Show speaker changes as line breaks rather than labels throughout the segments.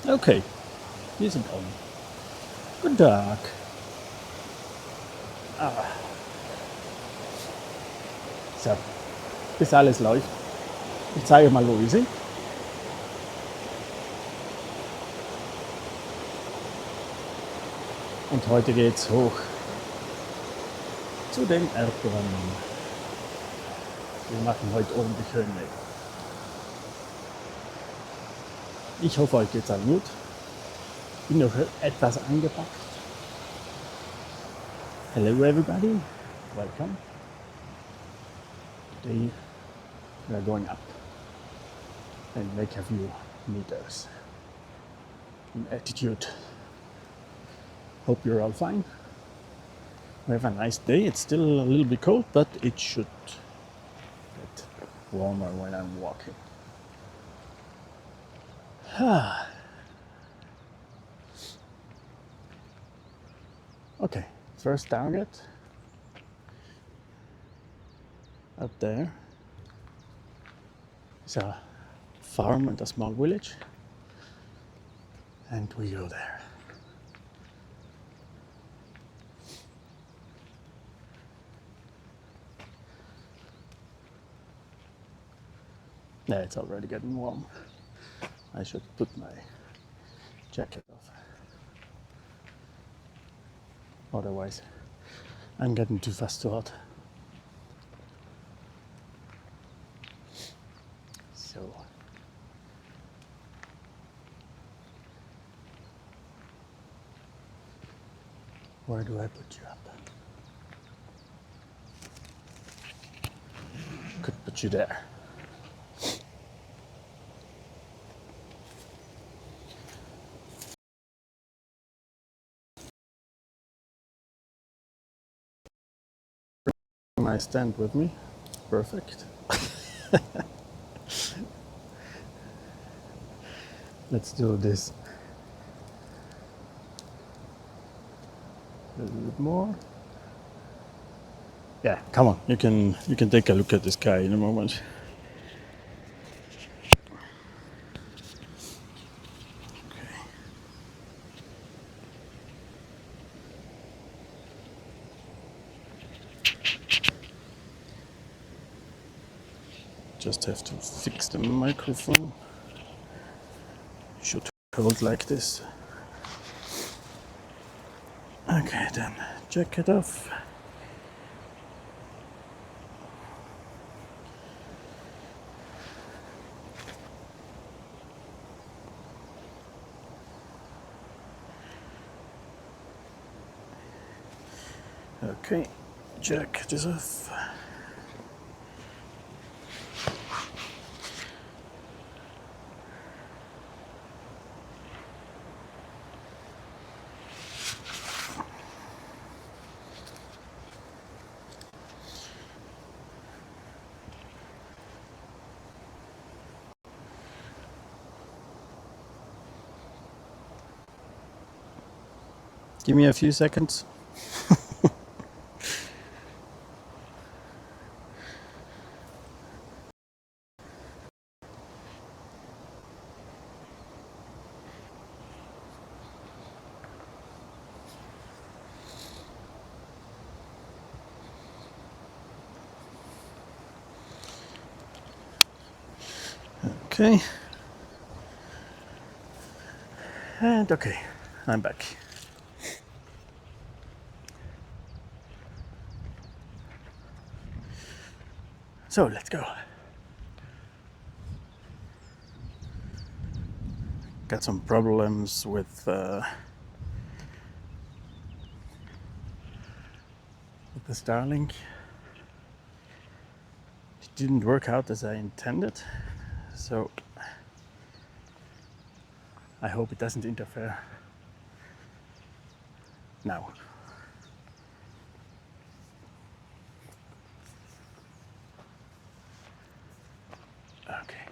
Okay, wir sind on. Guten Tag. So, bis alles läuft. Ich zeige mal, wo wir sind. Und heute geht's hoch zu den Erdbrunnen. Wir machen heute ordentlich Höhenmeter. Ich hoffe, euch geht's allen gut. Bin noch etwas eingepackt. Hello everybody, welcome. Today we are going up and make a few meters in altitude. Hope you're all fine. We have a nice day. It's still a little bit cold, but it should get warmer when I'm walking. Okay, first target up there is a farm and a small village, and we go there. Yeah, it's already getting warm. I should put my jacket off. Otherwise, I'm getting too fast too hot. So, where do I put you up? Could put you there. I stand with me. Perfect. Let's do this a little bit more. Yeah, come on. You can take a look at this guy in a moment. Okay. Just have to fix the microphone. Should hold like this. Okay, then check it off. Okay, check this off. Give me a few seconds. Okay. And okay, I'm back. So let's go. Got some problems with the Starlink. It didn't work out as I intended, so I hope it doesn't interfere now. Okay.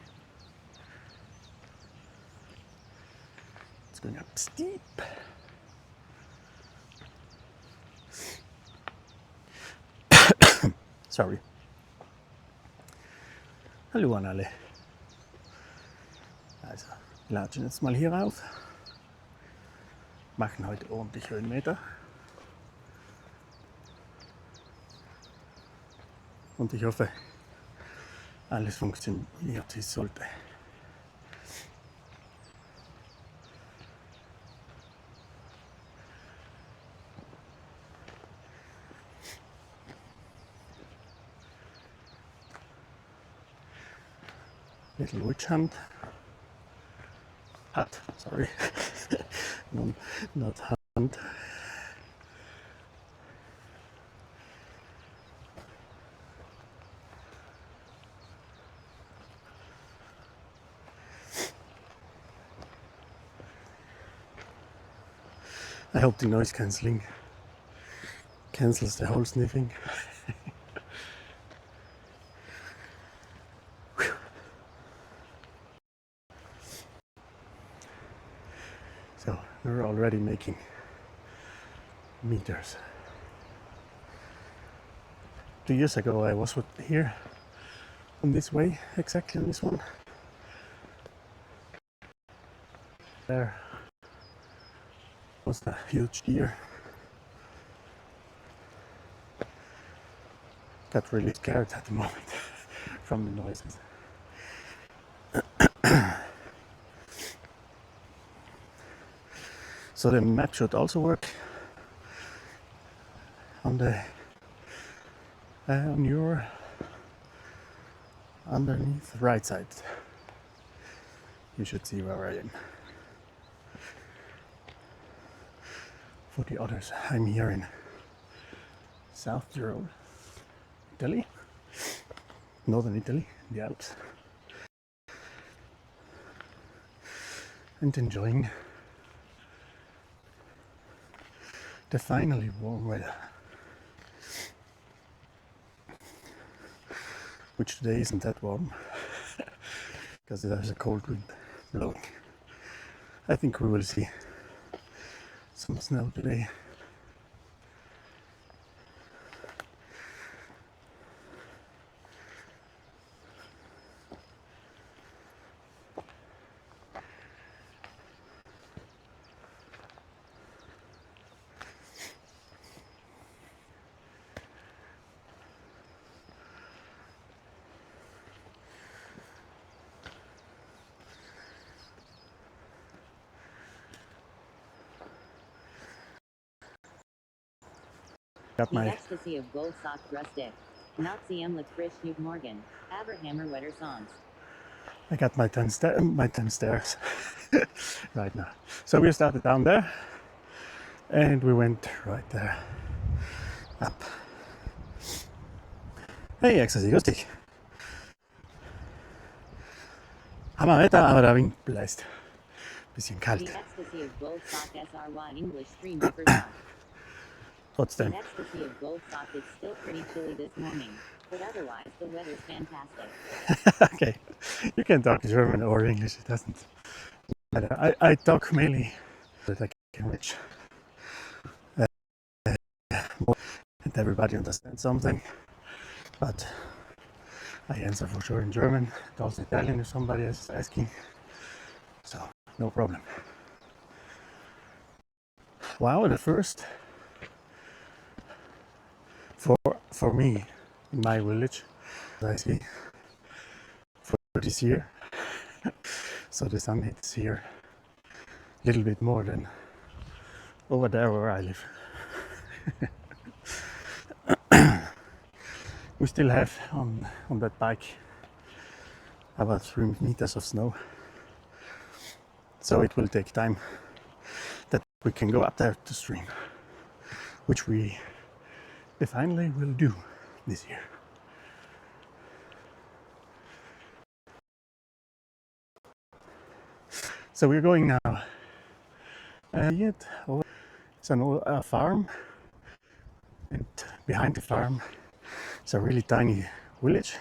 It's going up steep. Sorry. Hallo an alle. Also, wir latschen jetzt mal hier rauf. Machen heute ordentlich Höhenmeter. Und ich hoffe, alles funktioniert, wie es sollte. Little witch hunt. Hut, sorry. No, not hunt. I hope the noise cancelling cancels the whole sniffing. So we're already making meters. 2 years ago I was here on this way, exactly on this one. There was a huge deer. Got really scared at the moment from the noises. So the map should also work on the on your underneath right side. You should see where I am. For the others, I'm here in South Tyrol, Italy, northern Italy, the Alps, and enjoying the finally warm weather, which today isn't that warm because there's a cold wind blowing. I think we will see some snow today. Got
The
my
ecstasy of gold soft rustic. Nazi emlet frisch Hugh Morgan. Abrahammer wetter songs.
I got my 10 stairs right now. So we started down there and we went right there up. Hey, Ecstasy, grüß dich. Hammerwetter, aber der Wind bläst. Bisschen kalt.
The ecstasy of gold soft SRY English stream differs out.
Trotzdem.
The ecstasy of gold soft is still pretty chilly this morning, but otherwise the weather's fantastic.
Okay, you can talk German or English, it doesn't matter. I talk mainly that I can reach more and everybody understands something, but I answer for sure in German, and also Italian if somebody is asking, so no problem. Wow, the first for me in my village, I see, for this year. So the sun hits here a little bit more than over there where I live. We still have on that bike about 3 meters of snow, so it will take time that we can go up there to stream, which we finally will do this year. So we're going now yet over. It's a farm, and behind the farm it's a really tiny village,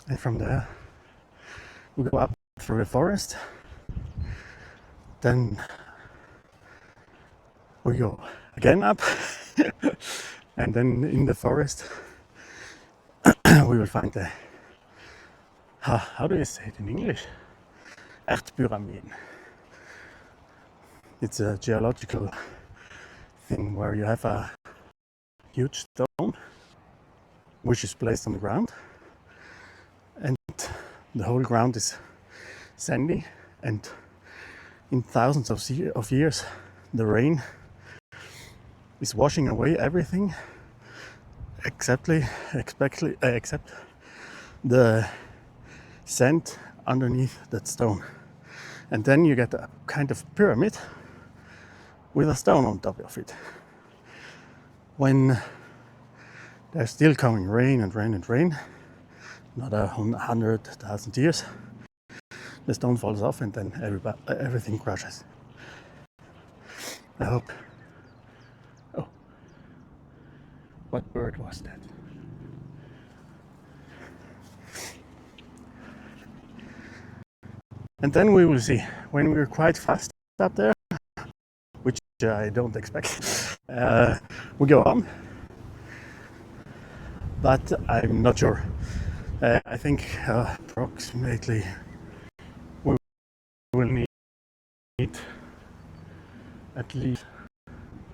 and from there we go up through the forest, then we go again up and then in the forest we will find how do you say it in English? Erdpyramiden. It's a geological thing where you have a huge stone which is placed on the ground, and the whole ground is sandy, and in thousands of years the rain is washing away everything except the sand underneath that stone, and then you get a kind of pyramid with a stone on top of it. When there's still coming rain and rain and rain, another 100,000 years, the stone falls off and then everything crashes. I hope. Oh, what bird was that? And then we will see, when we're quite fast up there, which I don't expect, we go on. But I'm not sure. I think approximately we will need at least.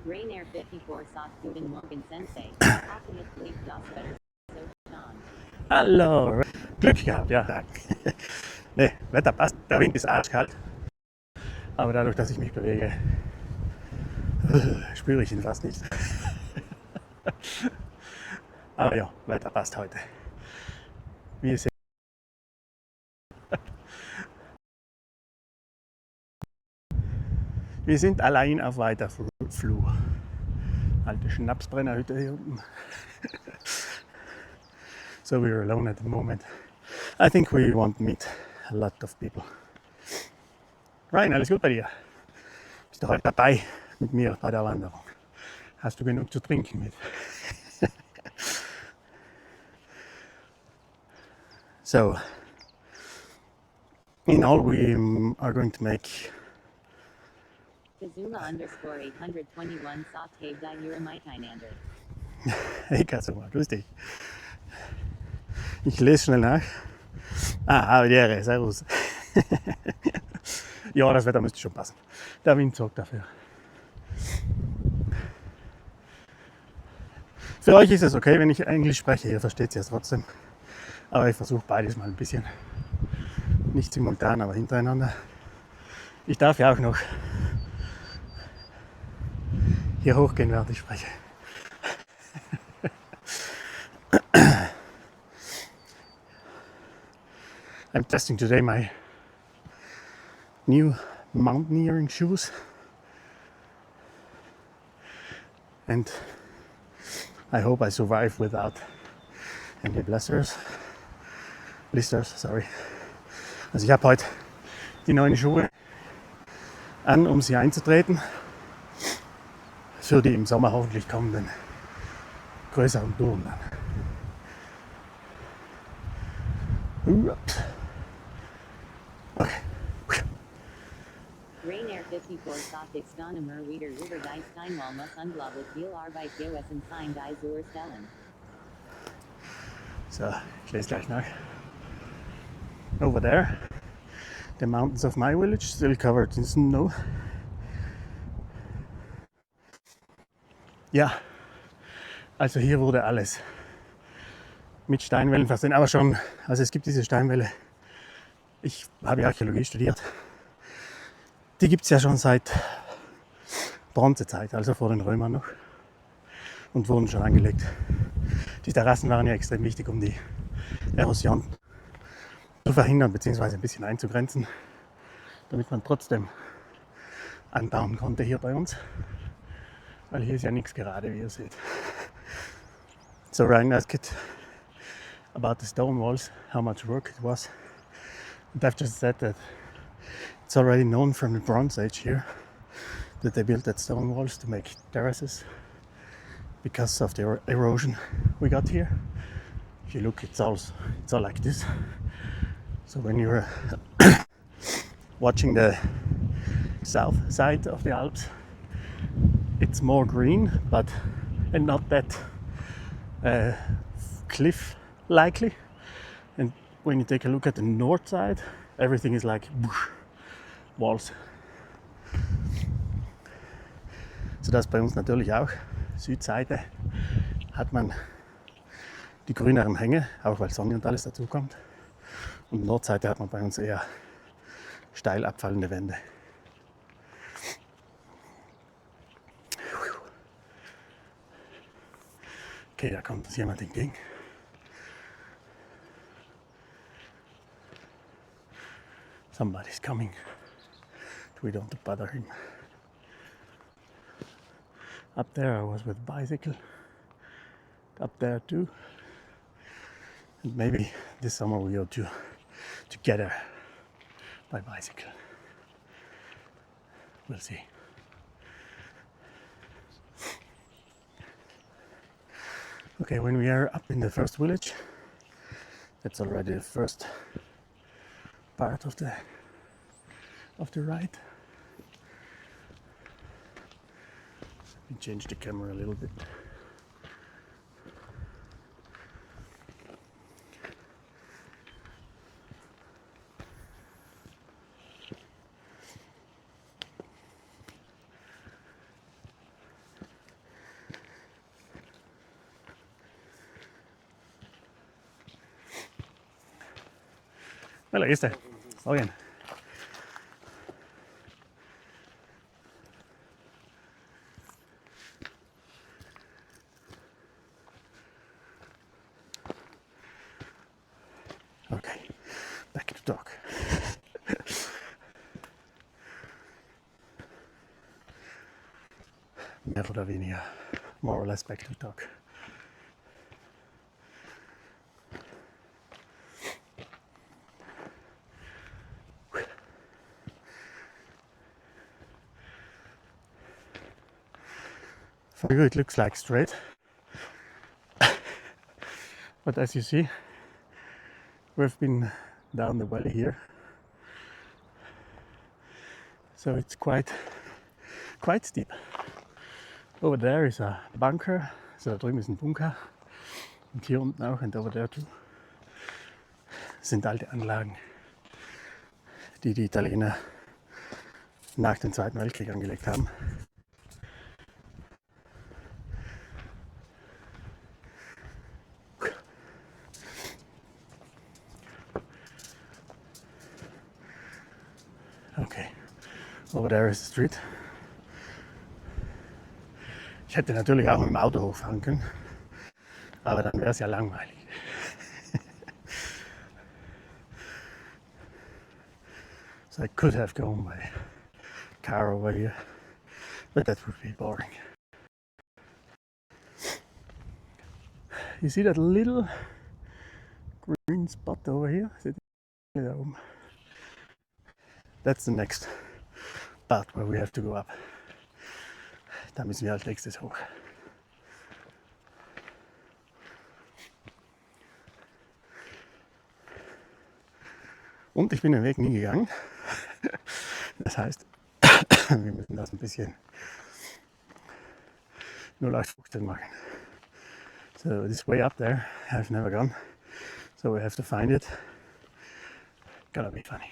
Rainair 54 sagt Guten Morgen Sensei. Hoffentlich lebt das Wetter so schon.
Hallo, Glück gehabt, ja, danke. Ne, Wetter passt, der Wind ist arschkalt. Aber dadurch, dass ich mich bewege, spüre ich ihn fast nicht. Aber ja, Wetter passt heute. Wie ihr seht. Wir sind allein auf weiter Flur. Alte Schnapsbrennerhütte hier unten. So we're alone at the moment. I think we won't meet a lot of people. Ryan, alles gut bei dir? Bist du heute dabei mit mir bei der Wanderung? Hast du genug zu trinken mit? So, in all we are going to make
Kazuma _ 821 sagt Hey da ihre Maitinander.
Hey Kazuma, grüß dich. Ich lese schnell nach. Avriere, servus. Ja, das Wetter müsste schon passen. Der Wind sorgt dafür. Für euch ist es okay, wenn ich Englisch spreche, ihr versteht es ja trotzdem. Aber ich versuche beides mal ein bisschen. Nicht simultan, aber hintereinander. Ich darf ja auch noch hier hochgehen, während ich spreche. I'm testing today my new mountaineering shoes, and I hope I survive without any blisters, sorry. Also ich habe heute die neuen Schuhe an, um sie einzutreten für die im Sommer hoffentlich kommenden größeren Touren dann. Okay.
Rainair 54 sagt ich Stonemer wieder über die Steinwall muss unglaublich viel Arbeit gewesen sein die zur Stellen.
So, ich lese gleich nach. Over there, the mountains of my village still covered in snow. Ja, also hier wurde alles mit Steinwellen versehen, aber schon, also es gibt diese Steinwelle, ich habe Archäologie studiert, die gibt es ja schon seit Bronzezeit, also vor den Römern noch, und wurden schon angelegt. Die Terrassen waren ja extrem wichtig, um die Erosion zu verhindern bzw. ein bisschen einzugrenzen, damit man trotzdem anbauen konnte hier bei uns, weil hier ist ja nichts gerade, wie ihr seht. So Ryan asked about the stone walls, how much work it was, and I've just said that it's already known from the Bronze Age here that they built that stone walls to make terraces because of the erosion we got here. If you look, it's all like this. So when you're watching the south side of the Alps, it's more green, and not that cliff likely, and when you take a look at the north side, everything is like walls. So das bei uns natürlich auch. Südseite hat man die grüneren Hänge, auch weil Sonne und alles dazu kommt. Und Nordseite hat man bei uns eher steil abfallende Wände. Okay, da kommt uns jemand entgegen. Somebody's coming. We don't bother him. Up there I was with bicycle. Up there too. And maybe this summer we go together by bicycle. We'll see. Okay, when we are up in the first village, that's already the first part of the ride. Let me change the camera a little bit. Hola, ¿qué está? ¿Está bien? Okay, back to talk. Mehr oder weniger, more or less back to talk. For you it looks like straight, but as you see, we've been down the valley here, so it's quite steep. Over there is a bunker, so da drüben ist ein Bunker, und hier unten auch, and over there too, sind alte Anlagen, die die Italiener nach dem Zweiten Weltkrieg angelegt haben. Okay, over there is the street. Ich hätte natürlich auch mit dem Auto hochfahren können, aber dann wäre es ja langweilig. So I could have gone by car over here, but that would be boring. You see that little green spot over here? That's the next part where we have to go up. Da müssen wir als nächstes hoch. Und ich bin den Weg nie gegangen. Das heißt, wir müssen das ein bisschen 0815 machen. So this way up there, I've never gone. So we have to find it. Gonna be funny.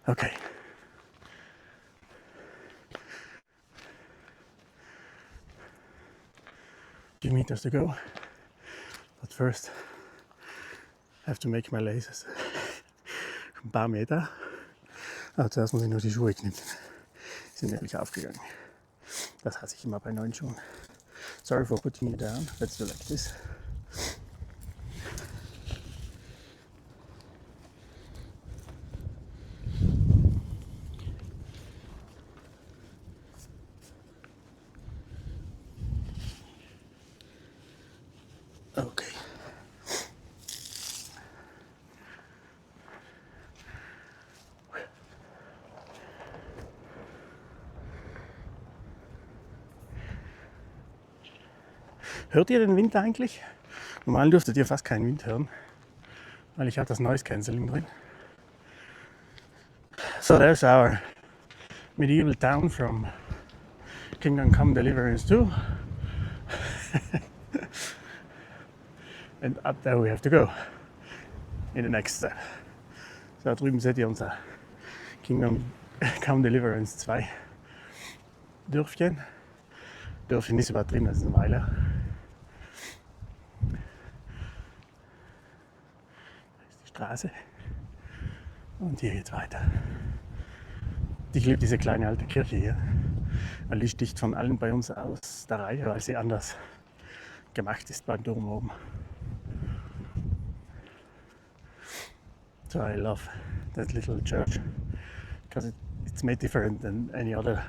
Okay. Few meters to go, but first I have to make my laces. Ein paar Meter. Aber zuerst muss ich nur die Schuhe knipsen. Die sind nämlich aufgegangen. Das hasse ich immer bei neuen Schuhen. Sorry for putting you down. Let's do like this. Okay. Hört ihr den Wind eigentlich? Normal dürftet ihr fast keinen Wind hören, weil ich habe das Noise Cancelling drin. So there's our medieval town from Kingdom Come Deliverance 2. And up there we have to go in the next step. So, da drüben seht ihr unser Kingdom Come Deliverance 2 Dörfchen. Dörfchen ist übertrieben, das ist ein Weiler. Da ist die Straße. Und hier geht's weiter. Ich liebe diese kleine alte Kirche hier, weil die sticht von allen bei uns aus der Reihe, weil sie anders gemacht ist beim Turm oben. So I love that little church because it's made different than any other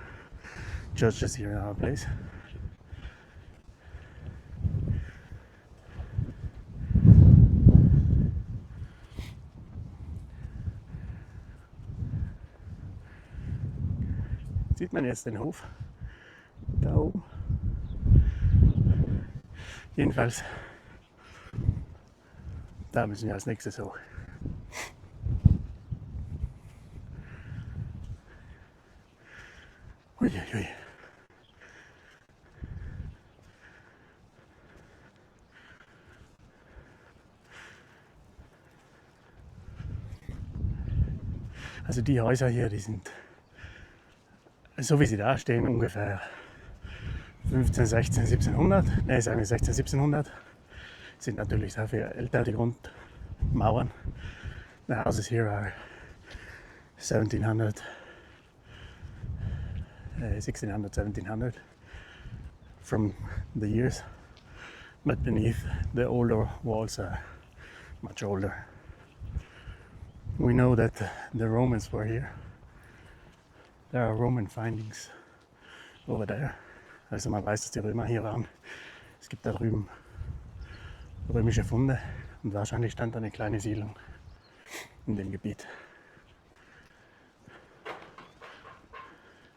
churches here in our place. Sieht man jetzt den Hof da oben? Jedenfalls, da müssen wir als nächstes hoch. Uiuiui. Also die Häuser hier, die sind, so wie sie da stehen, ungefähr 15, 16, 1700, ne, sagen wir 16, 1700, sind natürlich sehr viel älter, die Grundmauern. The houses here are 1700, 1600, 1700 from the years, but beneath the older walls are much older. We know that the Romans were here. There are Roman findings over there. Also man weiß, dass die Römer hier waren. Es gibt da drüben römische Funde und wahrscheinlich stand da eine kleine Siedlung in dem Gebiet.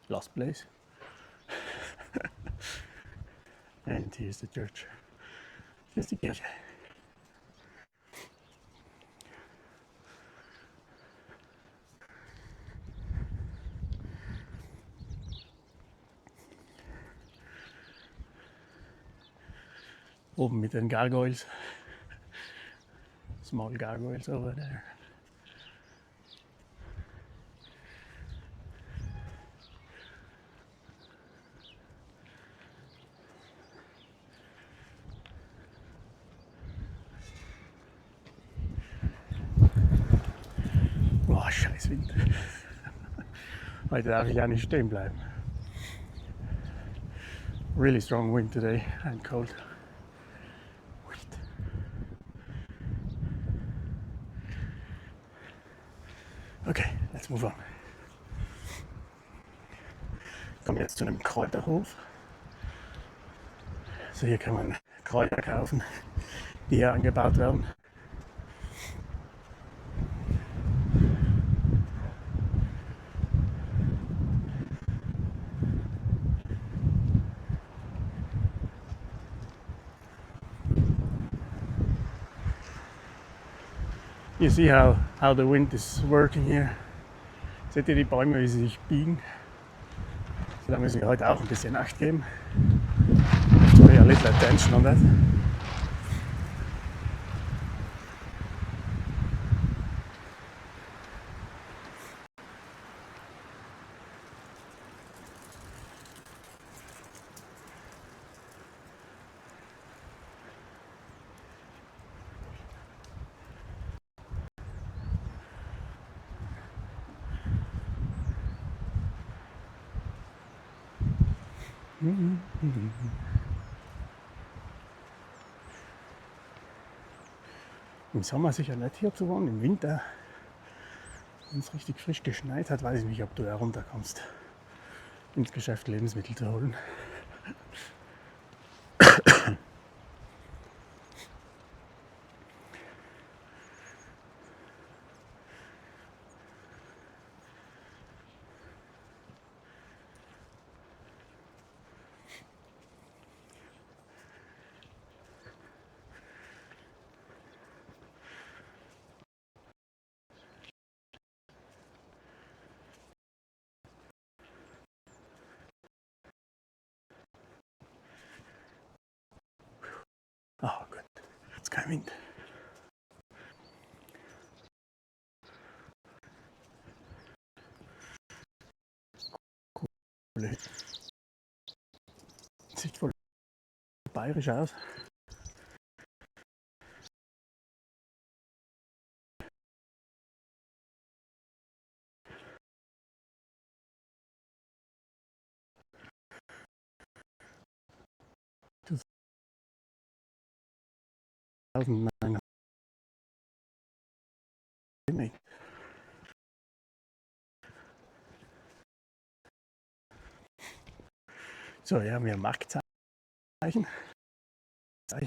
Lost place. And here's the church. Hier ist die Kirche. Oben mit den Gargoyles. Small gargoyles over there. Boah, scheiß Wind. Heute darf ich ja nicht stehen bleiben. Really strong wind today and cold. Okay, let's move on. Ich komme jetzt zu einem Kräuterhof. So, hier kann man Kräuter kaufen, die hier angebaut werden. You see how the wind is working here. Seht ihr die Bäume, wie sie sich biegen? So, da müssen wir heute auch ein bisschen Acht geben. Have to pay a little attention on that. Im Sommer sicher nicht hier zu wohnen, im Winter, wenn es richtig frisch geschneit hat, weiß ich nicht, ob du da runterkommst, ins Geschäft Lebensmittel zu holen. fast kein Wind. Coole Hütte. Sieht voll bayerisch aus. So, hier haben wir Marktzeichen. Ich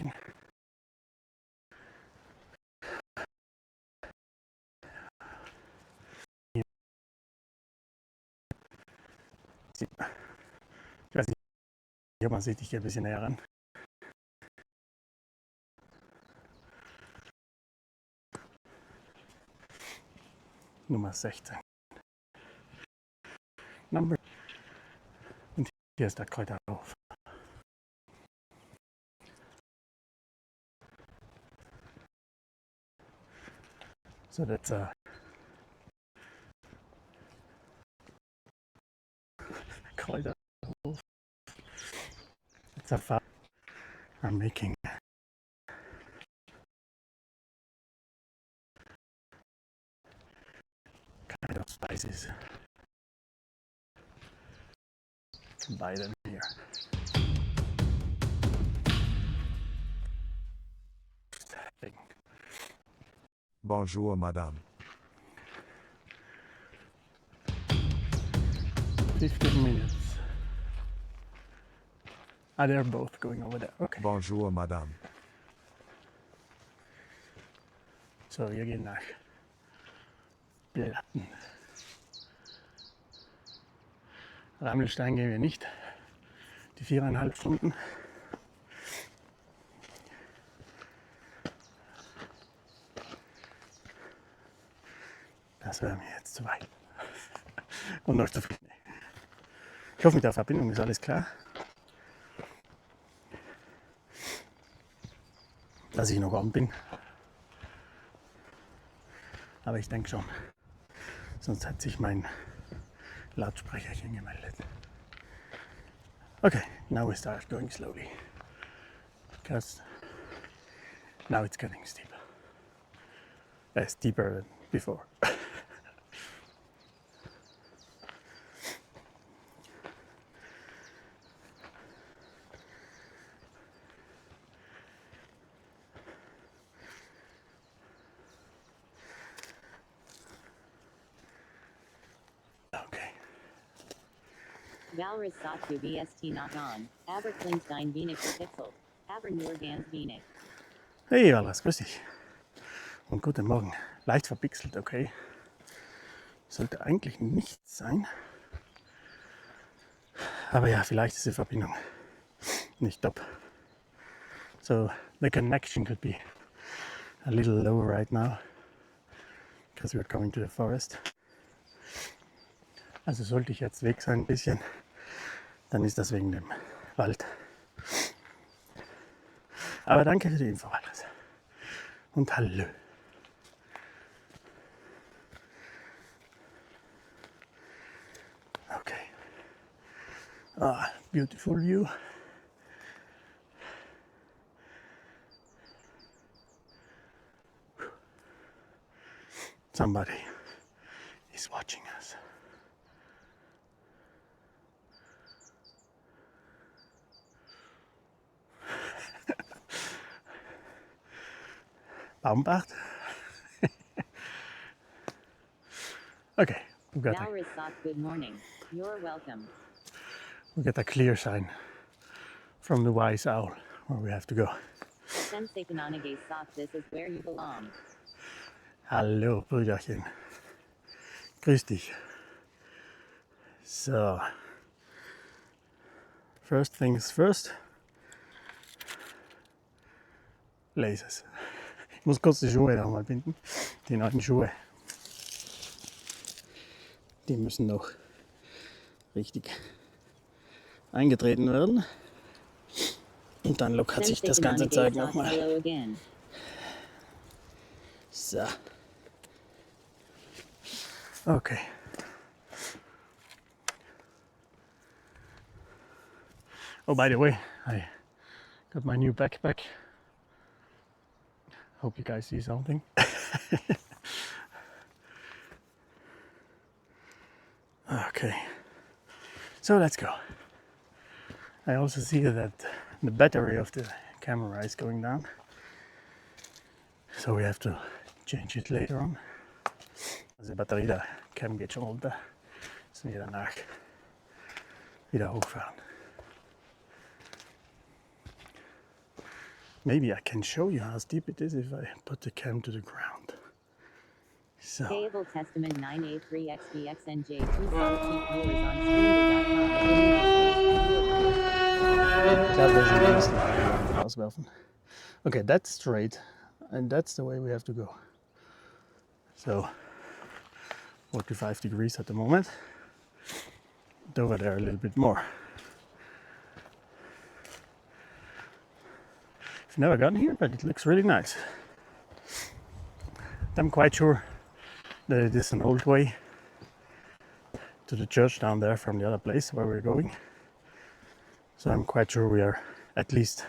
weiß nicht, ob man sieht, ich gehe ein bisschen näher ran. Nummer 16. Number. Und hier ist der Kräuterhof. So, that's a Kräuterhof. It's a farm. I'm making kind of spices. You can buy them here.
Bonjour, madame.
15 minutes. Ah, they're both going over there. Okay.
Bonjour, madame.
So, wir gehen nach Platten. Rammelstein gehen wir nicht. Die 4,5 Stunden. Das wäre mir jetzt zu weit. Und noch zu viel. Ich hoffe, mit der Verbindung ist alles klar. Dass ich noch warm bin. Aber ich denke schon. Sonst hat sich mein Lautsprecherchen gemeldet. Okay, now we start going slowly. Because now it's getting steeper. Steeper than before.
Valrus Satu BST not on. Aberklingstein wenig verpixelt. Aber nur ganz wenig.
Hey, alles, grüß dich. Und guten Morgen. Leicht verpixelt, okay. Sollte eigentlich nichts sein. Aber ja, vielleicht ist die Verbindung nicht top. So, the connection could be a little low right now. Because we're coming to the forest. Also sollte ich jetzt weg sein ein bisschen, dann ist das wegen dem Wald. Aber danke für die Info, alles. Und hallo. Okay. Ah, beautiful view. Somebody is watching us. Baumbart. Okay, we got
good morning. You're welcome.
We get a clear sign from the wise owl where we have to go.
Sensei Kananage Sock, this is where you belong.
Hallo, Brüderchen. Grüß dich. So. First things first. Lasers. Ich muss kurz die Schuhe noch mal binden. Die neuen Schuhe. Die müssen noch richtig eingetreten werden. Und dann lockert sich das ganze Zeug nochmal. So. Okay. Oh, by the way, I got my new backpack. Hope you guys see something. Okay, so let's go. I also see that the battery of the camera is going down, so we have to change it later on. Also Batterie der Cam geht schon runter, müssen wir danach wieder hochfahren. Maybe I can show you how steep it is if I put the cam to the ground. So.
Payable Testament 9A3XBXNJ2 follow keep viewers on stream.com.
Okay, that's straight, and that's the way we have to go. So, 45 degrees at the moment. And over there a little bit more. I've never gotten here, but it looks really nice. I'm quite sure that it is an old way to the church down there from the other place where we're going. So I'm quite sure we are at least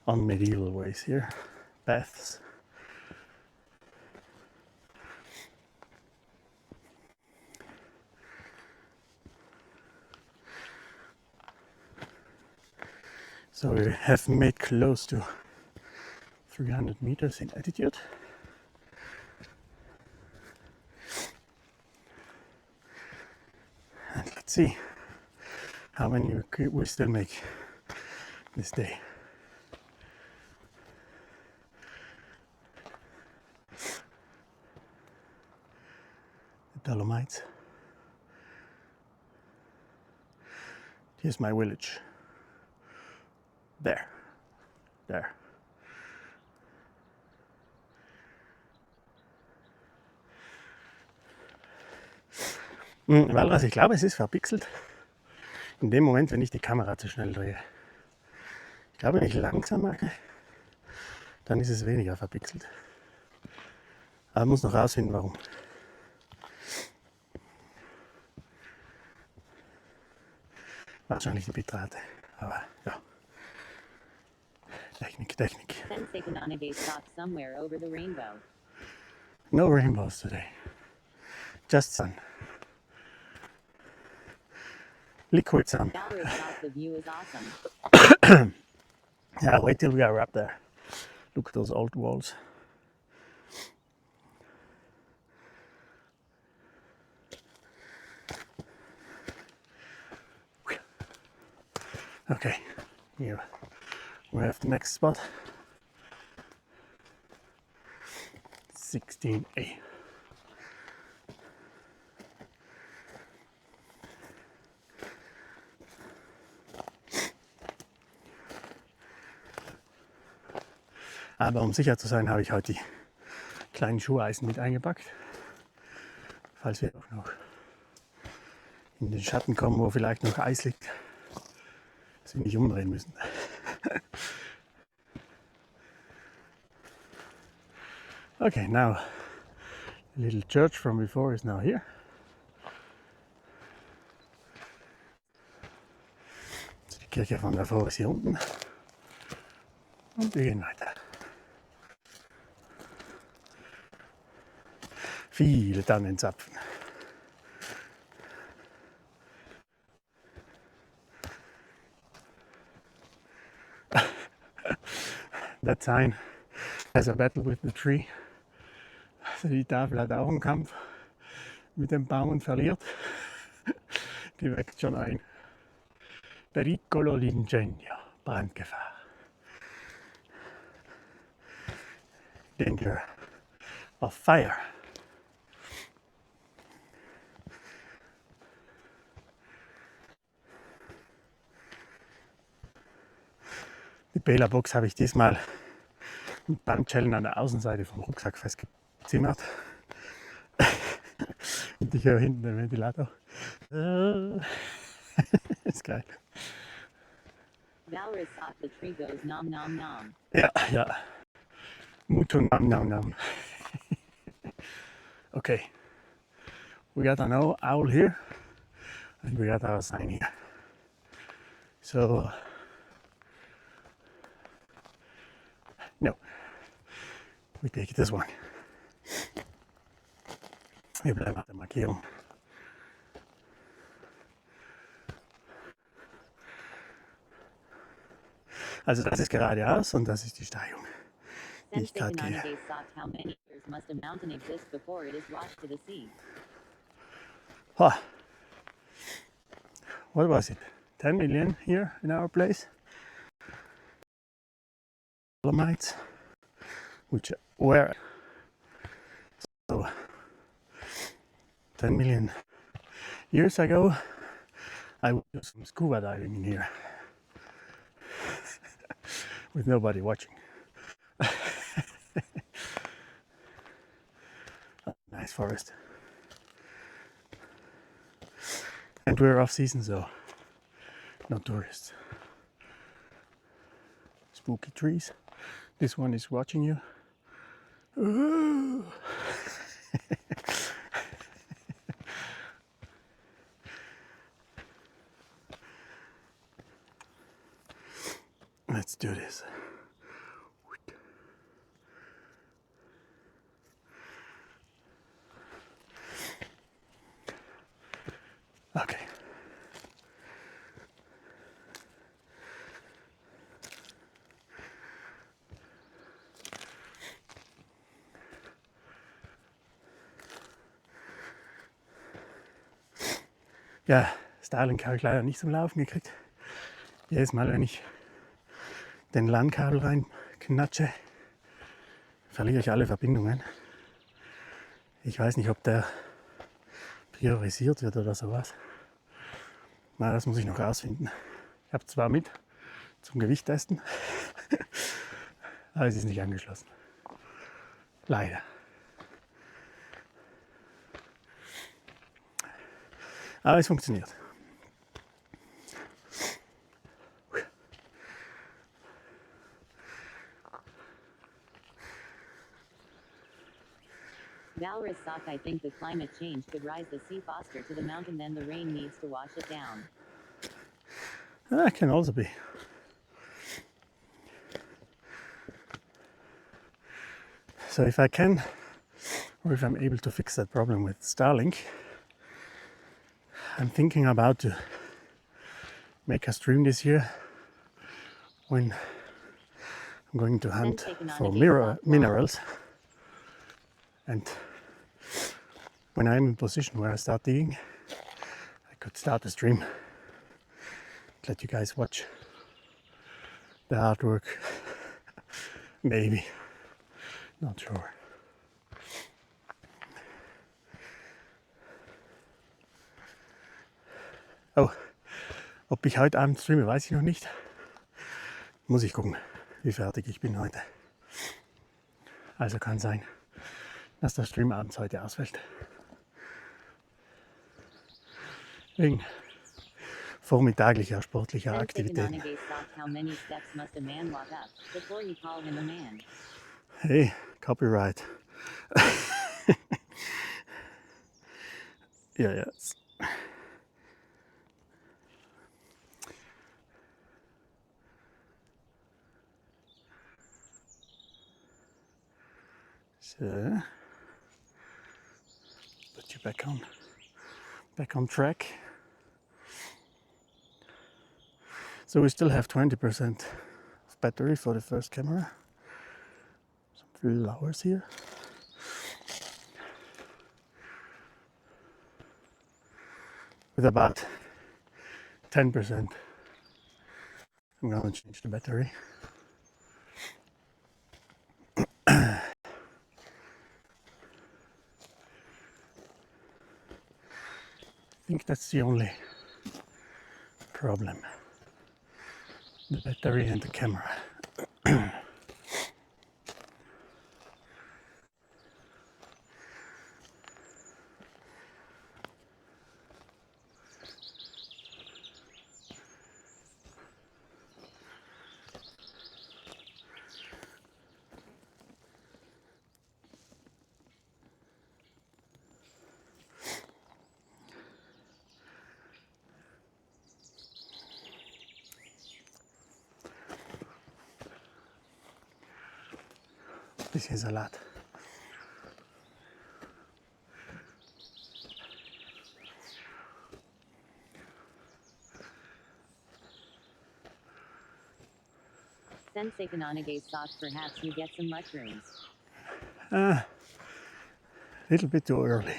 on medieval ways here, paths. So we have made close to 300 meters in altitude. And let's see how many we still make this day. The Dolomites. Here's my village. There. Weil ich glaube, es ist verpixelt. In dem Moment, wenn ich die Kamera zu schnell drehe. Ich glaube, wenn ich langsam mache, dann ist es weniger verpixelt. Aber muss noch rausfinden, warum. Wahrscheinlich die Bitrate. Aber ja. Technik.
Somewhere over the rainbow.
No rainbows today. Just sun. Liquid sun.
The view is awesome.
Yeah, wait till we are up there. Look at those old walls. Okay, here we have the next spot. 16A. Aber um sicher zu sein, habe ich heute die kleinen Schuheisen mit eingepackt. Falls wir auch noch in den Schatten kommen, wo vielleicht noch Eis liegt, dass wir nicht umdrehen müssen. Okay, now the little church from before is now here. Die Kirche von davor ist hier unten. Und wir gehen weiter. Viele Tannenzapfen. That sign has a battle with the tree. Also die Tafel hat auch einen Kampf mit dem Baum und verliert. Die weckt schon ein. Pericolo d'incendio, Brandgefahr. Danger of fire. Die Bela-Box habe ich diesmal mit Bandschellen an der Außenseite vom Rucksack festgezimmert. Und ich höre hinten den Ventilator. Ist geil.
Valorous thought the tree goes nom nom nom.
Ja. Mutu nam nam nam. Okay, we got an owl here, and we got our sign here. So, no, we take this one. Wir bleiben auf der Markierung. Also das ist geradeaus und das ist die Steigung, die ich gerade gehe.
How many years must a mountain exist before it is washed to the sea?
Huh. What was it? 10 million here in our place. Dolomites, which were so 10 million years ago. I would do some scuba diving in here with nobody watching. Nice forest. And we're off season, so no tourists. Spooky trees. This one is watching you. Ooh. Let's do this. Okay. Ja, Starlink habe ich leider nicht zum Laufen gekriegt. Jedes Mal, wenn ich den LAN-Kabel reinknatsche, verliere ich alle Verbindungen. Ich weiß nicht, ob der priorisiert wird oder sowas. Na, das muss ich noch rausfinden. Ich habe zwar mit zum Gewicht testen, aber es ist nicht angeschlossen. Leider. Aber es funktioniert.
Valrus Sock, I think the climate change could rise the sea faster to the mountain than the rain needs to wash it down.
That can also be. So if I can, or if I'm able to fix that problem with Starlink, I'm thinking about to make a stream this year when I'm going to hunt for minerals. And when I'm in position where I start digging, I could start a stream, let you guys watch the artwork. Maybe, not sure. Oh, ob ich heute Abend streame, weiß ich noch nicht. Muss ich gucken, wie fertig ich bin heute. Also kann sein, dass der Stream abends heute ausfällt. Wegen vormittaglicher sportlicher Aktivitäten. Hey, copyright. Ja, ja. So, put you back on track. So we still have 20% of battery for the first camera. Some flowers here. With about 10%, I'm going to change the battery. I think that's the only problem. The battery and the camera. bisschen Salat.
Sensei Kananage thought perhaps you get some mushrooms.
Little bit too early.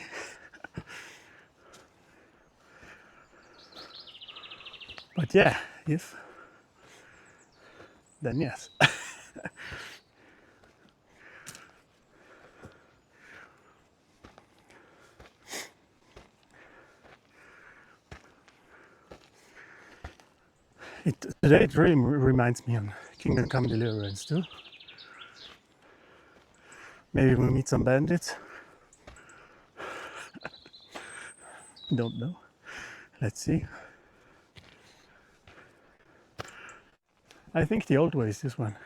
But yeah, if then yes. Today it really reminds me of Kingdom Come Deliverance too. Maybe we'll meet some bandits. Don't know. Let's see. I think the old way is this one.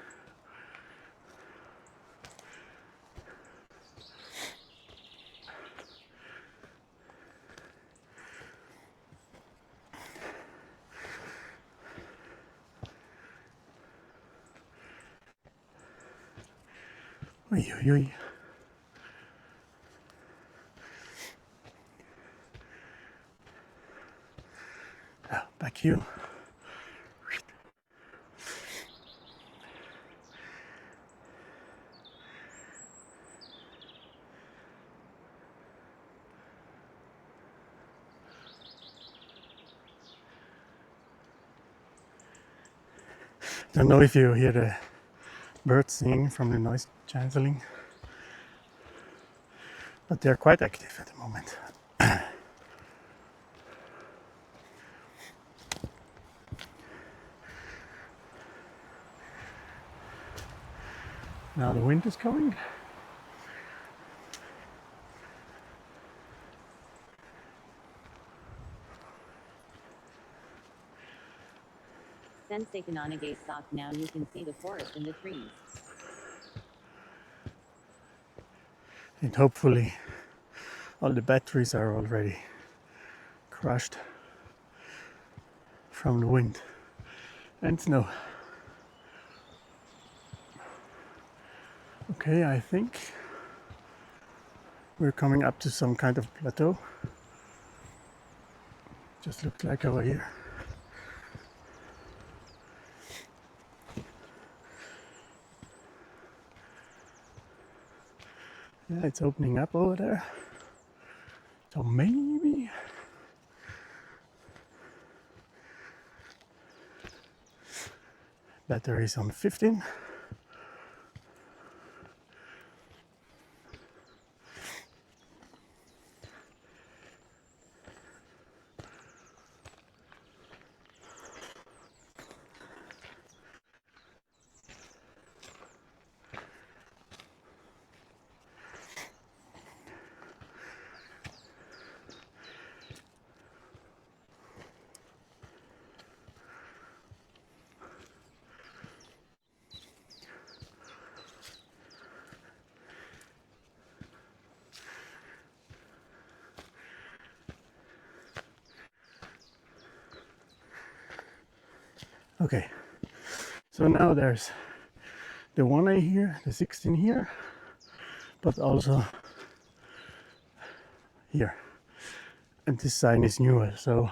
Oi, oi, oi. Oh, back you. Don't know if you hear the birds singing from the noise cancelling, but they're quite active at the moment. Now the wind is coming.
Sensei Kananage thought now you can see the forest and the trees.
And hopefully all the batteries are already crushed from the wind and snow. Okay, I think we're coming up to some kind of plateau. Just looks like over here. Yeah, it's opening up over there. So maybe batteries on 15. Okay, so now there's the 1A here, the 16 here, but also here. And this sign is newer, so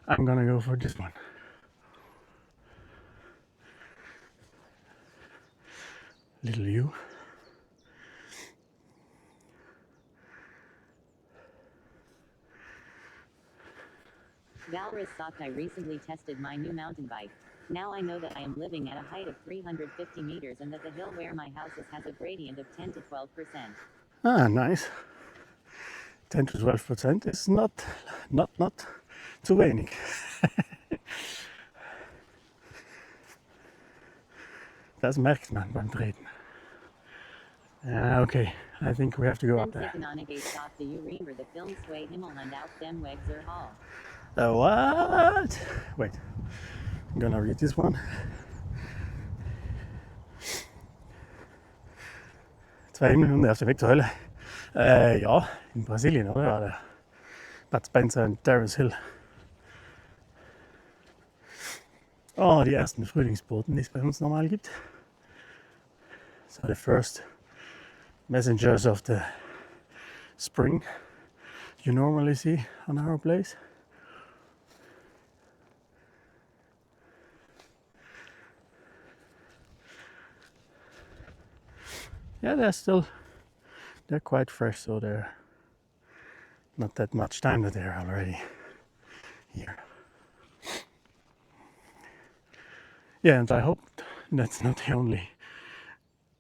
I'm gonna go for this one. Little U.
Valrus thought I recently tested my new mountain bike. Now I know that I am living at a height of 350 meters and that the hill where my house is has a gradient of 10 to 12%.
Ah, nice. 10 to 12% is not zu wenig. Das merkt man beim Treten. Okay, I think we have to go up there.
Do you remember the film Sway Himmelhand auf dem Weg zur Hall?
What? Wait, I'm gonna read this one. 2 Himmelhunde auf dem Weg zur Hölle. Ja, in Brasilien, oder? Ja, der Bud Spencer und Terrace Hill. Oh, die ersten Frühlingsboten, die es bei uns normal gibt. So the first messengers of the spring you normally see on our place. Yeah, they're quite fresh, so they're not that much time that they're already here. Yeah, and I hope that's not the only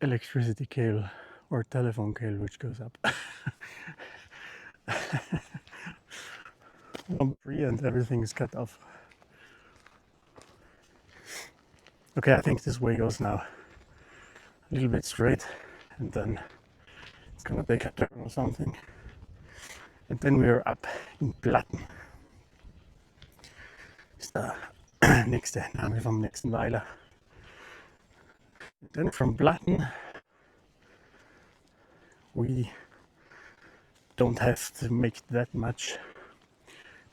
electricity cable or telephone cable which goes up. One tree and everything is cut off. Okay, I think this way goes now a little bit straight, and then it's gonna take a turn or something. And then we're up in Platten. Is the nächste Name vom nächsten Weiler. Then from Platten we don't have to make that much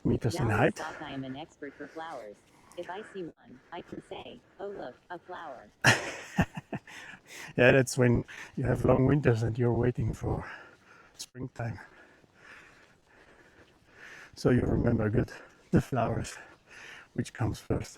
meters in
Valerie
height.
thought I am an expert for flowers. If I see one, I can say, oh look, a flower.
Yeah, that's when you have long winters and you're waiting for springtime. So you remember good the flowers, which comes first.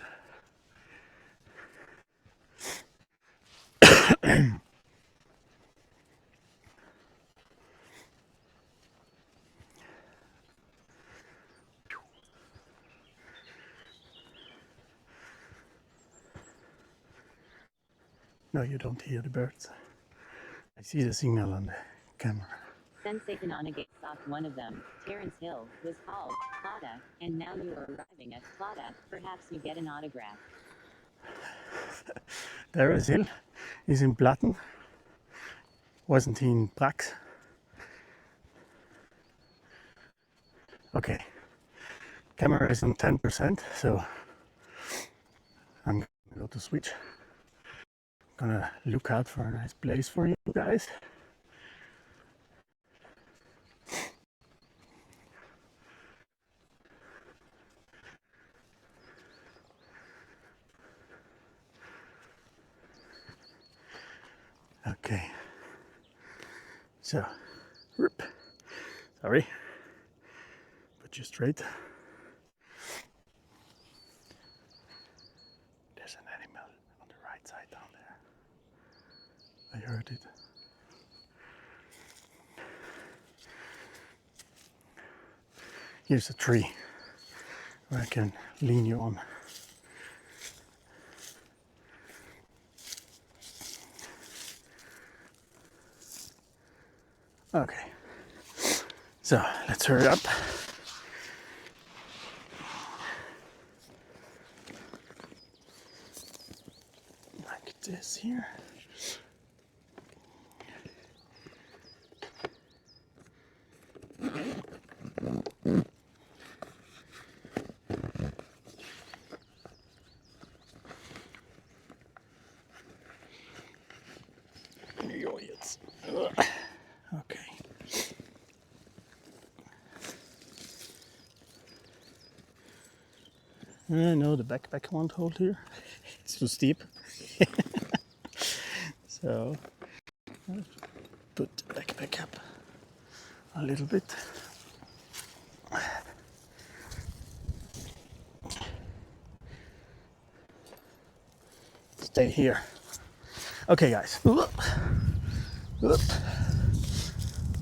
No, you don't hear the birds. I see the signal on the camera.
Sensei Kanonagate stopped one of them. Terence Hill was called Plata, and now you are arriving at Plata. Perhaps you get an autograph.
Terence Hill is in Platten. Wasn't he in Prax? Okay. Camera is on 10%, so I'm gonna go to switch. Gonna look out for a nice place for you guys. Okay. So, whoop. Sorry. Put you straight. There's an animal on the right side down there. I heard it. Here's a tree where I can lean you on. Okay, so let's hurry up. Like this here. Okay. No, the backpack won't hold here. It's too steep. So, I'll put the backpack up a little bit. Stay here. Okay, guys.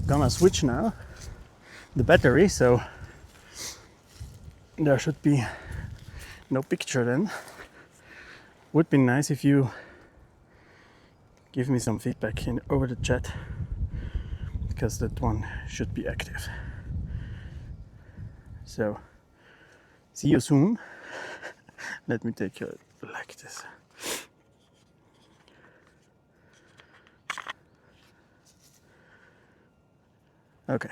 Gonna switch now the battery, so there should be no picture then. Would be nice if you give me some feedback over the chat, because that one should be active. So, see you soon. Let me take it like this. Okay.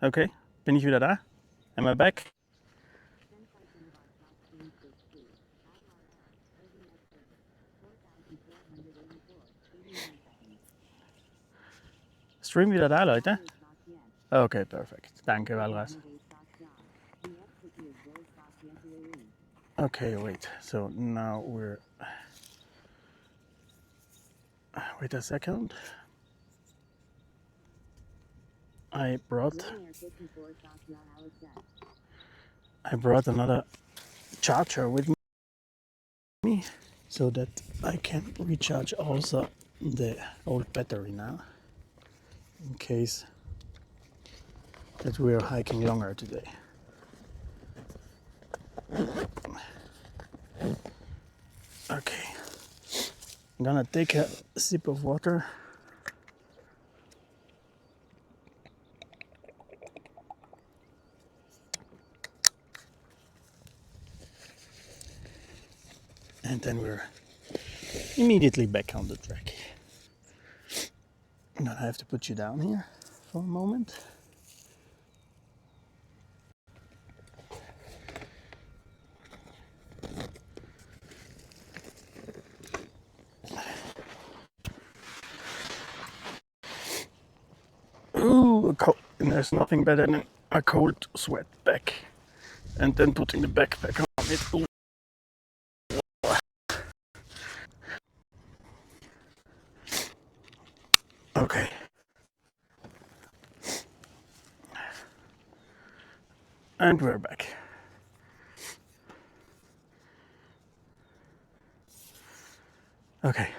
Okay, bin ich wieder da? Am I back? Stream wieder da, Leute? Okay, perfekt. Danke, Walras. Okay, wait. So now we're... Wait a second. I brought another charger with me so that I can recharge also the old battery now, in case that we are hiking longer today. Okay, I'm gonna take a sip of water. And then we're immediately back on the track. I'm gonna have to put you down here for a moment. Ooh, and there's nothing better than a cold sweat back and then putting the backpack on it. Ooh. Okay. And we're back. Okay.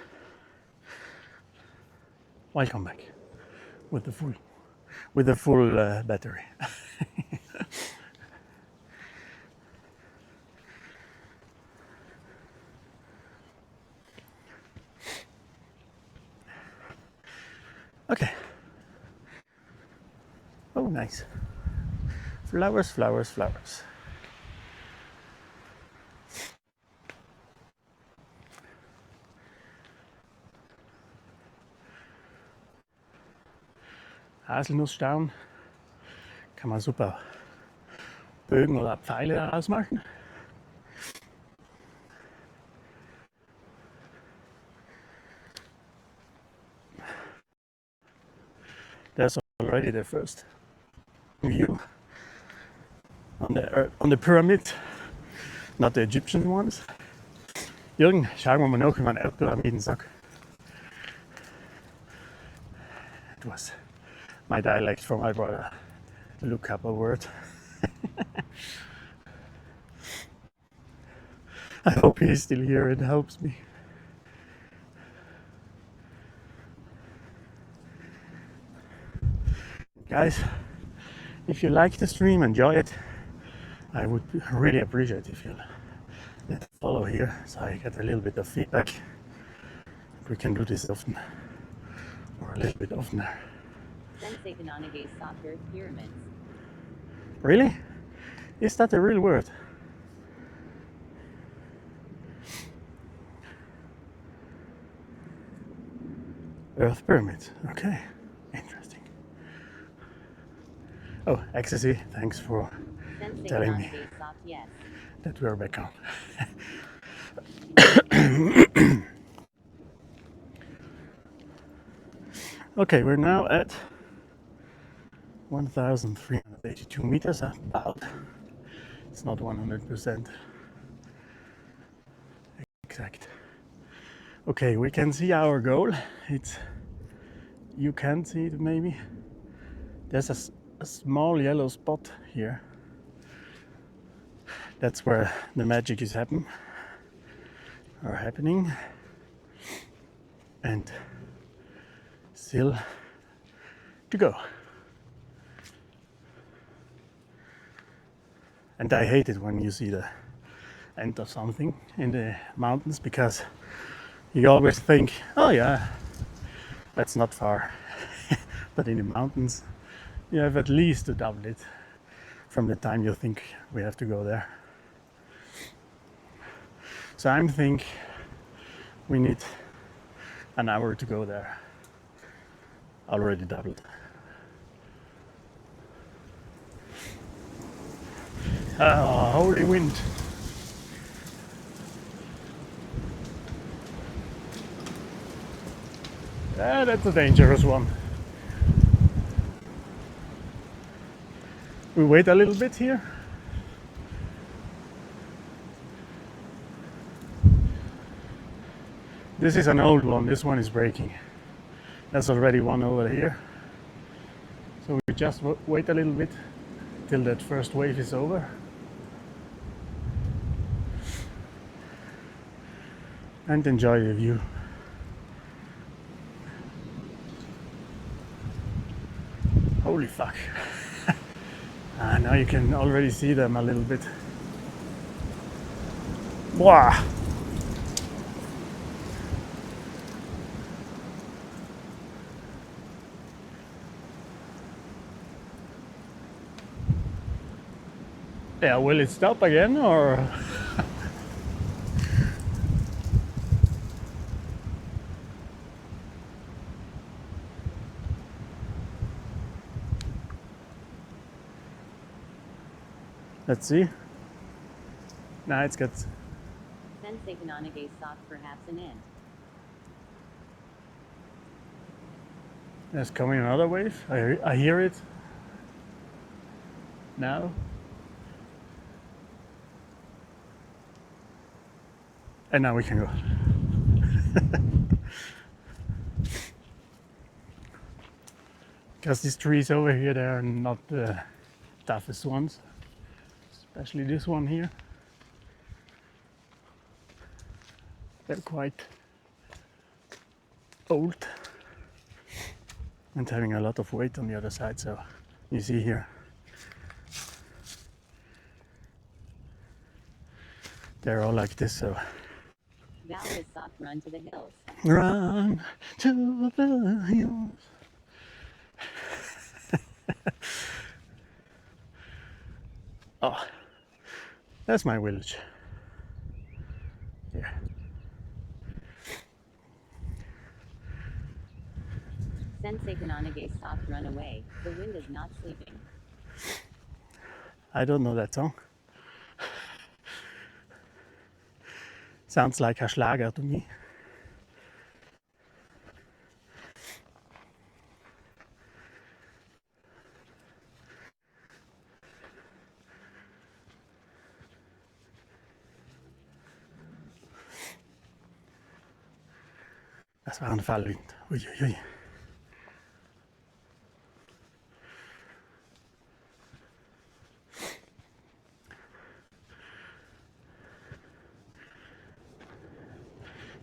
Welcome back with the full battery. Okay. Oh, nice. Flowers, flowers, flowers. Haselnussstauden kann man super Bögen oder Pfeile daraus machen. There's already the first view on the pyramid, not the Egyptian ones. Jürgen, schauen wir mal nach, wie man Erdpyramiden sagt. It was my dialect from my brother to look up a word. I hope he's still here, it helps me. Guys, if you like the stream, enjoy it. I would really appreciate if you let a follow here so I get a little bit of feedback. We can do this often, or a little bit oftener.
Sensei Kananaga's soft earth pyramids.
Really? Is that a real word? Earth pyramids, okay, interesting. Oh, Ecstasy, thanks for
Sensei
telling me
Kananaga's soft yes.
that we're back on. Okay, we're now at 1,382 meters about. It's not 100% exact. Okay, we can see our goal. You can see it maybe. There's a small yellow spot here. That's where the magic is happening. And still to go. And I hate it when you see the end of something in the mountains, because you always think, oh yeah, that's not far. But in the mountains, you have at least to double it from the time you think we have to go there. So I think we need an hour to go there. already doubled. Oh, holy wind. Ah, that's a dangerous one. We wait a little bit here. This is an old one, this one is breaking. There's already one over here. So we just wait a little bit till that first wave is over. And enjoy the view. Holy fuck. Now you can already see them a little bit. Wow. Yeah, will it stop again or? Let's see. Now it's got.
Sensei Kananage soft perhaps an end.
There's coming another wave. I hear it now. And now we can go. Because these trees over here, they are not the toughest ones. Especially this one here. They're quite old and having a lot of weight on the other side. So you see here, they're all like this. So
Val is soft run to the hills.
run to the hills. Oh, that's my village. Here.
Sensei Kananage soft run away. The wind is not sleeping.
I don't know that song. Sounds like a Schlager to me. Das war ein Fallwind. Uiuiui.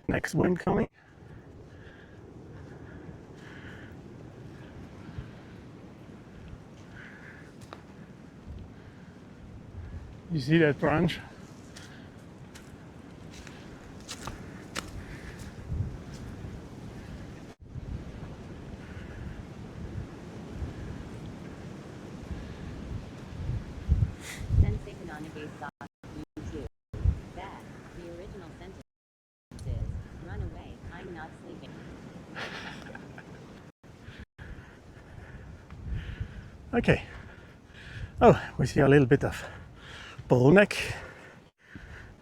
Next wind coming. You see that branch?
Sensei Kananage soft U2. That, the original sentence is, run away, I'm not sleeping.
Okay. Oh, we see a little bit of Bruneck.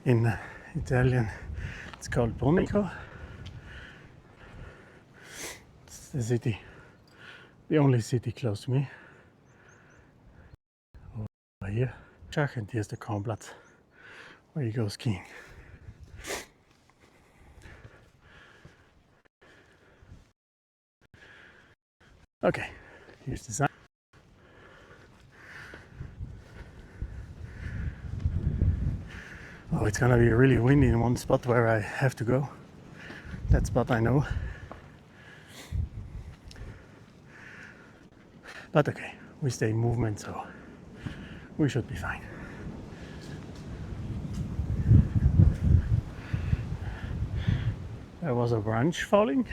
In Italian, it's called Brunico. It's the city, the only city close to me. Over here, and here's the Kronplatz, where you go skiing. Okay, here's the sign. Oh, it's gonna be really windy in one spot where I have to go. That spot I know. But okay, we stay in movement, so we should be fine. There was a branch falling.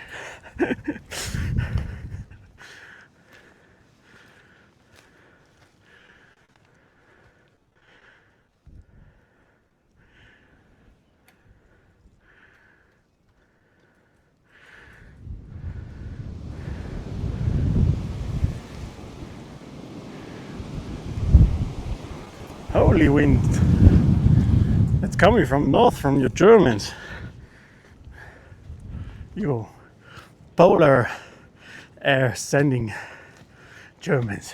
southerly wind that's coming from north from your Germans. You polar air sending Germans.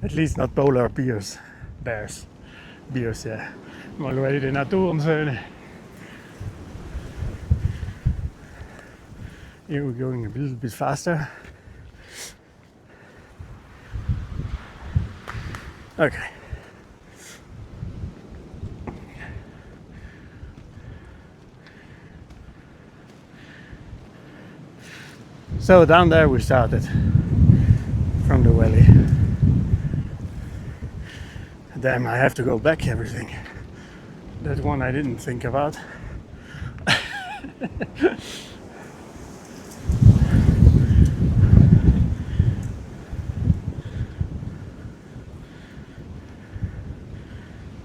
At least not polar bears. Bears. Ja. Maar hoe heet de natuur omzeunen? Here we're going a little bit faster. Okay. So down there we started from the valley. Damn, I have to go back everything. That one I didn't think about.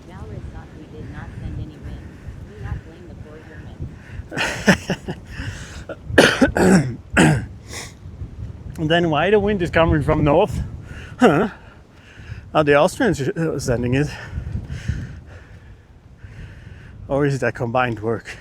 Valrus thought we did not send any wind. Do not blame the poor Germans.
And then why the wind is coming from north? Huh? Are the Austrians sending it? Or is it a combined work?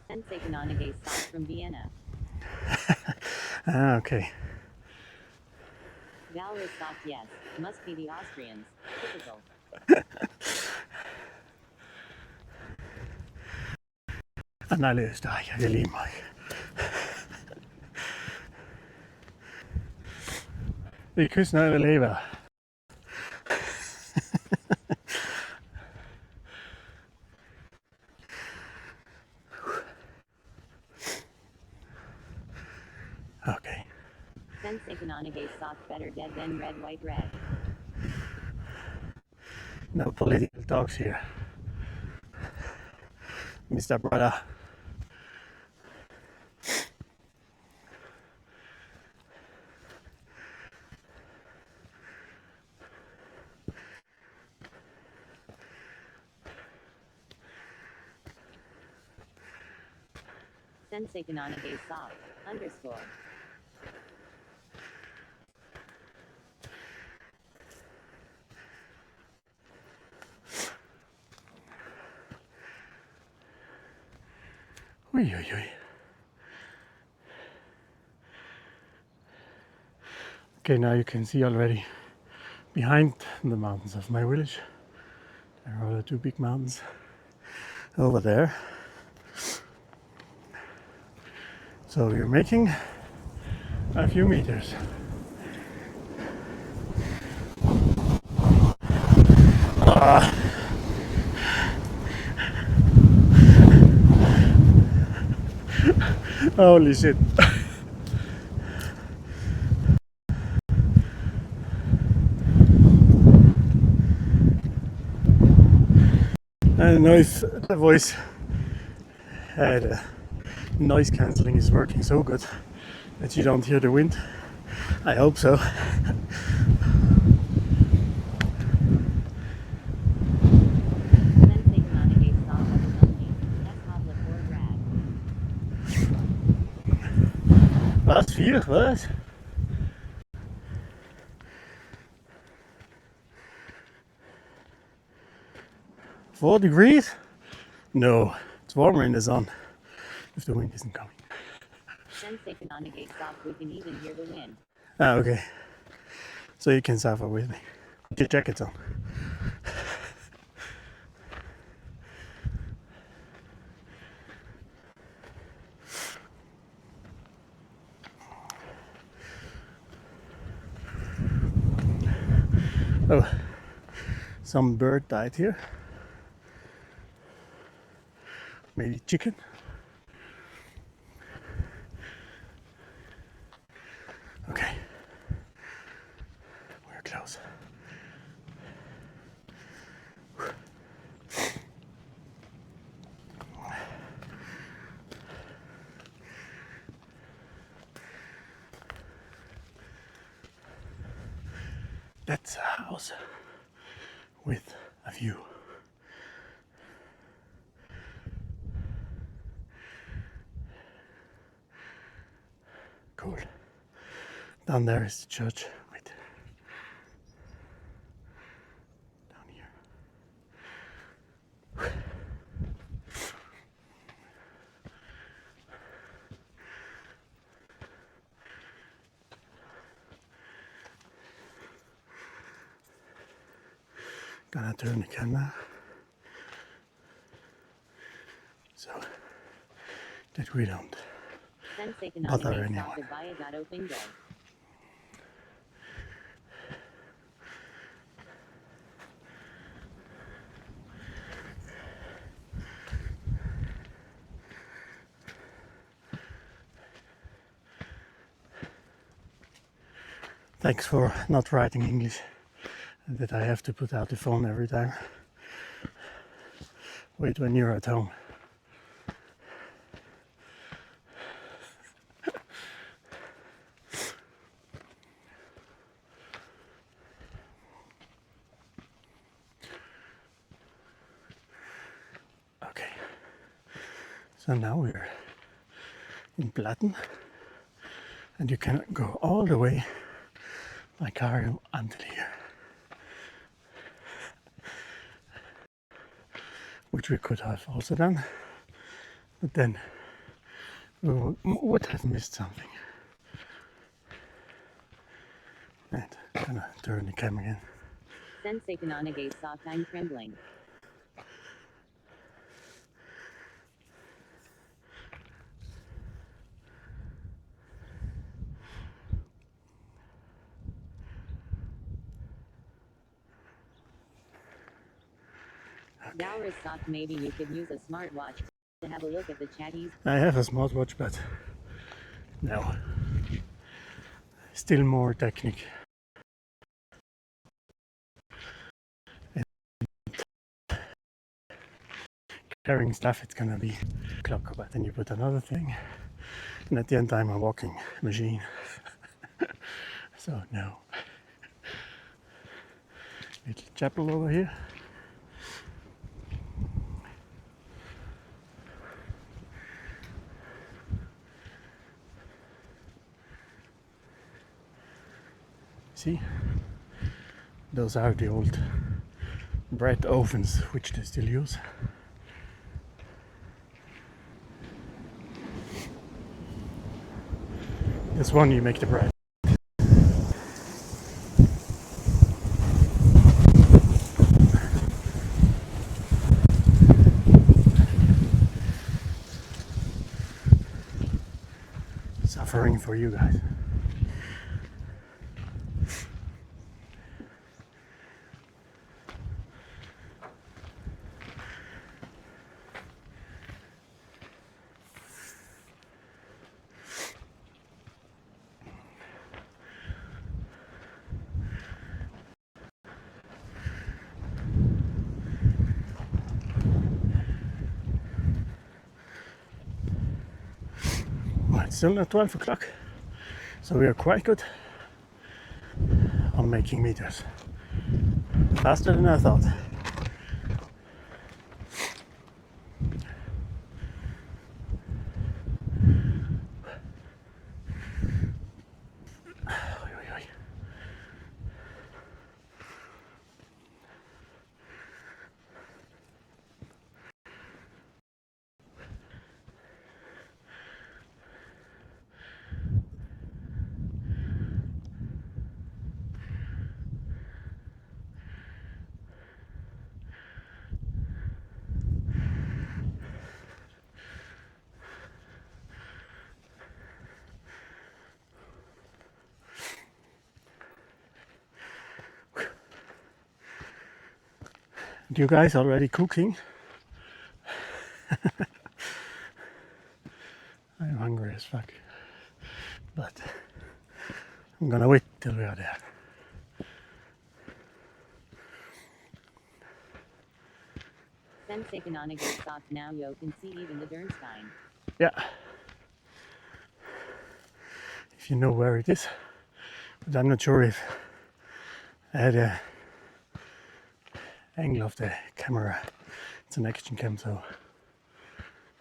Sensei Kanonage stopped from Vienna.
Ah, okay.
Valrus thought yes, must be the Austrians. Typical.
En alle Österreicher, wir lieben euch. Wir küssen eure Leber. Okay.
Sensei Kanonage thought better dead than red, white, red.
No political talks here, Mr. Brother.
Sensei Kanonage soft, underscore.
Ui, ui, ui. Okay, now you can see already behind the mountains of my village. There are the two big mountains over there. So we're making a few meters. Holy shit. I don't know if the voice noise cancelling is working so good that you don't hear the wind. I hope so.
Sensei Kanonage thought that was only. That's Hoblet or Brad.
Was? 4? Was? 4 degrees? No, it's warmer in the sun if the wind isn't coming.
Sensei Kanonage thought we can even hear the wind.
Ah, okay. So you can suffer with me. Put your jackets on. Oh, some bird died here. Maybe chicken. Okay, we're close. That's a house with a view. Cool. Down there is the church. Wait. Down here. Gonna turn the camera so that we don't bother anyone. Thanks for not writing English, that I have to put out the phone every time. Wait when you're at home. Okay, so now we're in Platten, and you can go all the way by car until here, which we could have also done, but then we would have missed something. And I'm gonna turn the camera again.
Sensei Kananage soft, I'm trembling. Galris soft, maybe you could use a smartwatch to have a look at the chatties.
I have a smartwatch, but no. Still more technique. And carrying stuff, it's gonna be clock, but then you put another thing, and at the end I'm a walking machine. So no. Little chapel over here. See, those are the old bread ovens which they still use. This one you make the bread. Suffering for you guys. Well, it's still not 12 o'clock, so we are quite good on making meters. Faster than I thought. You guys already cooking? I'm hungry as fuck, but I'm gonna wait till we are there.
Sensei Kananage soft, now you can see even the Dernstein.
Yeah. If you know where it is, but I'm not sure if I had a angle of the camera. It's an action cam, so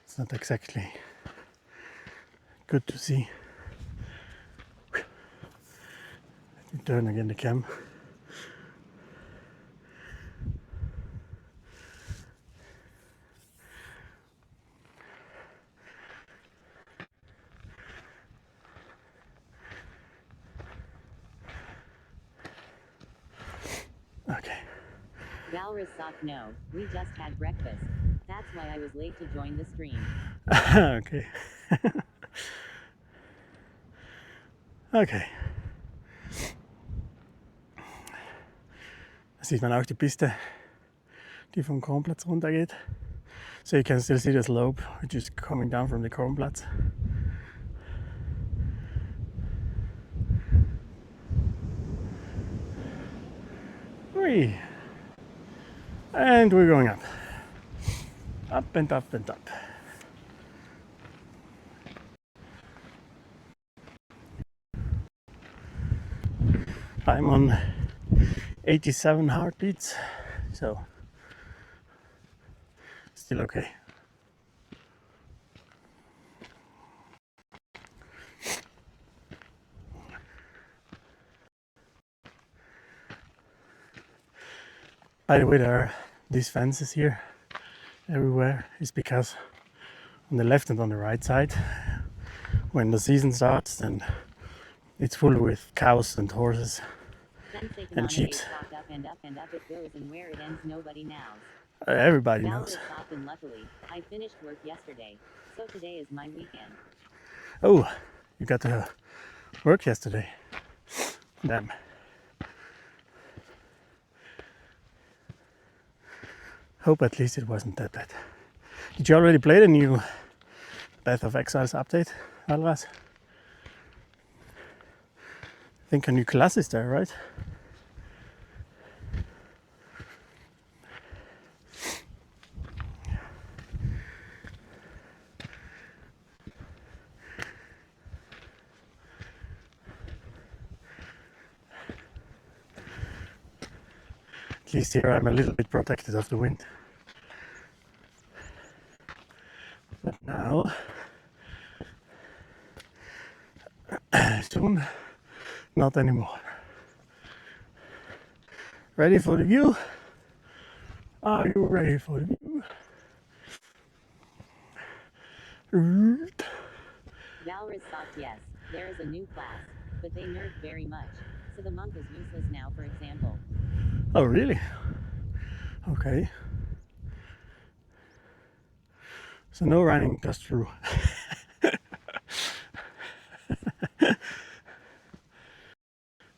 it's not exactly good to see. Let me turn again the cam. Okay.
Valrus sock no, we just had breakfast. That's why I was late to join the stream.
Okay. Okay. Da sieht man auch die Piste, die vom Kronplatz runtergeht. So you can still see the slope, which is coming down from the Kronplatz. Whee! And we're going up. Up and up and up. I'm on 87 heartbeats, so still okay. By the way, there are these fences here everywhere. It's because on the left and on the right side, when the season starts, then it's full with cows and horses and sheep.
Up and up and up it goes, and where it ends nobody knows.
Everybody knows.
And luckily, I finished work yesterday, so today is my weekend.
Oh, you got to work yesterday. Damn. Hope at least it wasn't that bad. Did you already play the new Path of Exiles update, Alras? I think a new class is there, right? At least here I'm a little bit protected of the wind. But now, soon, not anymore. Ready for the view? Are you ready for the view?
Valrus thought yes, there is a new class, but they nerfed very much, so the monk is useless now, for example.
Oh, really? Okay. So no running just through.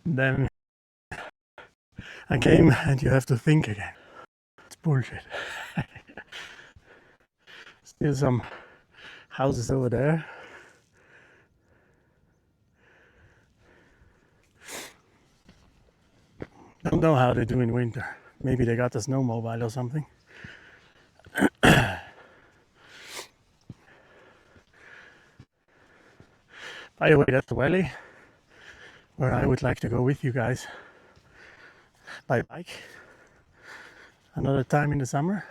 Then a game and you have to think again. It's bullshit. Still some houses over there. Don't know how they do in winter. Maybe they got a snowmobile or something. By the way, that's the valley where I would like to go with you guys by bike another time in the summer.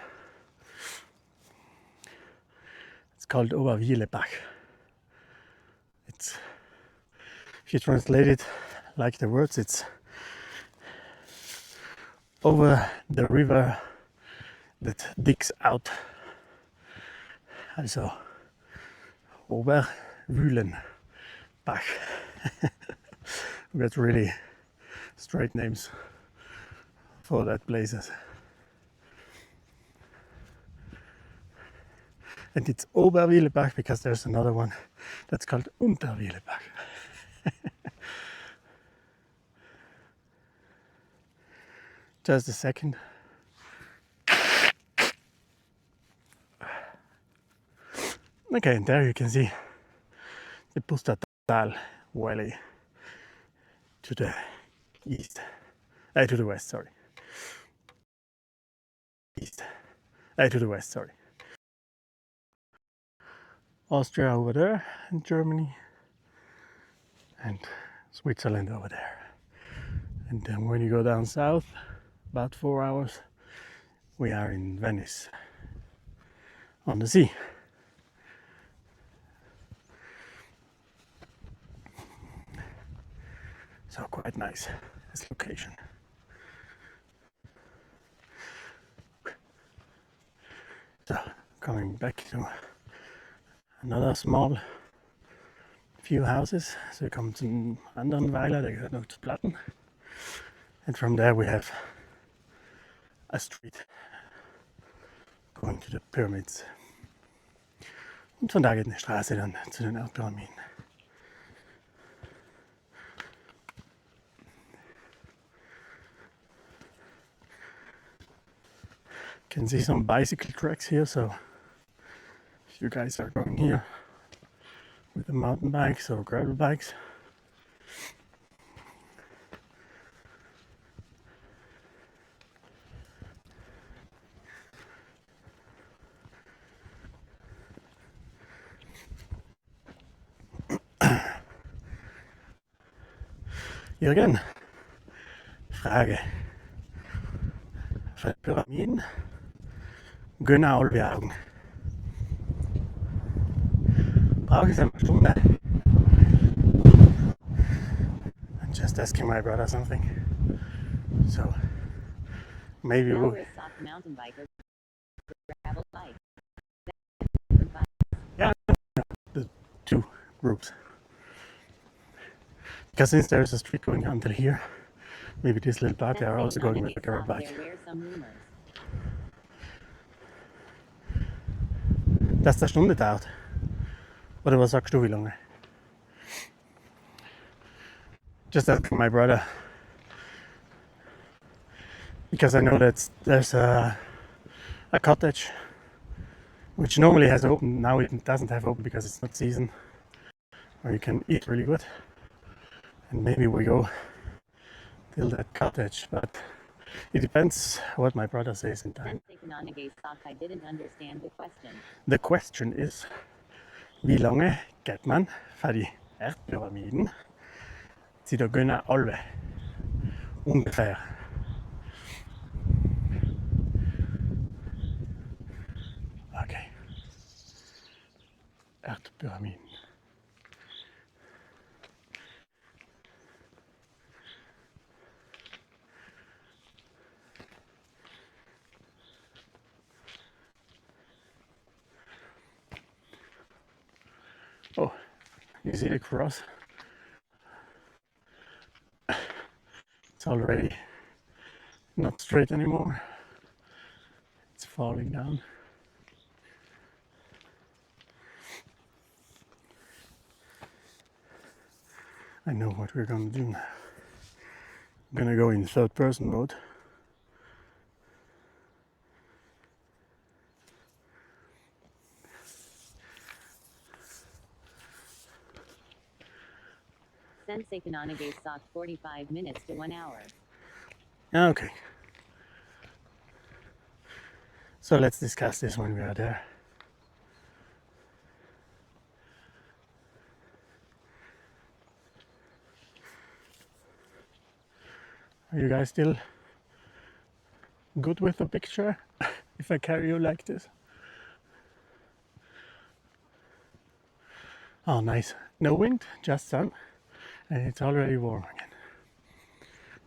It's called Oberwiehlebach. It's, if you translate it like the words, it's over the river that digs out. Also Oberwühlenbach. We've got really straight names for that places. And it's Oberwiehlebach because there's another one that's called Unterwiehlebach. Just a second. Okay, and there you can see the Pustertal Valley to the east, to the west, sorry. East, to the west, sorry. Austria over there, and Germany, and Switzerland over there. And then when you go down south, about 4 hours, we are in Venice on the sea. So quite nice, this location. So coming back to another small few houses. So we come zum anderen Weiler, der gehört noch zu Platten. And from there we have a street going to the pyramids. Und von da geht eine Straße dann zu den Erdpyramiden. You can see some bicycle tracks here, so if you guys are going here with the mountain bikes or gravel bikes, Jürgen, Frage. Von Pyramiden, genau Augen. Brauche ich eine Stunde? I'm just asking my brother something. So maybe we'll.
Soft mountain bike or gravel bike.
Yeah, the two groups. Because since there's a street going until here, maybe this little part they are also going with a gravel bike. Dass das eine Stunde dauert? Oder was sagst du, wie lange? Just asking my brother. Because I know that there's a cottage which normally has open, now it doesn't have open because it's not season, where you can eat really good. And maybe we go till that cottage, but it depends what my brother says in time.
I didn't understand the question.
The question is, wie lange geht man für die Erdpyramiden zu der Göna Alve? Ungefähr. Okay. Erdpyramiden. Oh, you see the cross? It's already not straight anymore. It's falling down. I know what we're gonna do now. I'm gonna go in third person mode.
Sensei Kananage socked 45 minutes to 1 hour.
Okay. So let's discuss this when we are there. Are you guys still good with the picture if I carry you like this? Oh, nice. No wind, just sun. And it's already warm again.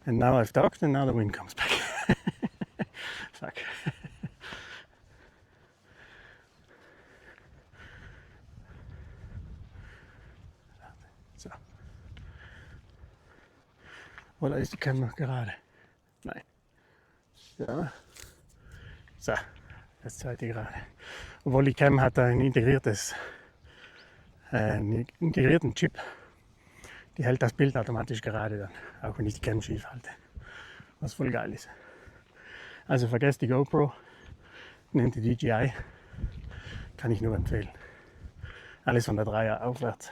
And now I've talked and now the wind comes back. Fuck. So. Oder ist die Cam noch gerade? Nein. So. So. Jetzt seid ihr gerade. Obwohl die Cam hat einen integrierten Chip. Die hält das Bild automatisch gerade dann, auch wenn ich die Cam schief halte. Was voll geil ist. Also vergesst die GoPro, nehmt die DJI, kann ich nur empfehlen. Alles von der 3er aufwärts.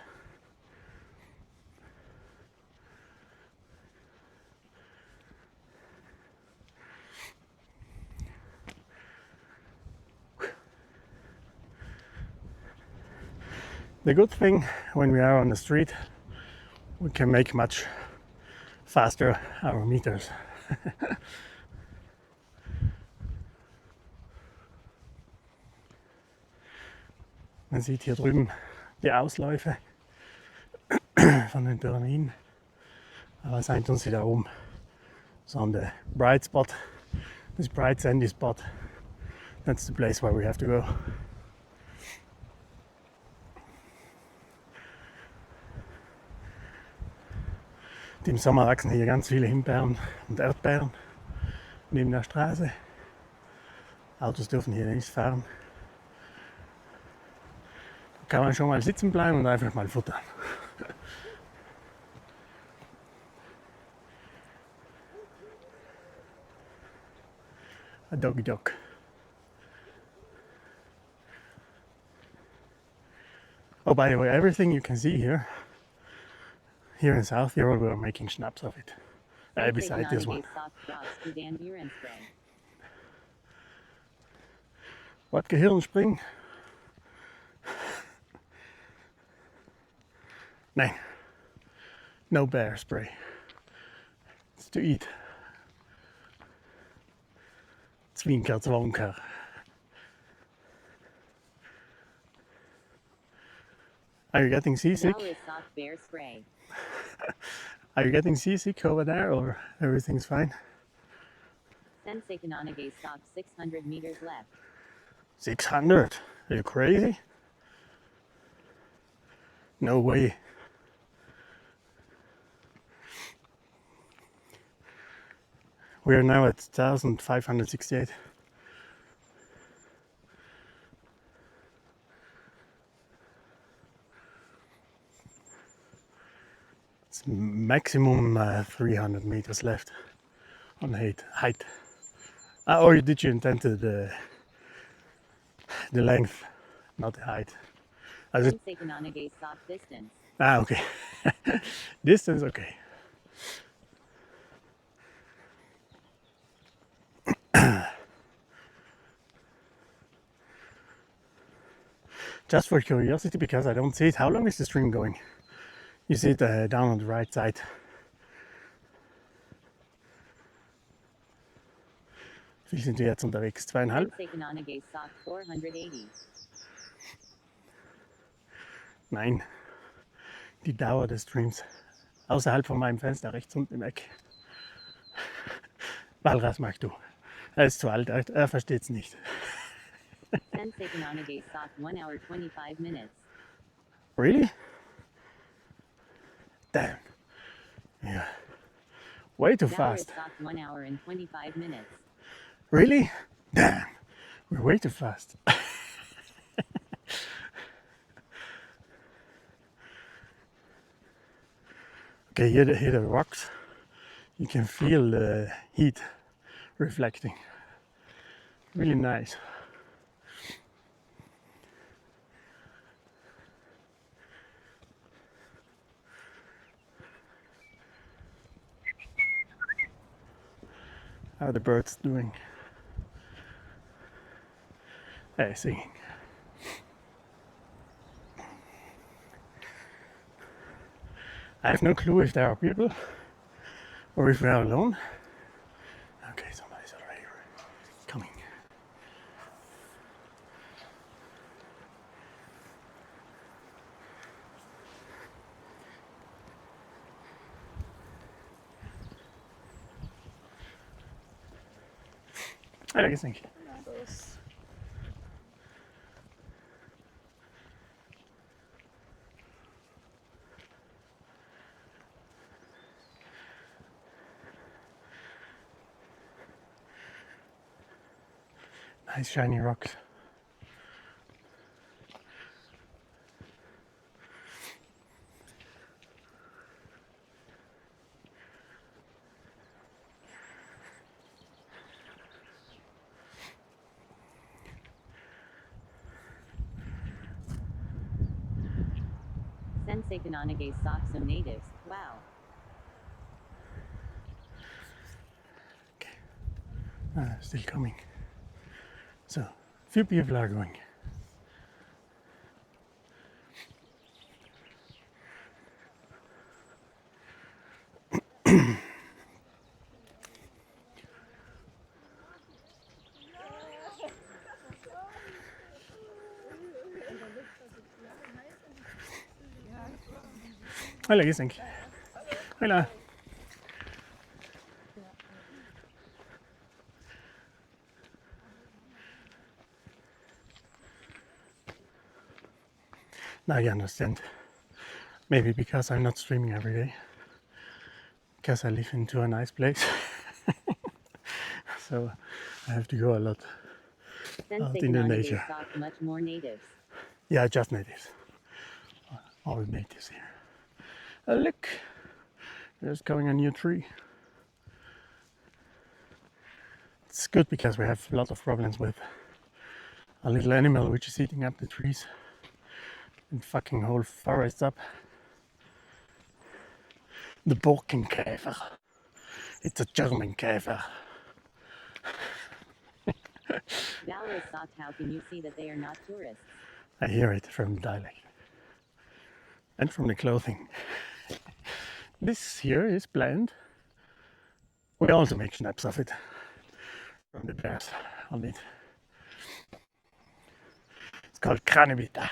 The good thing when we are on the street, we can make much faster our meters. Man sieht hier drüben die Ausläufe von den Pyramiden. Aber es scheint uns wieder oben. So on the bright spot, this bright sandy spot, that's the place where we have to go. Im Sommer wachsen hier ganz viele Himbeeren und Erdbeeren neben der Straße. Autos dürfen hier nicht fahren. Da kann man schon mal sitzen bleiben und einfach mal futtern. A doggy dog. Oh, by the way, everything you can see here in South Europe, we are making schnapps of it. Beside this one. What, Gehirnspring? Nein. No bear spray. It's to eat. Zwinker, zwonker. Are you getting seasick?
Bear spray.
Are you getting seasick over there, or everything's fine?
Sensei Kanonage stock 600 meters left.
600? Are you crazy? No way. We are now at 1568. It's maximum 300 meters left on height. Or did you intend the length, not the height?
Sensei Kanonage stock distance.
Okay. Distance, okay. Just for curiosity, because I don't see it, how long is the stream going? You see it down on the right side. Wie sind wir jetzt unterwegs? 2,5?
Sensei Kanonage stock 480.
Nein, die Dauer des Streams. Außerhalb von meinem Fenster, rechts unten im Eck. Walras magst du. Er ist zu alt, er versteht's nicht.
Sensei Kanonage stock 1 hour 25 minutes.
Really? Damn. Yeah. Way too fast.
Stock 1 hour and 25 minutes.
Really? Damn. We're way too fast. Okay, here the rocks. You can feel the heat reflecting. Really nice. How are the birds doing? Hey, singing. I have no clue if there are people or if we are alone. Okay, somebody's already coming. I guess thank you. Nice shiny rocks.
Sensei Kanonage stock some natives. Wow.
Okay. Still coming. So, few people are going. Hola, Gisink. Hola. Now you understand. Maybe because I'm not streaming every day. Because I live into a nice place. So I have to go a lot out in the nature.
Much more natives.
Yeah, just natives. All natives here. Oh, look, there's going a new tree. It's good because we have a lot of problems with a little animal which is eating up the trees and fucking whole forests up. The Borkenkäfer. It's a German käfer.
Valorous soft, how can you see that they are not tourists?
I hear it from the dialect and from the clothing. This here is blend. We also make snaps of it from the bears on it. It's called Kranevita.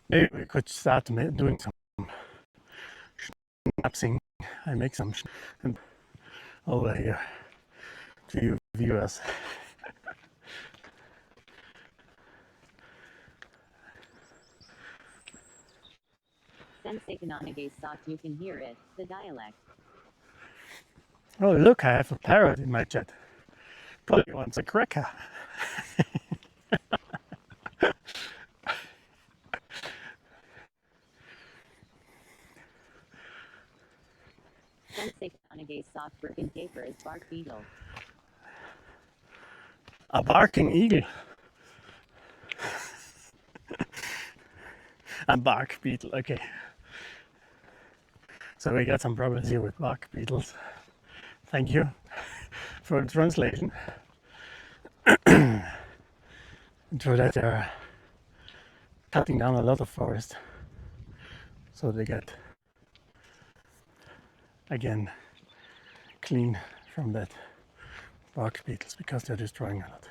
Maybe we could start doing some snapsing. I make some over here to you viewers.
Sensei Kananage soft, you can hear it, the dialect.
Oh look, I have a parrot in my chat. Probably wants a cracker.
Sensei Kananage soft, Birkin caper is bark beetle.
A barking eagle. A bark beetle, okay. So we got some problems here with bark beetles. Thank you for the translation. And for that they're cutting down a lot of forest. So they get, again, clean from that bark beetles because they're destroying a lot.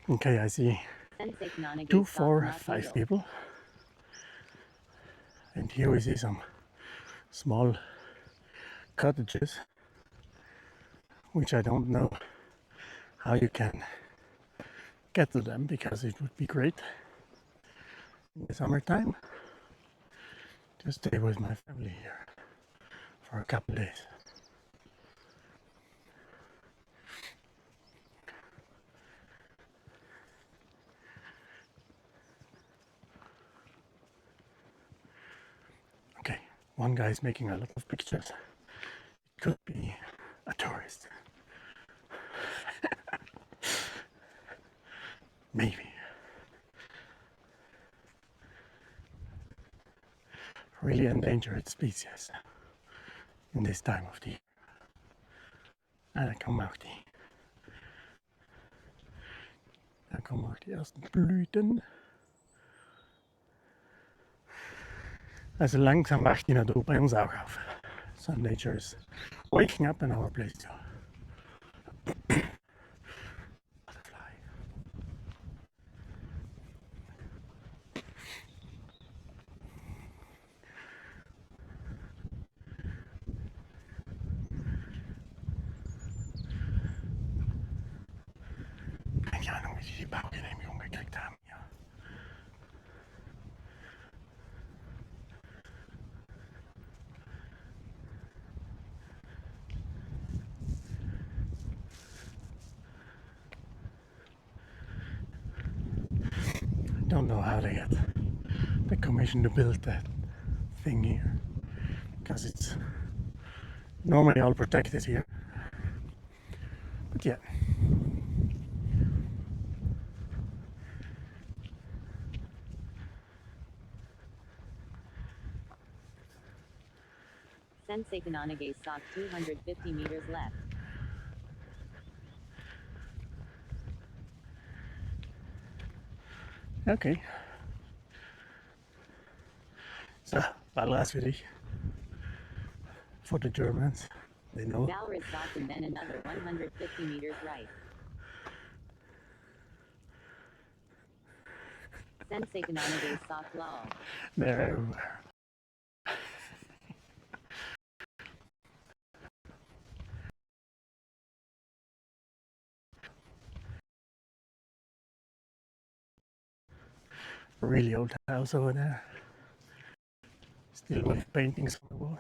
Okay, I see 2, 4, 5 people. And here we see some small cottages, which I don't know how you can get to them because it would be great in the summertime to stay with my family here for a couple days. Okay, one guy is making a lot of pictures. It could be a tourist. Maybe. Really endangered species in this time of the year. En dan komen ook die eerste blüten. Also langsam wacht die Natur bei uns auch auf. So nature is waking up in our place too. Butterfly. Keine Ahnung, wie die Baugenehmigung gekriegt haben. Ja. Don't know how they get the commission to build that thing here, because it's normally all protected here. But yeah.
Sensei Kananage soft, 250 meters left.
Okay. So, Balras für dich. For the Germans, they know.
Valorous soft and then another 150 meters right. Sensei Kananage sock lol.
They're everywhere. Really old house over there. Still with paintings on the wall.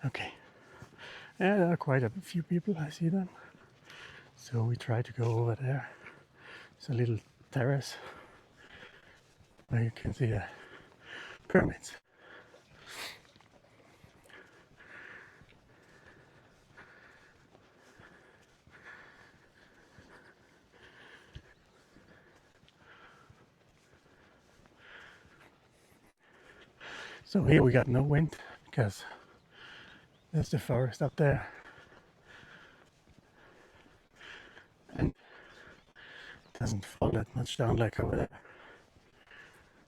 Okay. Yeah, there are quite a few people, I see them. So we try to go over there. It's a little terrace where you can see the pyramids. So here we got no wind because there's the forest up there. And it doesn't fall that much down like over there.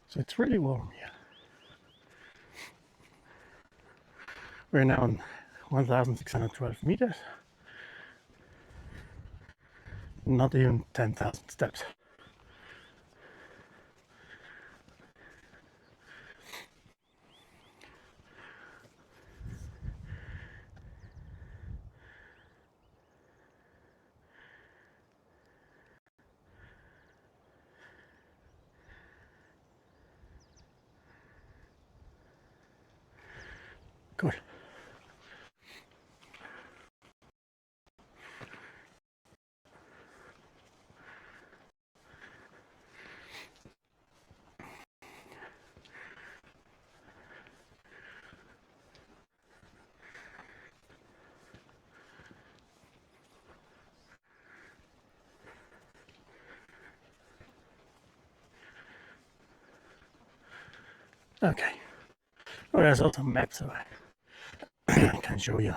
So it's really warm here. We're now on 1,612 meters. Not even 10,000 steps. Good. Okay. Well, there's also maps, so I can show you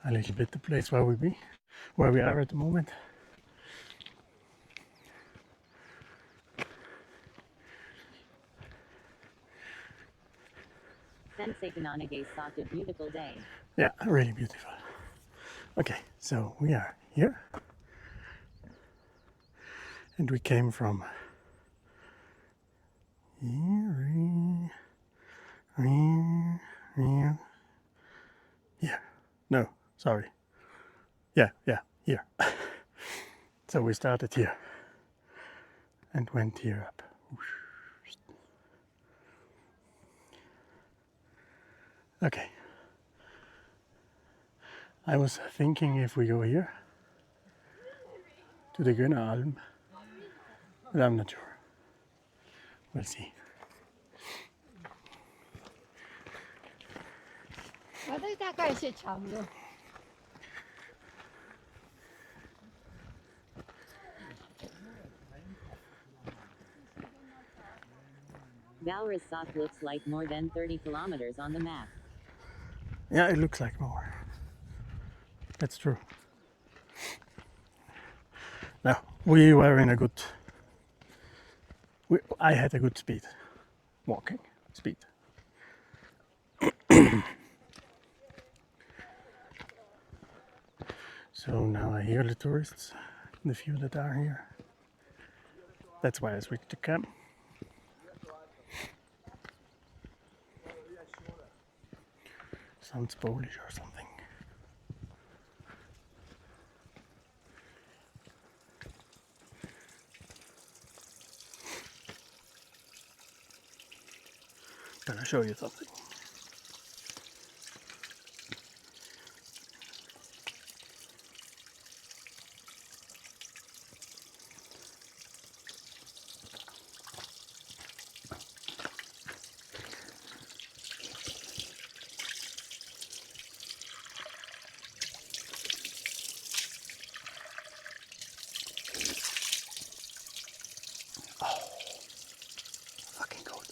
a little bit the place where we are at the moment.
Sensei Kananage socked a beautiful day.
Yeah, really beautiful. Okay, so we are here. And we came from here. No, sorry. Yeah, here. So we started here and went here up. Okay. I was thinking if we go here to the GER, but I'm not sure. We'll see.
Valra's sock looks like more than 30 kilometers on the map.
Yeah, it looks like more. That's true. Now, we were in a good... I had a good speed. Walking speed. So now I hear the tourists, the few that are here. That's why I switched to cam. Sounds Polish or something. Gonna show you something. Fucking cold.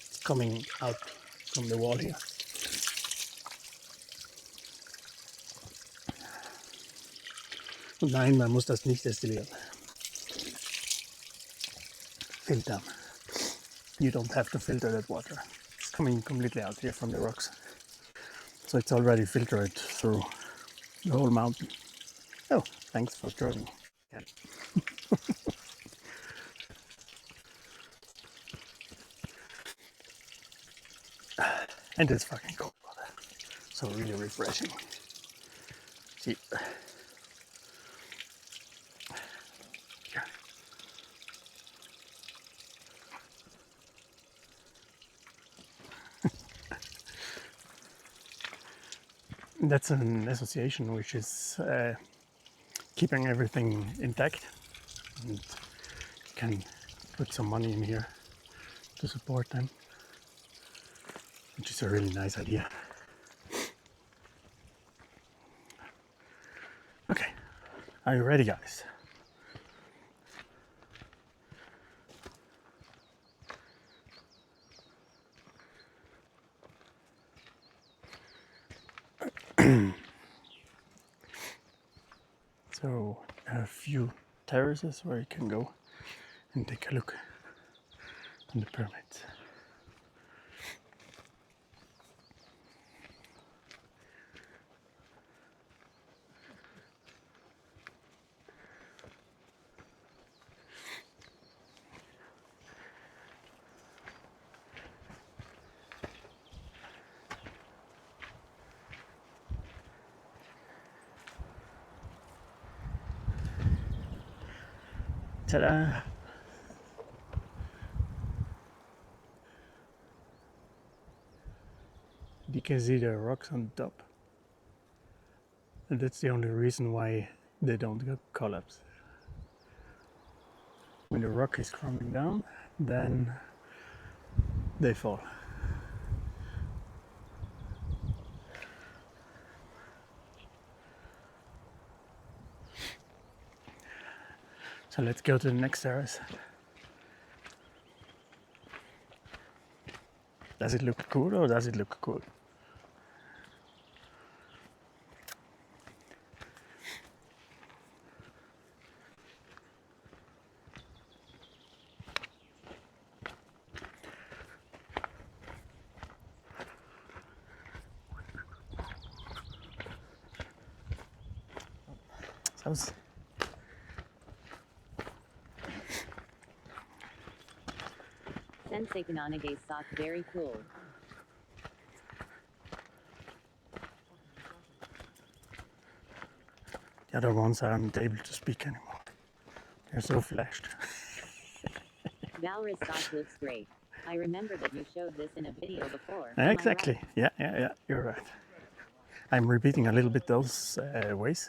It's coming out from the wall here. Nein, man muss das nicht destillieren. Filtern. you don't have to filter that water. It's coming completely out here from the rocks. So it's already filtered through the whole mountain. Oh, thanks for joining. Yeah. And it's fucking cold water. So really refreshing. See. Yeah. That's an association which is keeping everything intact, and you can put some money in here to support them, which is a really nice idea. Okay, are you ready, guys? So a few terraces where you can go and take a look on the pyramids. Ta-da! You can see the rocks on top, and that's the only reason why they don't collapse. When the rock is crumbling down, then they fall. So let's go to the next terrace. Does it look cool or does it look cool? Sounds
Sensei Kananage sock very cool.
the other ones aren't able to speak anymore. They're so flashed.
Valrus sock looks great. I remember that you showed this in a video before. Am I
Exactly.
right?
Yeah, you're right. I'm repeating a little bit those ways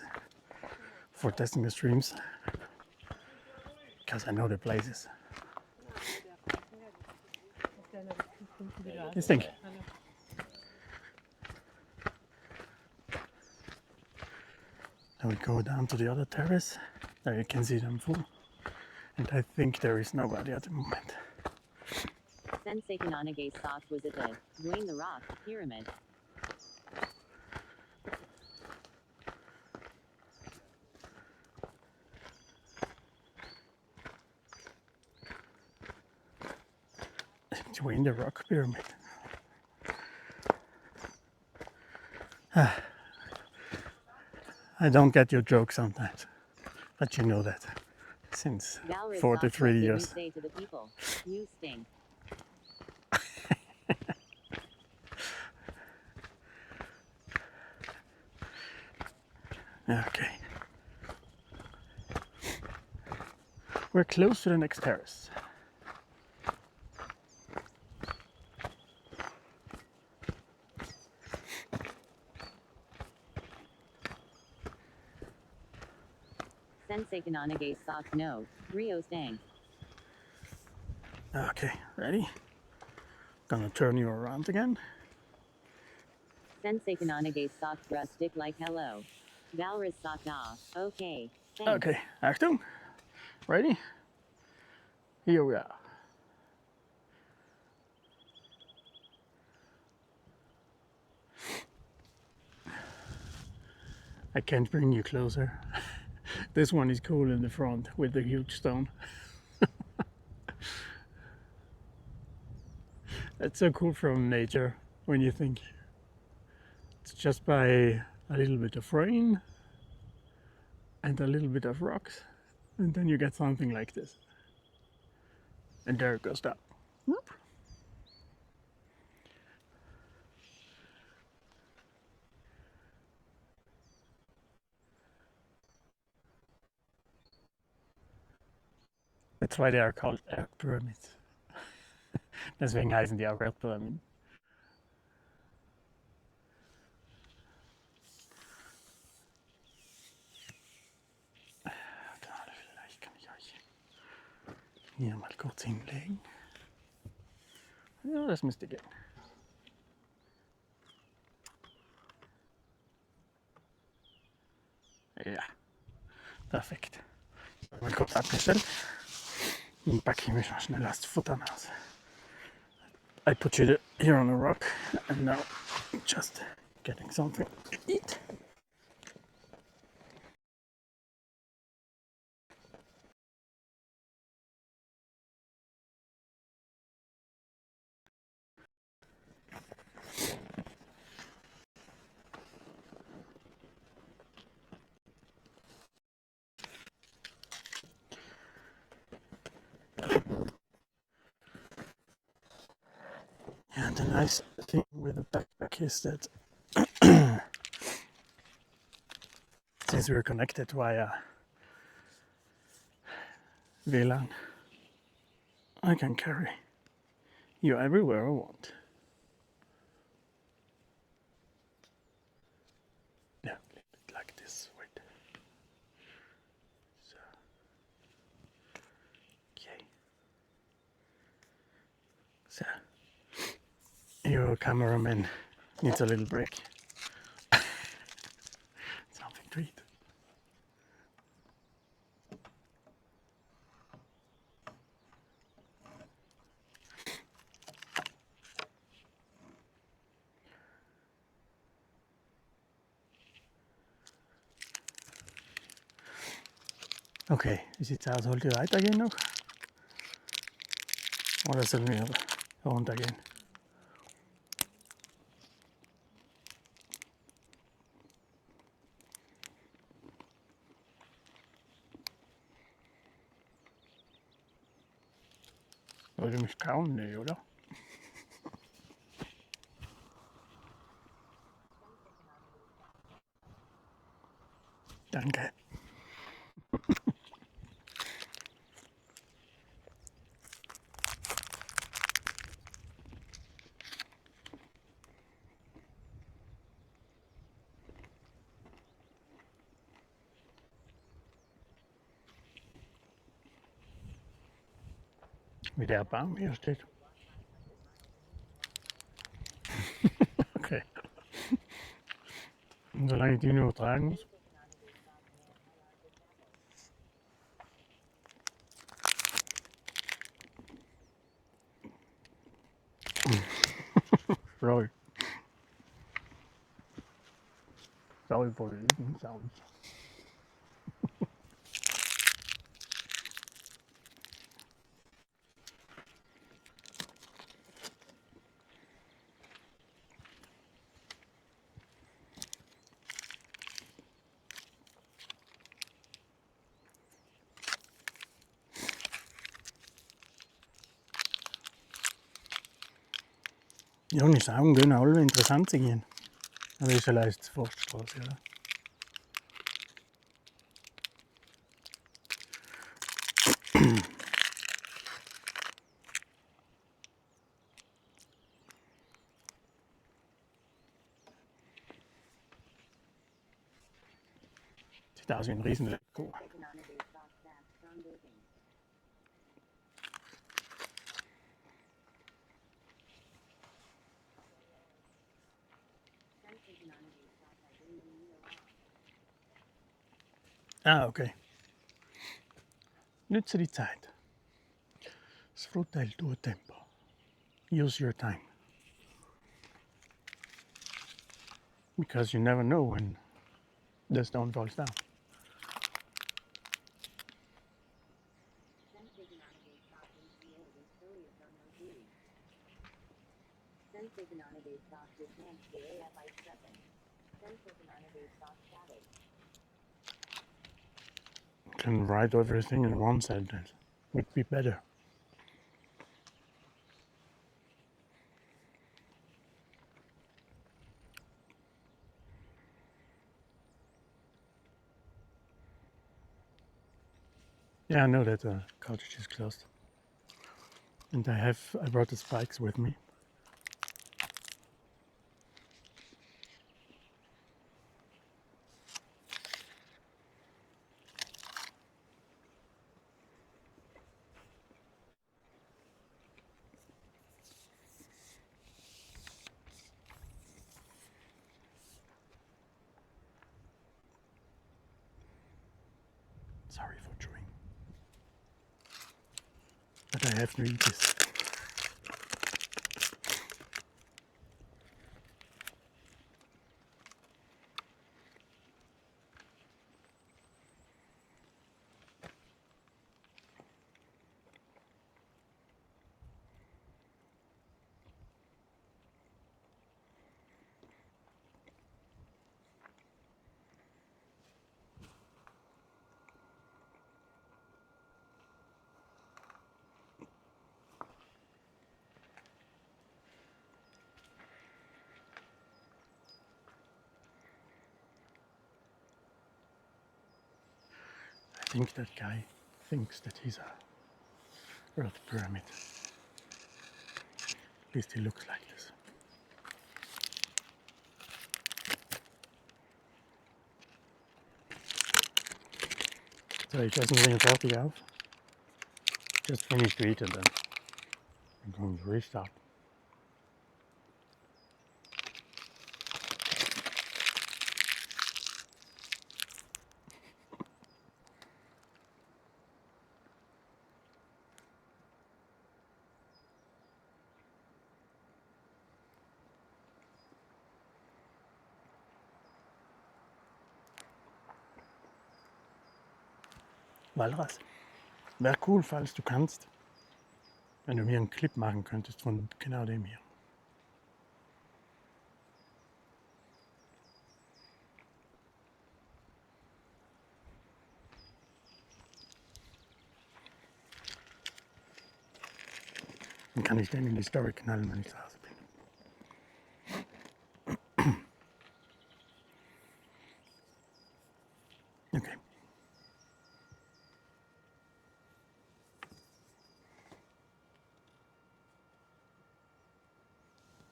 for testing the streams because I know the places. Yes, thank you. Then we go down to the other terrace. There you can see them full. And I think there is nobody at the moment.
Sensei Kananage sock was at the Dwayne the Rock pyramid.
Dwayne the Rock pyramid. I don't get your joke sometimes, but you know that since
Valrus
43
sock, what did
years.
you say to the people? You stink.
Okay. We're close to the next terrace.
Sensei Kananage sock no. Rio stank.
Okay, ready? Gonna turn you around again.
Sensei Kananage sock rustic like hello. Valrus sock ah. Okay. Thanks.
Okay, Achtung. Ready? Here we are. I can't bring you closer. This one is cool in the front with the huge stone. It's so cool from nature when you think it's just by a little bit of rain and a little bit of rocks, and then you get something like this. And there it goes down. Whoop. That's why they are called earth pyramids. Deswegen heißen die auch Erdpyramiden. Vielleicht kann ich euch hier mal kurz hinlegen. Ja, das müsste gehen. Ja, perfekt. Mal kurz abgestellt. Dann packe ich mich mal schnell das Futter aus. I put you here on a rock and now just getting something to eat. And the nice thing with the backpack is that since we're connected via WLAN, I can carry you everywhere I want. Yeah, a little bit like this. Wait. So, okay. So, your cameraman needs a little break. Something to eat. Okay, wie sieht's aus? Wollt ihr weitergehen noch? Oder sollen wir runtergehen? Wollt ihr mich kauen? Nee, oder? Danke. Wie der Baum hier steht. Okay. Und solange ich die nur tragen muss. Sorry. Sorry for the eating sounds. Jonge Saugen können alle interessant sein. Aber ist vielleicht die Forststraße, oder? Sieht aus wie ein Riesenlektor. Ah, okay. Nütze die Zeit. Sfrutta il tuo tempo. Use your time. Because you never know when the stone falls down.
say banana based sauce with ham, AAFI dressing. Then say banana based sauce salad.
Can write everything in one sentence. Would be better. Yeah, I know that the cottage is closed. And I brought the spikes with me. Sorry for chewing. But I have to eat this. I think that guy thinks that he's a Earth pyramid. At least he looks like this. So ich esse den jetzt fertig auf. Just finish to eat and then I'm going to restart. Walras, wäre cool, falls du kannst, wenn du mir einen Clip machen könntest von genau dem hier. Dann kann ich den in die Story knallen, wenn ich zu Hause bin. Okay.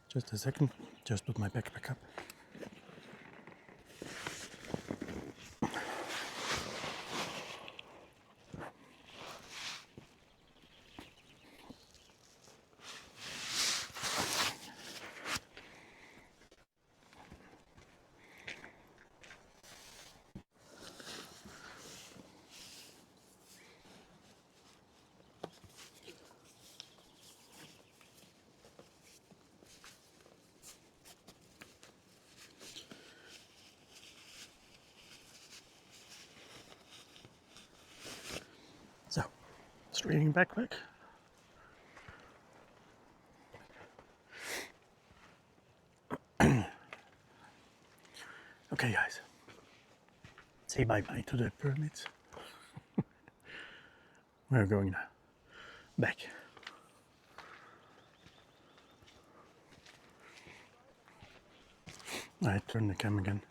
Just a second, just put my backpack up. So, streaming backpack. Okay guys, say bye-bye to the pyramids. We're going now back. I turn the camera again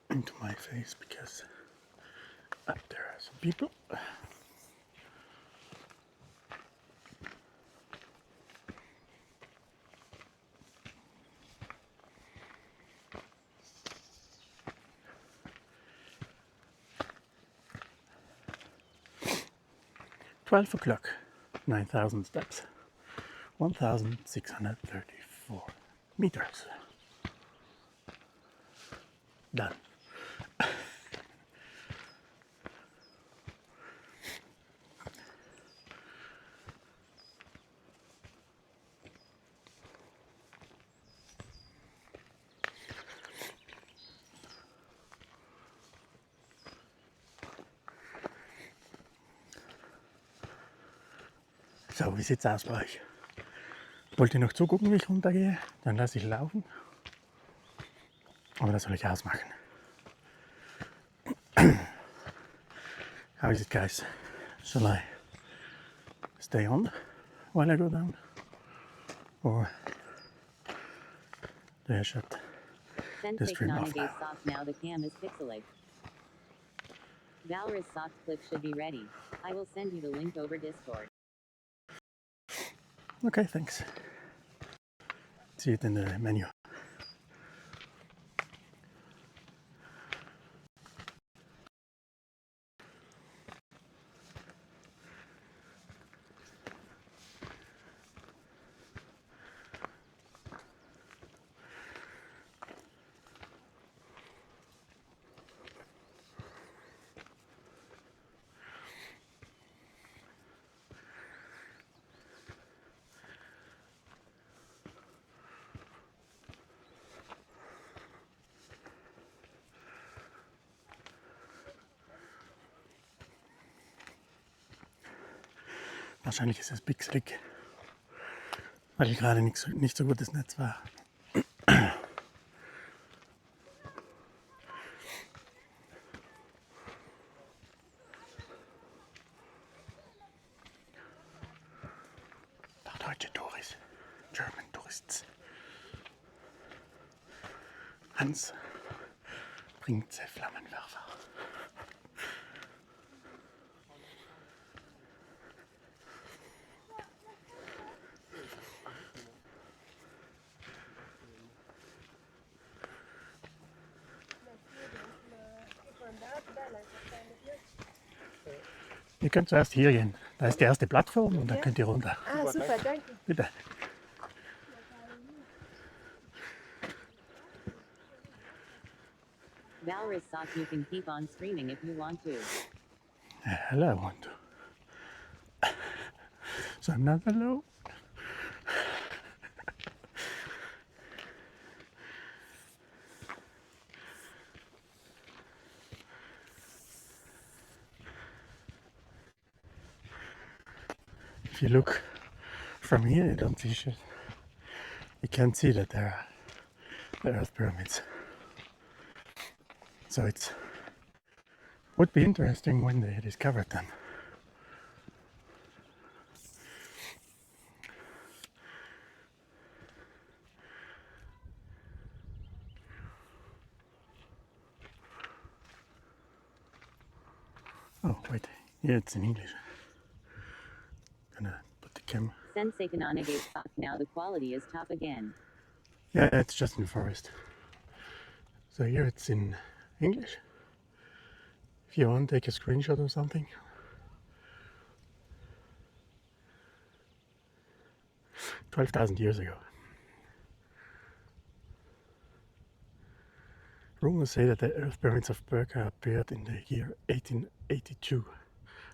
into my face because up there are some people. $12 o'clock, 9,000 steps, 1,634 meters. Done. So, wie sieht's aus bei euch? Wollt ihr noch zugucken, wie ich runtergehe? Dann lasse ich laufen. Aber das soll ich ausmachen. How is it, guys? Shall I stay on while I go down? Or do I shut the stream off now?
Soft now the cam is pixelate. Valorous soft clip should be ready. I will send you the link over Discord.
Okay, thanks. See it in the menu. Wahrscheinlich ist es pixelig, weil gerade nicht so gutes Netz war. Doch deutsche Touris, German Tourists. Hans bringt Flammenwerfer. Ihr könnt zuerst hier gehen. Da ist die erste Plattform und dann könnt ihr runter.
Ah, super, danke.
Bitte.
Valorous soft you can keep on streaming if you want to.
Hello, I want to. So I'm not hello. If you look from here, you don't see shit. You can't see that there are the Earth pyramids. So it would be interesting when they discovered them. Oh wait, yeah, it's in English. Gonna put the camera.
Sensei Kananage soft now the quality is top again.
Yeah, it's just in the forest. So here it's in English. If you want, take a screenshot or something. "12,000 years ago. Rumors say that the Earth pyramids of Percha appeared in the year 1882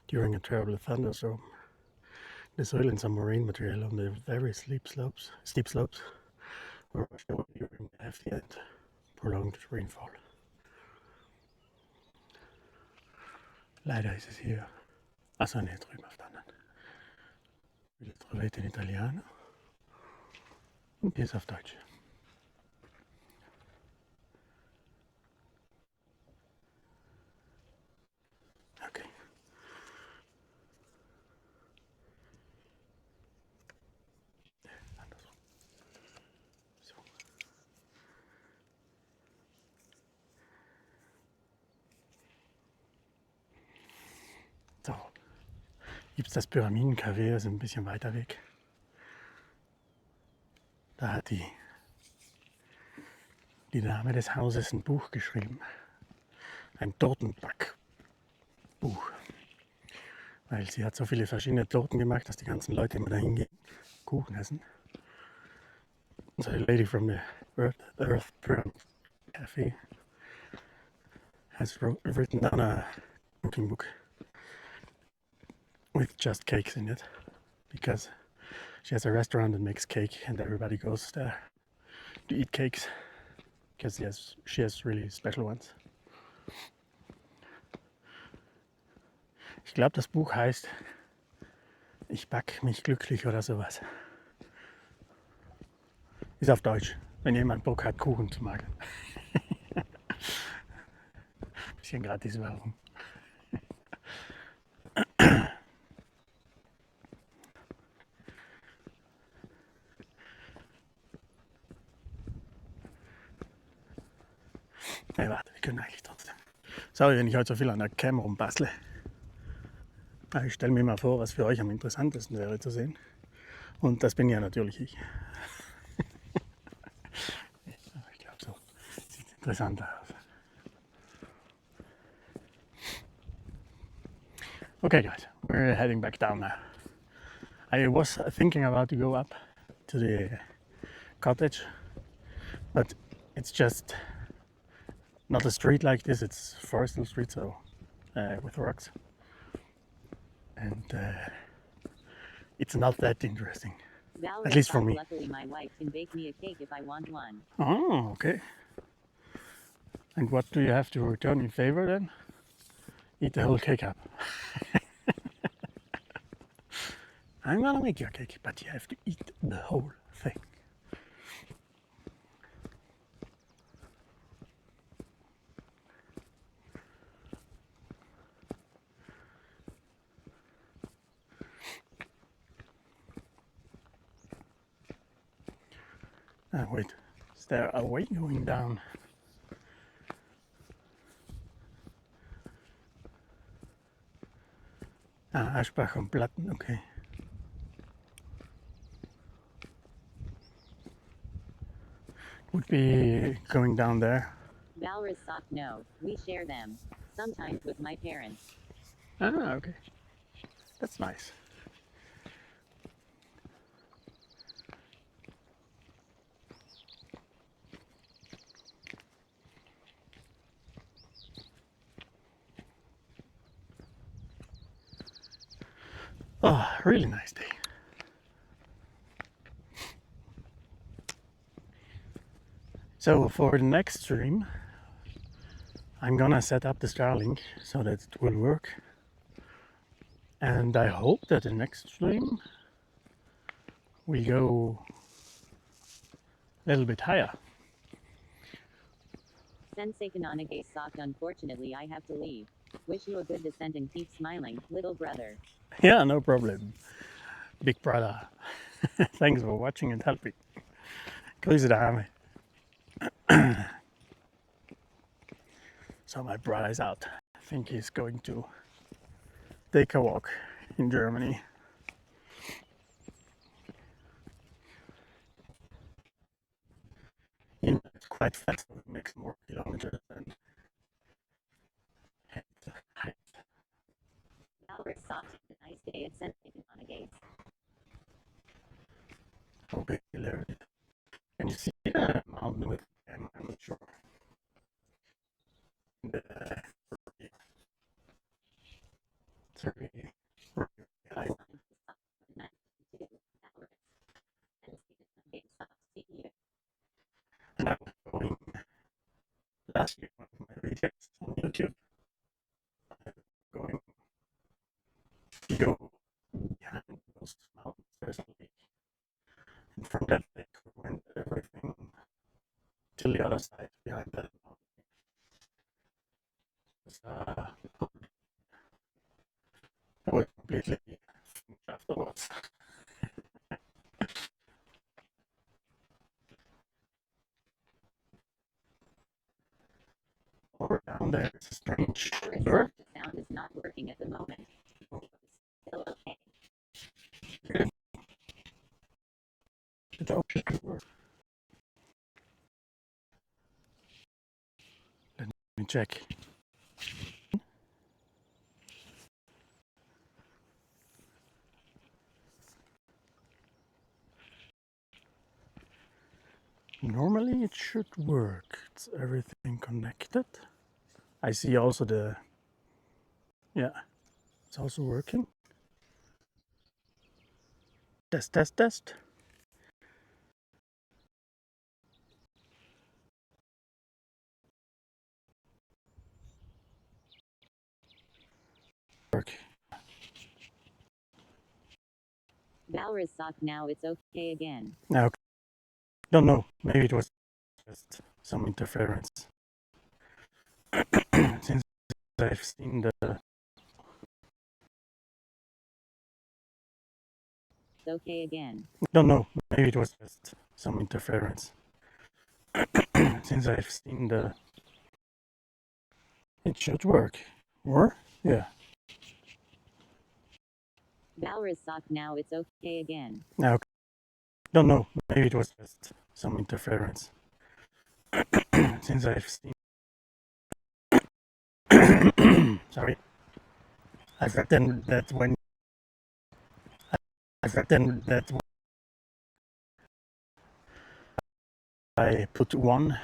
during a terrible thunderstorm. The soil and some marine material on the very steep slopes were washed away during hefty and prolonged rainfall. Leider ist es hier. Achso, ne, drüben auf der anderen. Il trovate in italiano. Und hier ist auf Deutsch. Okay. Andersrum. So. So. Gibt es das Pyramiden-Café, das ist ein bisschen weiter weg. Da hat die Dame des Hauses ein Buch geschrieben. Ein Tortenbackbuch. Weil sie hat so viele verschiedene Torten gemacht, dass die ganzen Leute immer dahin gehen, Kuchen essen. So a lady from the Earth Pyramid Cafe has written down a cooking book with just cakes in it, because she has a restaurant that makes cake and everybody goes there to eat cakes, because she has really special ones. Ich glaube, das Buch heißt "Ich back mich glücklich" oder sowas. Ist auf Deutsch, wenn jemand Bock hat, Kuchen zu machen. Bisschen gratis Werbung. Ja, warte, wir können eigentlich trotzdem. Sorry, wenn ich heute so viel an der Cam rumbastle. Ich stelle mir mal vor, was für euch am interessantesten wäre zu sehen. Und das bin ja natürlich ich. Aber ich glaube, so sieht interessanter aus. Okay, guys, we're heading back down now. I was thinking about to go up to the cottage, but it's just not a street like this, it's forestal street, so with rocks. And it's not that interesting. At least for me.
Luckily, my wife can bake me a cake if I want one.
Oh, okay. And what do you have to return in favor then? Eat the whole cake up. I'm gonna make you a cake, but you have to eat the whole thing. Wait, is there a way going down? Aschbach und Platten, okay. Would be going down there.
Valrus sock, no, we share them. Sometimes with my parents.
Okay. That's nice. Oh, really nice day. So for the next stream, I'm gonna set up the Starlink so that it will work. And I hope that the next stream will go a little bit higher.
Sensei Kanonage sock, unfortunately I have to leave. Wish you a good descent and keep smiling, little brother.
Yeah, no problem. Big brother. Thanks for watching and helping. Grüße daheim. So my brother is out. I think he's going to take a walk in Germany. It's quite fast, so it makes more kilometers than height.
Valrus sock, a nice day at Sensei Kanonage.
Okay, there it is. Can you see the mountain with them? I'm not sure. And I was going last week, one of my videos on YouTube. Going to go behind those mountains, there's a lake. And from that lake, we went everything to the other side behind that mountain. I was completely finished afterwards. Over down there, it's a strange bird.
The sound is not working at the moment. Still okay.
The dog should work. Let me check. Normally it should work. It's everything connected. I see also the, yeah, it's also working. Test, test, test. Work.
Valrus sock, now it's okay again.
Now, Don't know, maybe it was just some interference. Since I've seen the...
Okay again.
Don't know, maybe it was just some interference. Since I've seen the... It should work. Or? Yeah.
Valorous sock, now it's okay again.
Now, don't know, maybe it was just some interference. Since I've seen... Sorry. I've written that when... I've written that when I put one...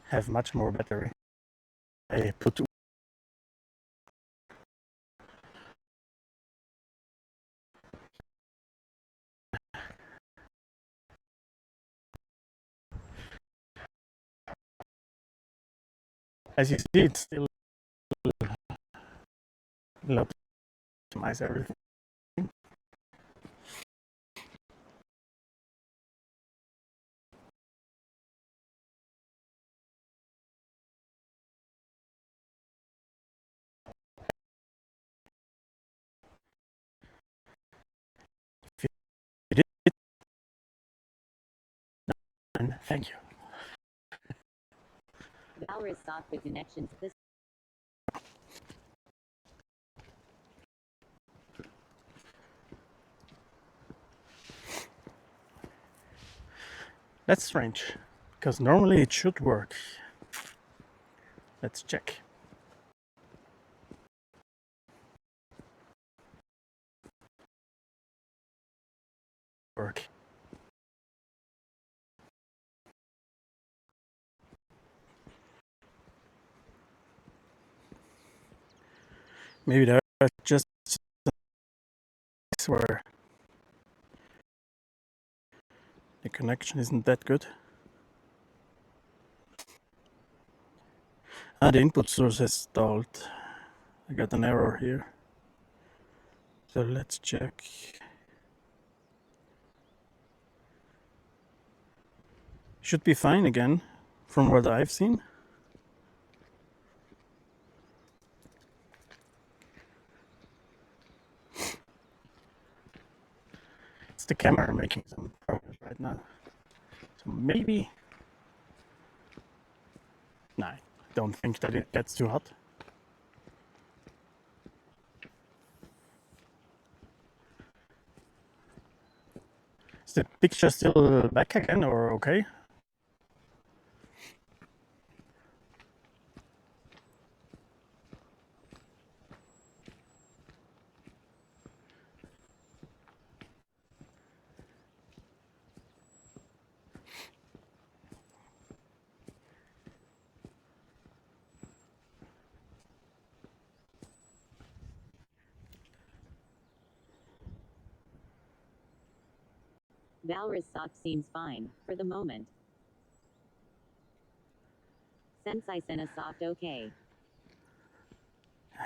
have much more battery. I put... As you see, it's still... optimize everything. If you did, and thank you.
Valorous sock, the connections. This
That's strange, because normally it should work. Let's check. Work. Maybe there are just where the connection isn't that good. The input source has stalled. I got an error here. So let's check. Should be fine again, from what I've seen. It's the camera making some progress right now. So maybe... No, I don't think that it gets too hot. Is the picture still back again or okay?
Valorous sock seems fine, for the moment. Since I sent a sock, okay.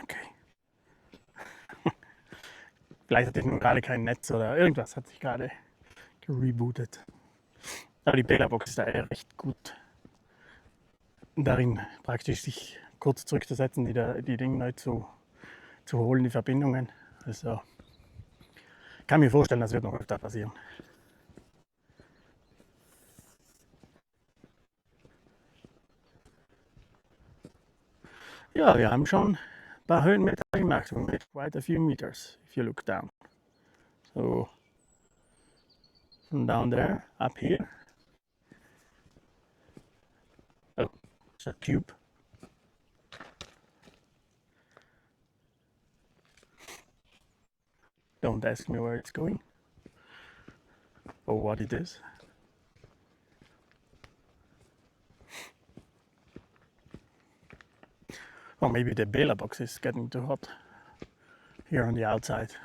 Okay. Vielleicht hatte ich nun gerade kein Netz oder irgendwas hat sich gerade gerebootet. Aber die Bela-Box ist da recht gut darin, praktisch sich kurz zurückzusetzen, die Dinge neu zu holen, die Verbindungen. Also kann mir vorstellen, das wird noch öfter passieren. Ja, wir haben schon ein paar Höhenmeter gemacht. We made quite a few meters if you look down. So from down there, up here. Oh, it's a tube. Don't ask me where it's going or what it is. Or maybe the Bela box is getting too hot here on the outside.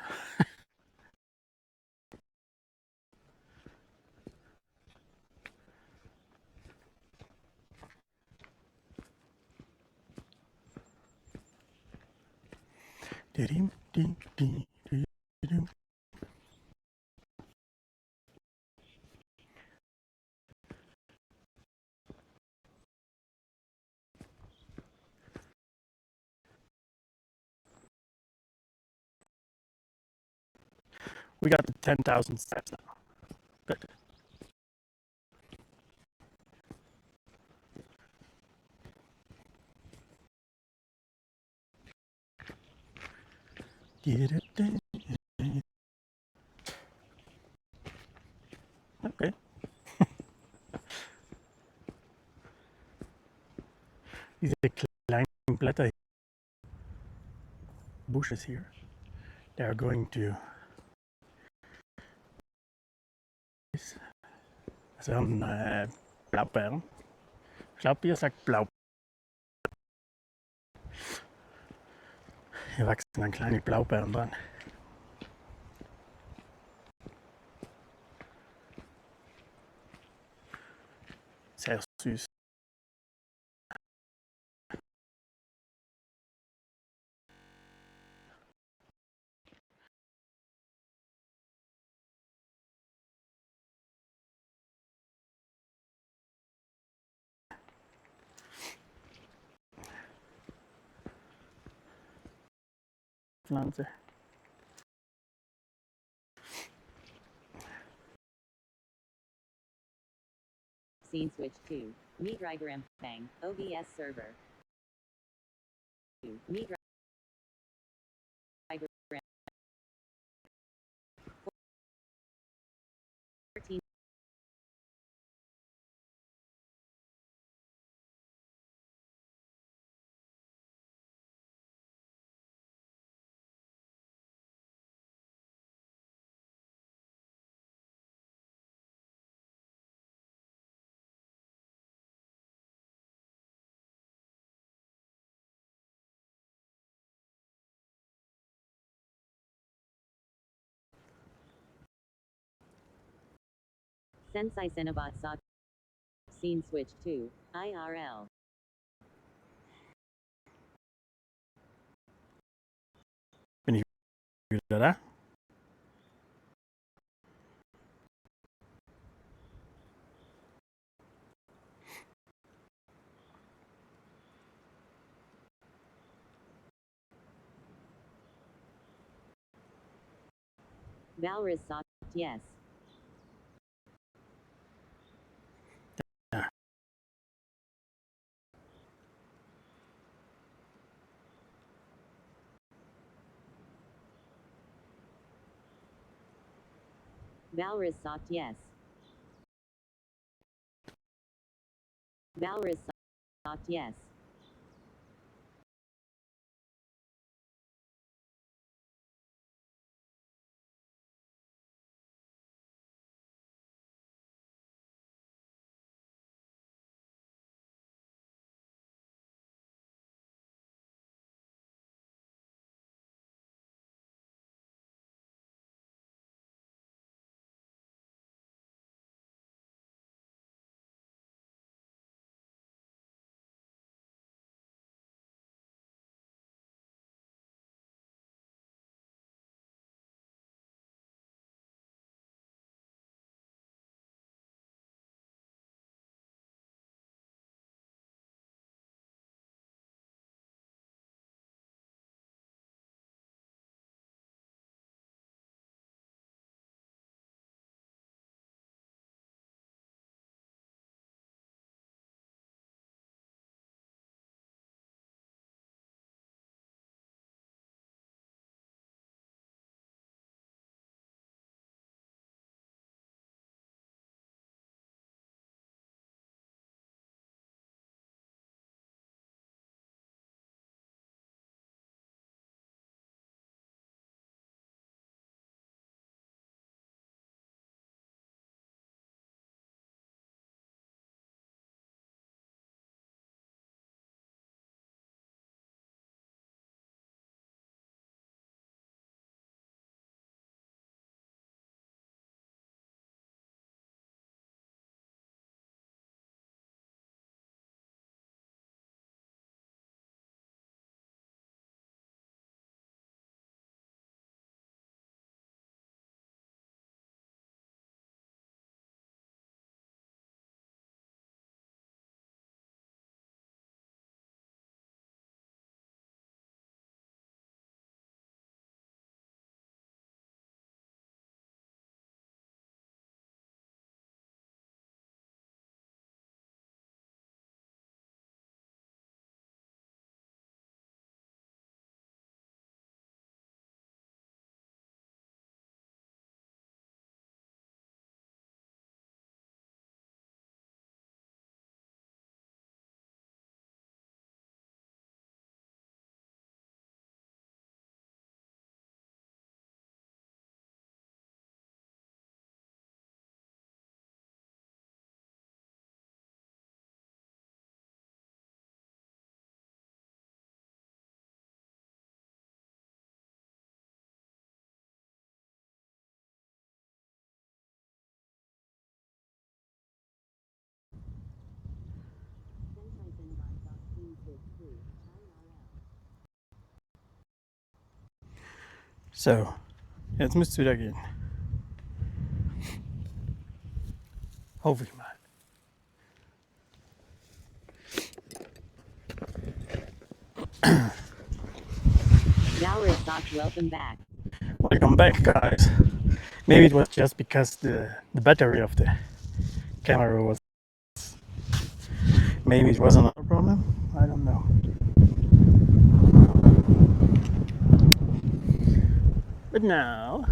We got the 10,000 steps now. Good. Okay. These are kleine Blätter, bushes here. They are going to so Blaubeeren. Ich glaube, ihr sagt Blau. Hier wachsen dann kleine Blaubeeren dran. Sehr süß. Pflanze.
Scene switch 2. Meet Rigram Bang. OBS server. Meet Rigram 14. Sensei Senobot Sock. Scene switch 2. IRL.
Bin ich wieder da?
Valriz Sock. Yes.
Ja.
Valriz Sock. Yes. Valriz Sock. Yes.
Så, jetzt müsste es wieder gehen. Hoffe ich mal.
Welcome back.
Welcome back, guys. Maybe it was just because the battery of the camera was... Maybe it was another problem. I don't know. But now,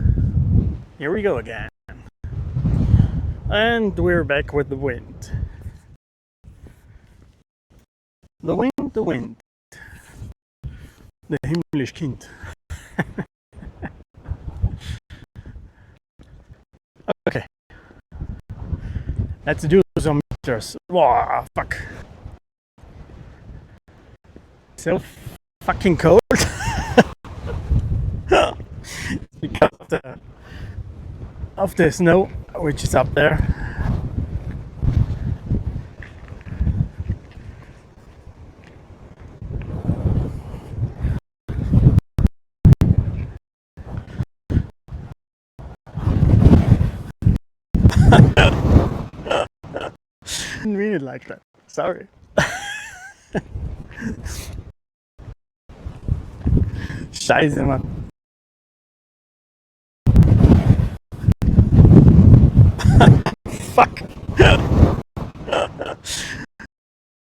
here we go again. And we're back with the wind. The wind, the wind. The himmlish Kind. Okay. Let's do some meters. Wow, fuck. So fucking cold. Because of the snow which is up there. Didn't mean it like that. Sorry. Scheiße, Mann. Fuck.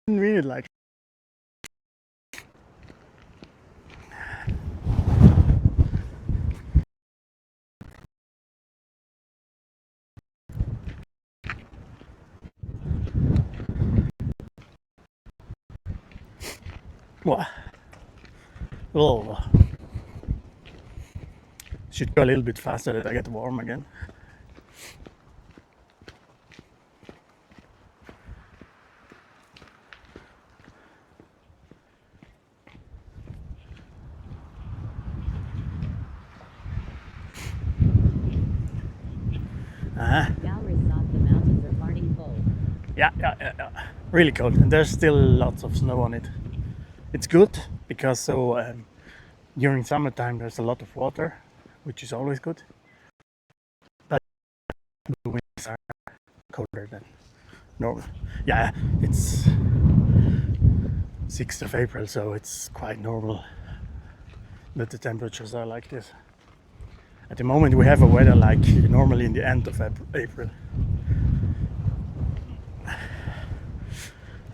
Didn't mean it like that. What? Oh. Should go a little bit faster that I get warm again.
Galleries thought the mountains are parting cold.
Yeah. Really cold. And there's still lots of snow on it. It's good because during summertime there's a lot of water, which is always good. But the winters are colder than normal. Yeah, it's 6th of April, so it's quite normal that the temperatures are like this. At the moment we have a weather like normally in the end of April.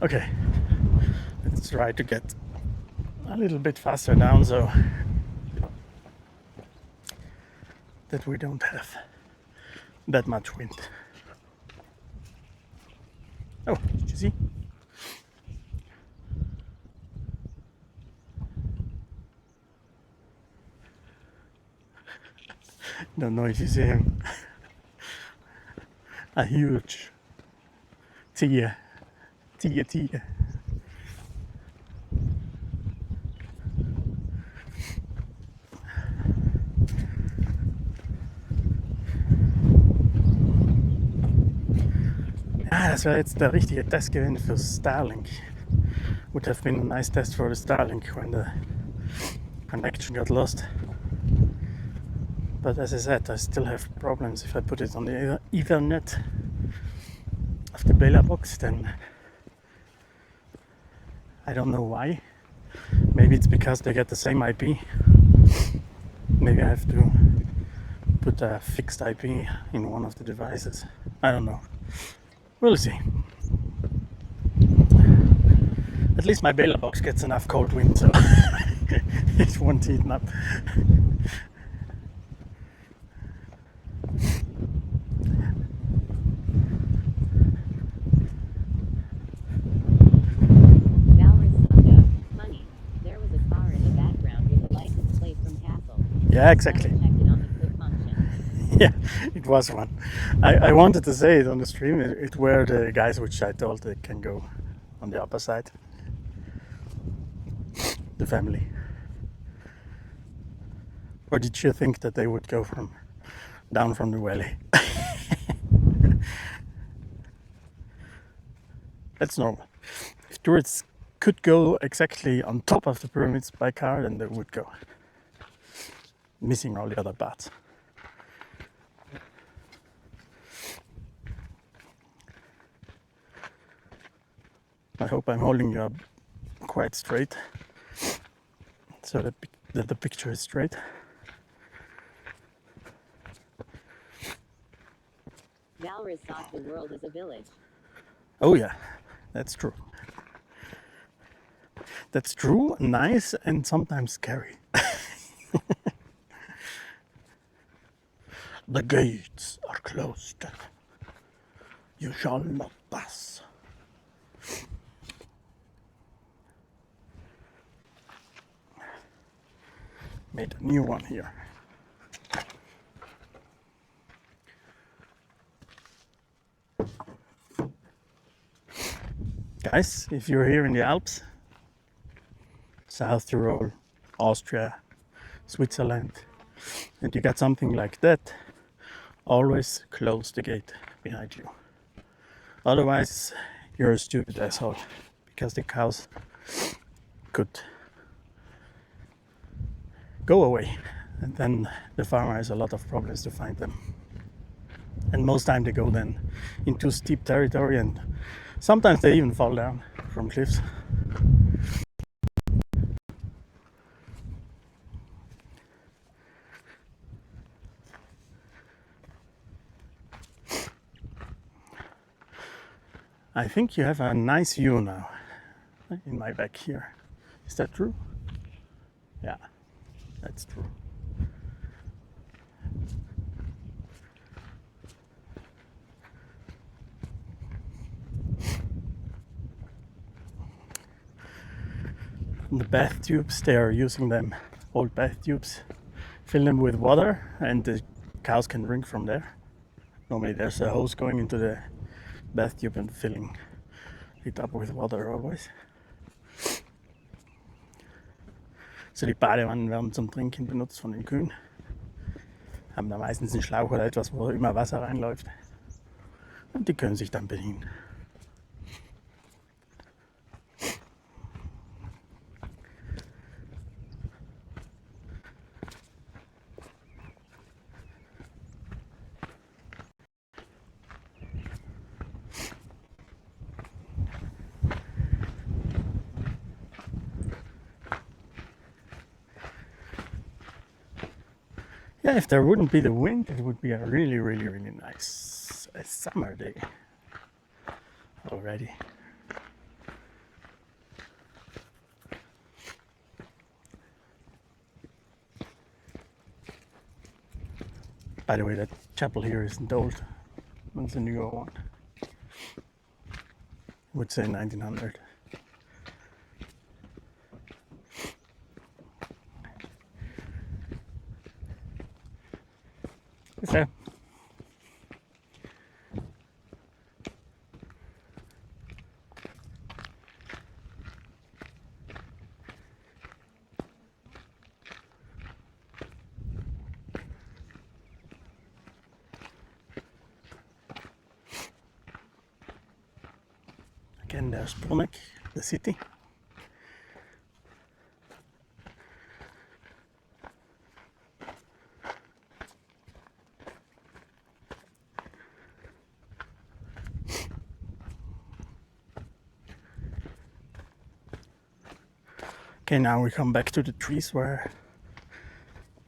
Okay, let's try to get a little bit faster down so that we don't have that much wind. Oh, did you see? Don't know if you see him. A huge tiger. Ah, das wäre jetzt der richtige Test gewesen für Starlink. Would have been a nice test for the Starlink when the connection got lost. But as I said, I still have problems if I put it on the Ethernet of the Bela box, then I don't know why. Maybe it's because they get the same IP. Maybe I have to put a fixed IP in one of the devices. I don't know. We'll see. At least my Bela box gets enough cold wind, so it won't heat up. Yeah, exactly. Yeah, it was one. I wanted to say it on the stream. It were the guys which I told they can go on the upper side. The family. Or did you think that they would go down from the valley? That's normal. If tourists could go exactly on top of the pyramids by car, then they would go. missing all the other parts. I hope I'm holding you up quite straight, so that the picture is straight.
Valrus thought the world is a village.
Oh yeah, that's true. That's true, nice, and sometimes scary. The gates are closed. You shall not pass. Made a new one here. Guys, if you're here in the Alps, South Tyrol, Austria, Switzerland, and you got something like that, always close the gate behind you. Otherwise, you're a stupid asshole, because the cows could go away, and then the farmer has a lot of problems to find them. And most time they go then into steep territory, and sometimes they even fall down from cliffs. I think you have a nice view now in my back here. Is that true? Yeah, that's true. The bath tubes, they are using them, old bath tubes, fill them with water, and the cows can drink from there. Normally there's a hose going into the bath tube and filling it up with water always. So die Badewannen werden zum Trinken benutzt von den Kühen. Haben da meistens einen Schlauch oder etwas, wo immer Wasser reinläuft. Und die können sich dann bedienen. Yeah, if there wouldn't be the wind, it would be a really, really, really nice summer day already. By the way, that chapel here isn't old. It's a newer one. I would say 1900. So, again, there's Bruneck, the city. Okay, now we come back to the trees where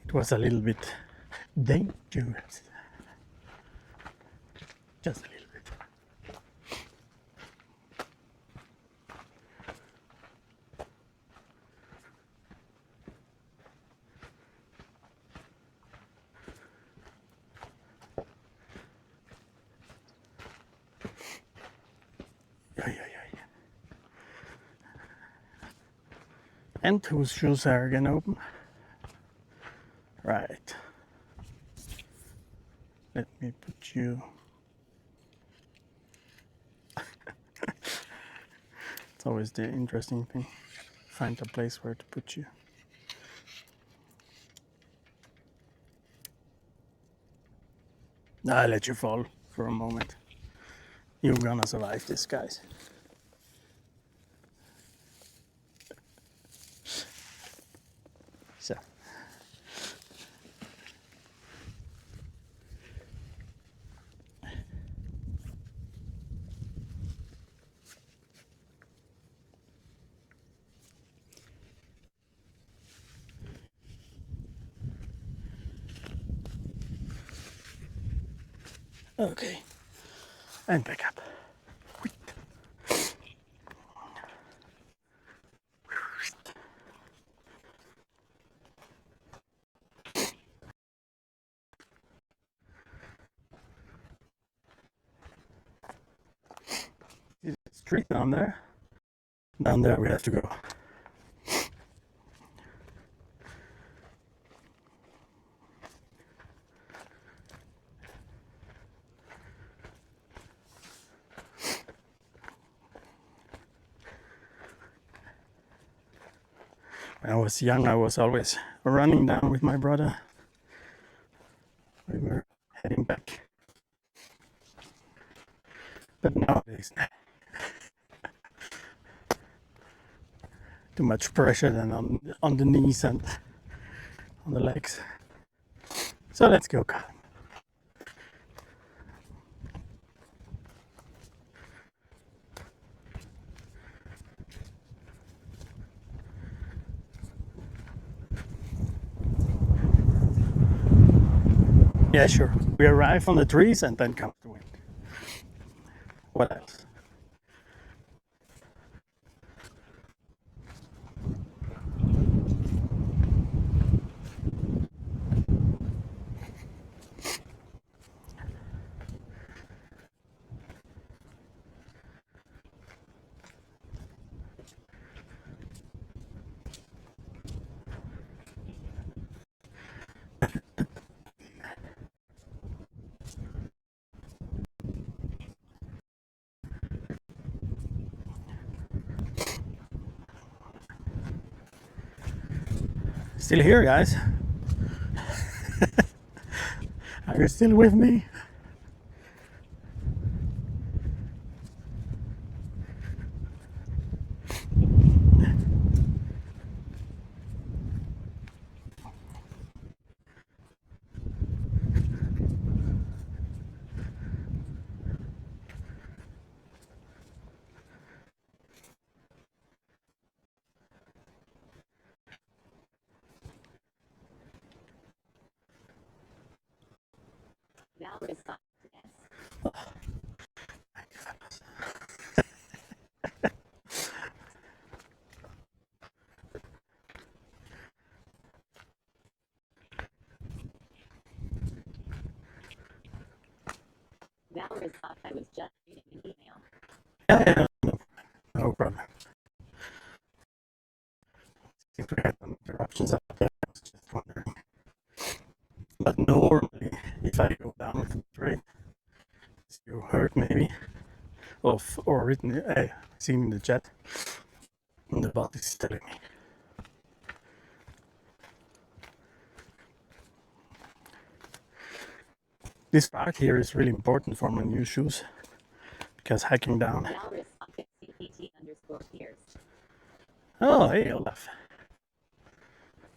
it was a little bit dangerous. Just a little bit. Yeah. And whose shoes are gonna open? Right. Let me put you. It's always the interesting thing. Find a place where to put you. I'll let you fall for a moment. You're gonna survive this, guys. So, Okay, and back up. See the street down there? Down there we have to go. When I was young, I was always running down with my brother. We were heading back. But nowadays, too much pressure then on the knees and on the legs. So let's go, Colin. Yeah, sure. We arrive on the trees and then comes the wind. What else? Still here, guys? Are you still with me?
Valorous thought S. Valorous thought I was just reading an email.
Yeah, no problem. If we had some interruptions up there, I was just wondering. But normally, if I go down with the trade, as you heard maybe, or written, seen in the chat, the bot is telling me. This part here is really important for my new shoes, because hiking down.
Valorous thought CPT_Pierce.
Oh, hey Olaf.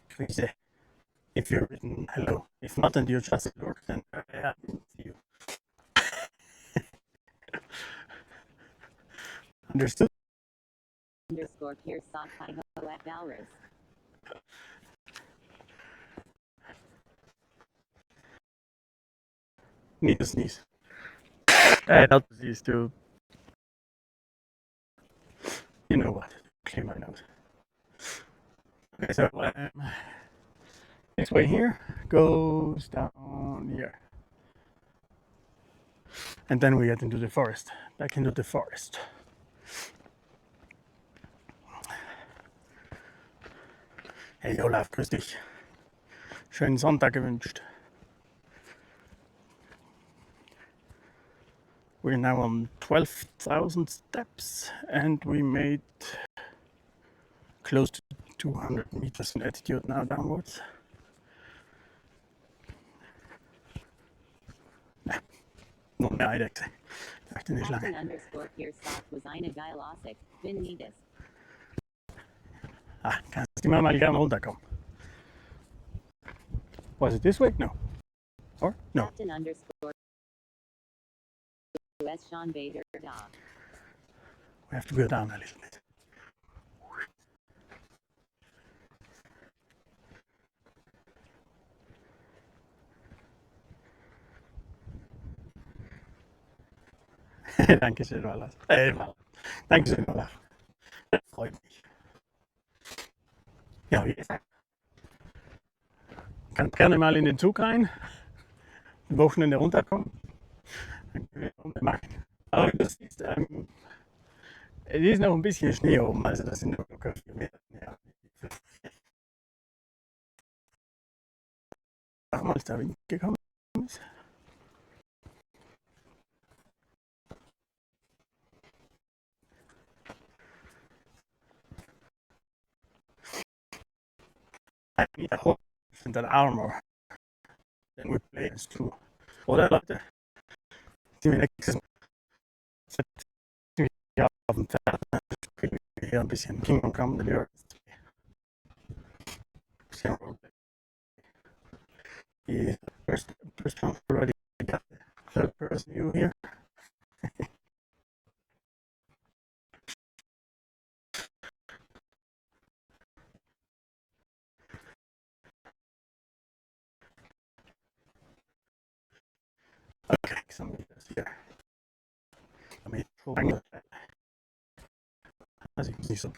Please, if you're written hello. If not, and you're just at work, then I didn't see you. Understood?
_Pierce thought hi ho at Valorous.
Need to sneeze. Not disease too. You know what? Clear my nose. Okay, so next way here goes down here. And then we get into the forest. Back into the forest. Hey Olaf, grüß dich. Schönen Sonntag gewünscht. We're now on 12,000 steps and we made close to 200 meters in altitude now downwards. Noch mehr Eidechse. Dachte nicht lange.
_Pierce thought was eine geil Aussicht. Bin nie das.
Ah, kannst du mal gerne runterkommen. Was it this way? No. Or? No.
Captain _US Sean Bader da.
We have to go down a little bit. Dankeschön, Wallace. Dankeschön, Olaf. Das freut mich. Ja, wie gesagt, kann gerne mal in den Zug rein, am Wochenende runterkommen, dann können wir eine Runde machen. Aber es ist noch ein bisschen Schnee oben, also das sind noch locker 4 Meter. Ja. Damals der Wind gekommen ist. I need a horse and an armor. Then we play as two. Oder Leute, die wir nächstes Mal auf dem Pferd spielen wir hier ein bisschen Kingdom Come Delivery. The first person already got the third person view here. Okay, some meters here. Damit vorbei. Also ich muss nicht so.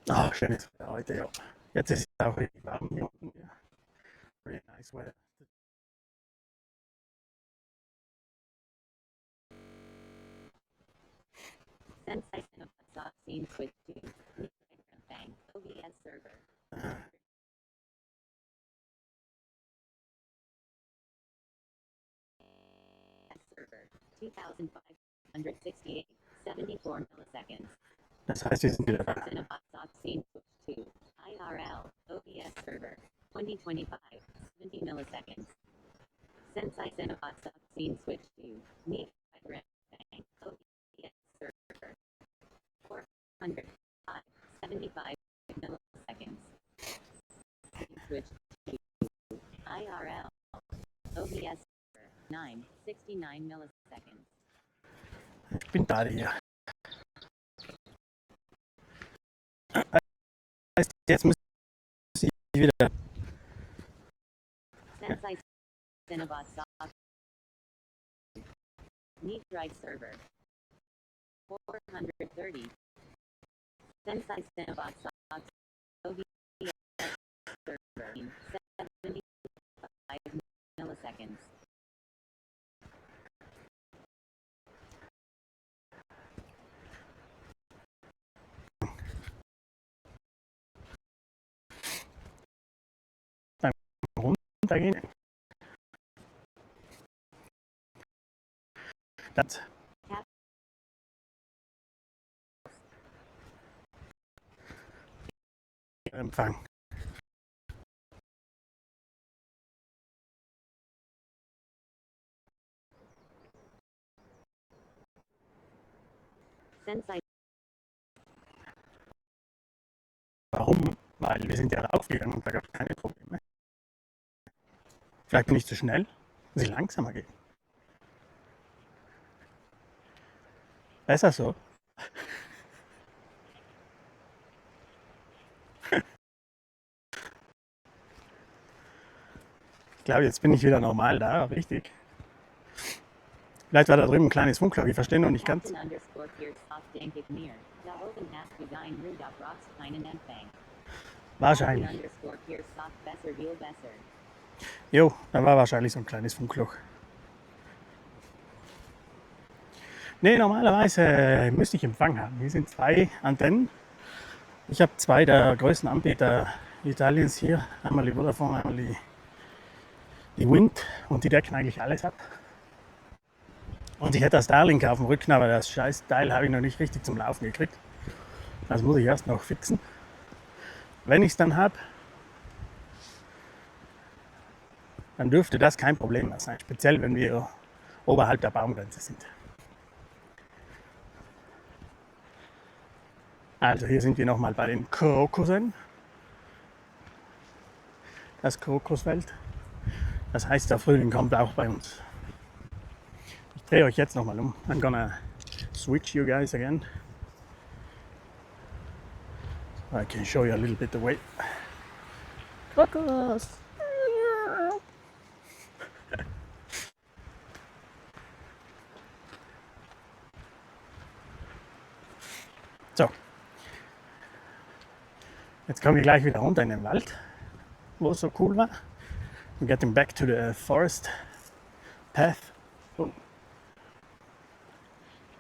Oh, schönes Wetter heute, ja. Jetzt ist es auch richtig warm hier unten. Ja. Very nice weather.
Since I sent a soft scene switch to Bang OBS server. Server 2568 74 milliseconds.
Das heißt, wir sind wieder da.
Soft scene switch to IRL OBS server 2025 70 milliseconds. Since I sent a soft scene switch to Bang OBS server 475 milliseconds. Switch to IRL OBS server 969 milliseconds.
Ich bin da hier. Heißt, jetzt muss ich wieder.
Since I Cinnabot soft need drive server 430. Since I Cinnabot soft OBS server 75 milliseconds.
Runtergehen. Das. Empfang.
Since I
Warum? Weil wir sind ja raufgegangen und da gab es keine Probleme. Vielleicht bin ich zu schnell, muss ich langsamer gehen. Besser so. Ich glaube, jetzt bin ich wieder normal da, richtig. Vielleicht war da drüben ein kleines Funkloch, ich verstehe noch nicht ganz. Wahrscheinlich. Jo, da war wahrscheinlich so ein kleines Funkloch. Ne, normalerweise müsste ich Empfang haben. Hier sind 2 Antennen. Ich habe 2 der größten Anbieter Italiens hier. Einmal die Vodafone, einmal die Wind. Und die decken eigentlich alles ab. Und ich hätte das Starlink auf dem Rücken, aber das scheiß Teil habe ich noch nicht richtig zum Laufen gekriegt. Das muss ich erst noch fixen. Wenn ich es dann habe, dann dürfte das kein Problem mehr sein. Speziell, wenn wir oberhalb der Baumgrenze sind. Also hier sind wir nochmal bei den Krokussen. Das Krokusfeld. Das heißt, der Frühling kommt auch bei uns. Ich drehe euch jetzt nochmal um. I'm gonna switch you guys again. I can show you a little bit the way. Crocodiles! So, jetzt komme ich gleich wieder runter in den Wald, wo es so cool war. I'm getting back to the forest path. Oh.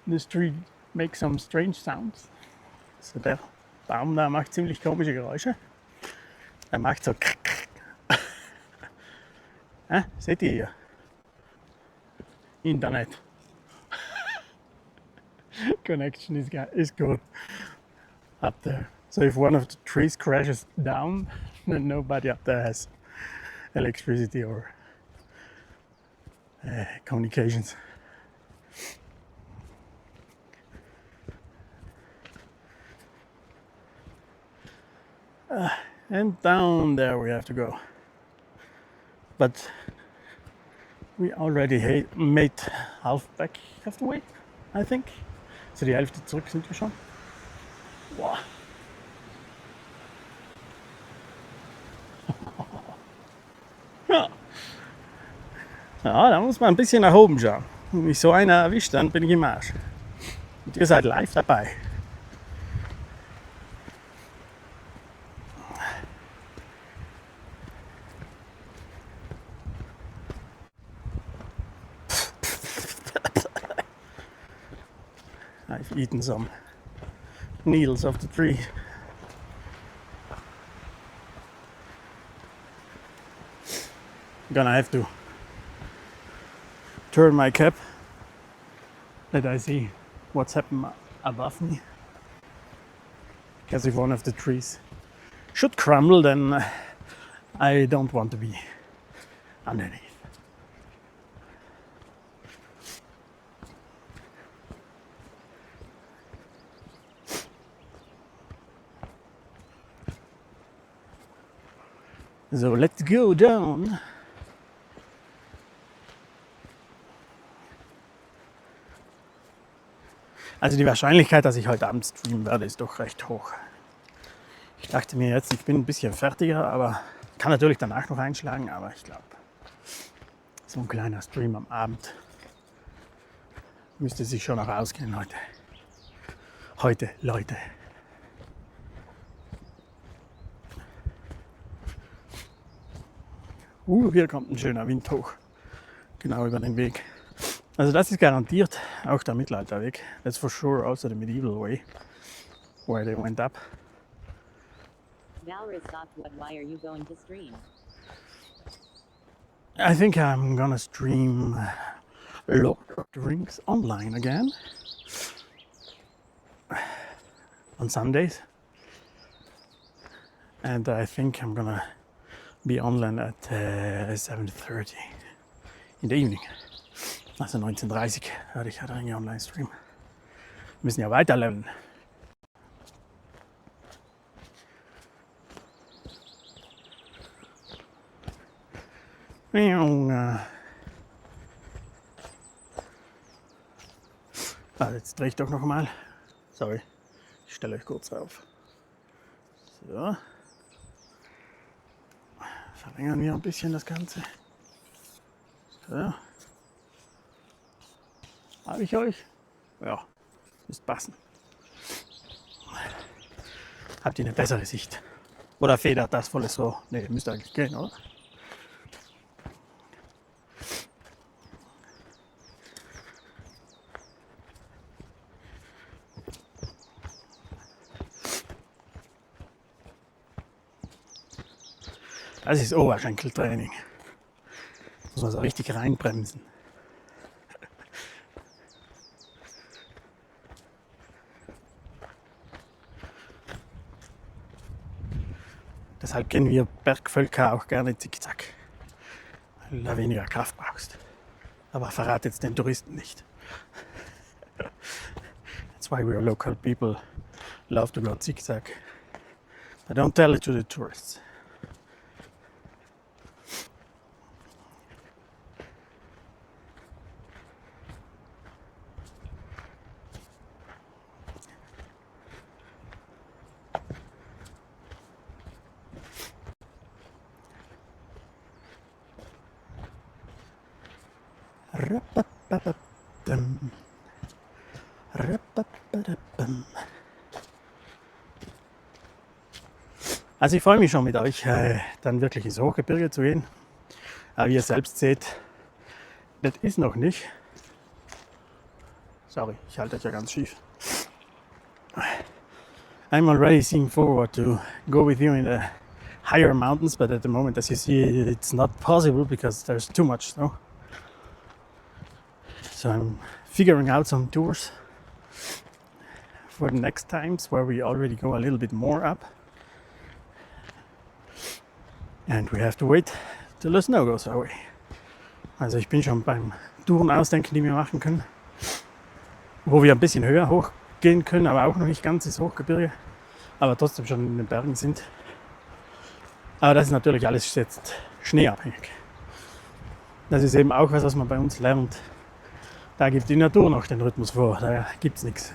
This tree makes some strange sounds. So der Baum da macht ziemlich komische Geräusche. Er macht so seht ihr hier? Internet. Connection is good up there. So if one of the trees crashes down, then nobody up there has electricity or communications. And down there we have to go. But we already made half back of the way, I think. So die Hälfte zurück sind wir schon. Wow. Ja. Ja, da muss man ein bisschen nach oben schauen. Wenn mich so einer erwischt, dann bin ich im Arsch. Und ihr seid live dabei. I've eaten some needles off the tree. I'm gonna have to turn my cap that I see what's happened above me. Because if one of the trees should crumble, then I don't want to be underneath. So let's go down. Also die Wahrscheinlichkeit, dass ich heute Abend streamen werde, ist doch recht hoch. Ich dachte mir jetzt, ich bin ein bisschen fertiger, aber kann natürlich danach noch einschlagen, aber ich glaube, so ein kleiner Stream am Abend müsste sich schon noch ausgehen heute. Heute, Leute. Hier kommt ein schöner Wind hoch, genau über den Weg. Also das ist garantiert auch der Mittelalterweg. That's for sure also the medieval way, where they went up.
Valorous Softwood, why are you going to stream?
I think I'm gonna stream Lord of the Rings online again on Sundays. And I think I'm gonna be online at 7:30 in the evening. Also 19:30 werde ich halt online streamen. Wir müssen ja weiterleveln. Jetzt drehe ich doch noch mal. Sorry, ich stelle euch kurz auf. So. Verlängern wir ein bisschen das Ganze. So. Habe ich euch? Ja, müsste passen. Habt ihr eine bessere Sicht? Oder federt das voll so? Ne, müsste eigentlich gehen, oder? Das ist Oberschenkeltraining. Muss man so richtig reinbremsen. Deshalb gehen wir Bergvölker auch gerne zickzack, weil du da weniger Kraft brauchst. Aber verrat jetzt den Touristen nicht. That's why we local people love to go zigzag. But don't tell it to the tourists. Rapapapapam. Rapapapapam. Also ich freue mich schon mit euch, dann wirklich ins Hochgebirge zu gehen. Aber wie ihr selbst seht, das ist noch nicht. Sorry, ich halte euch ja ganz schief. I'm already seeing forward to go with you in the higher mountains, but at the moment, as you see, it's not possible because there's too much snow. So I'm figuring out some tours for the next times where we already go a little bit more up. And we have to wait till the snow goes away. Also ich bin schon beim Touren ausdenken, die wir machen können, wo wir ein bisschen höher hochgehen können, aber auch noch nicht ganz ins Hochgebirge, aber trotzdem schon in den Bergen sind. Aber das ist natürlich alles jetzt schneeabhängig. Das ist eben auch was man bei uns lernt. Da gibt die Natur noch den Rhythmus vor, da gibt es nichts.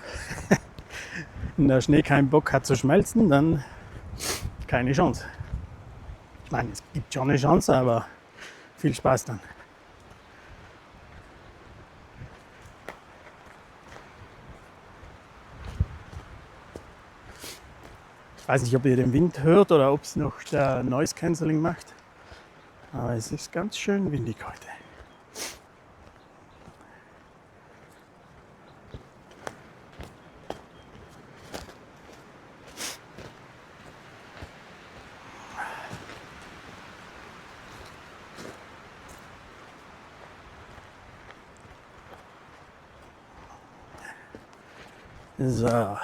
Wenn der Schnee keinen Bock hat zu schmelzen, dann keine Chance. Ich meine, es gibt schon eine Chance, aber viel Spaß dann. Ich weiß nicht, ob ihr den Wind hört oder ob es noch der Noise Cancelling macht, aber es ist ganz schön windig heute. So.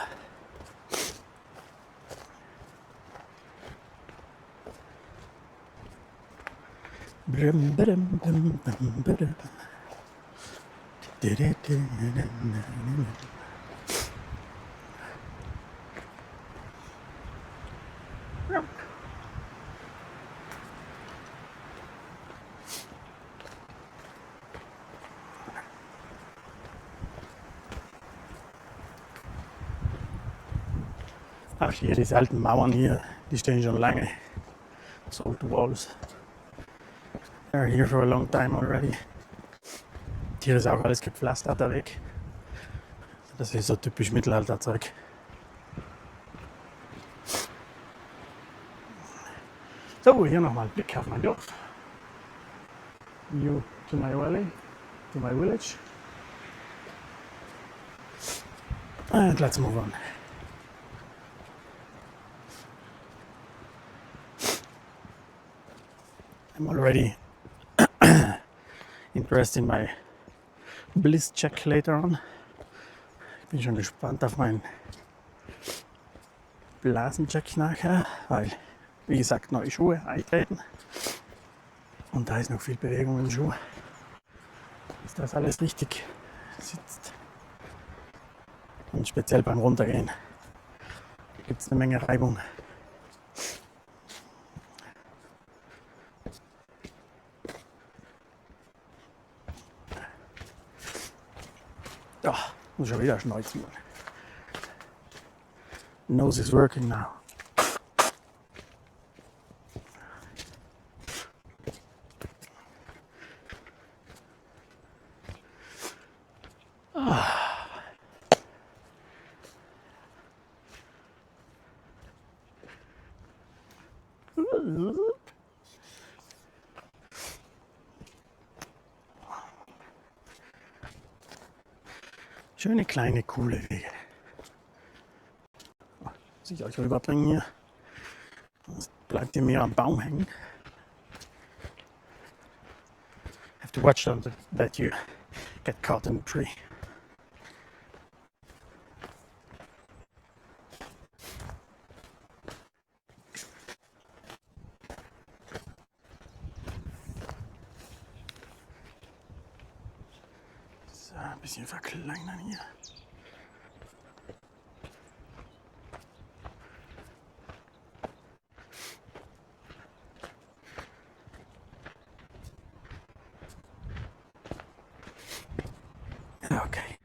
Ach, hier diese alten Mauern hier, die stehen schon lange. So old walls. They're here for a long time already. Hier ist auch alles gepflastert, der Weg. Das ist so typisch Mittelalterzeug. So, hier nochmal Blick auf mein Dorf. View to my valley, to my village. And let's move on. I'm already interested in my bliss check later on. Ich bin schon gespannt auf meinen Blasencheck nachher, weil, wie gesagt, neue Schuhe eintreten. Und da ist noch viel Bewegung im Schuh, dass das alles richtig sitzt. Und speziell beim Runtergehen gibt es eine Menge Reibung. Ja, muss schon wieder schneuzen. Nose is working now. Schöne kleine coole Wege. Muss ich euch rüberbringen hier. Sonst bleibt ihr mir am Baum hängen. Have to watch that you get caught in the tree. So, ein bisschen verkleinern hier. Okay.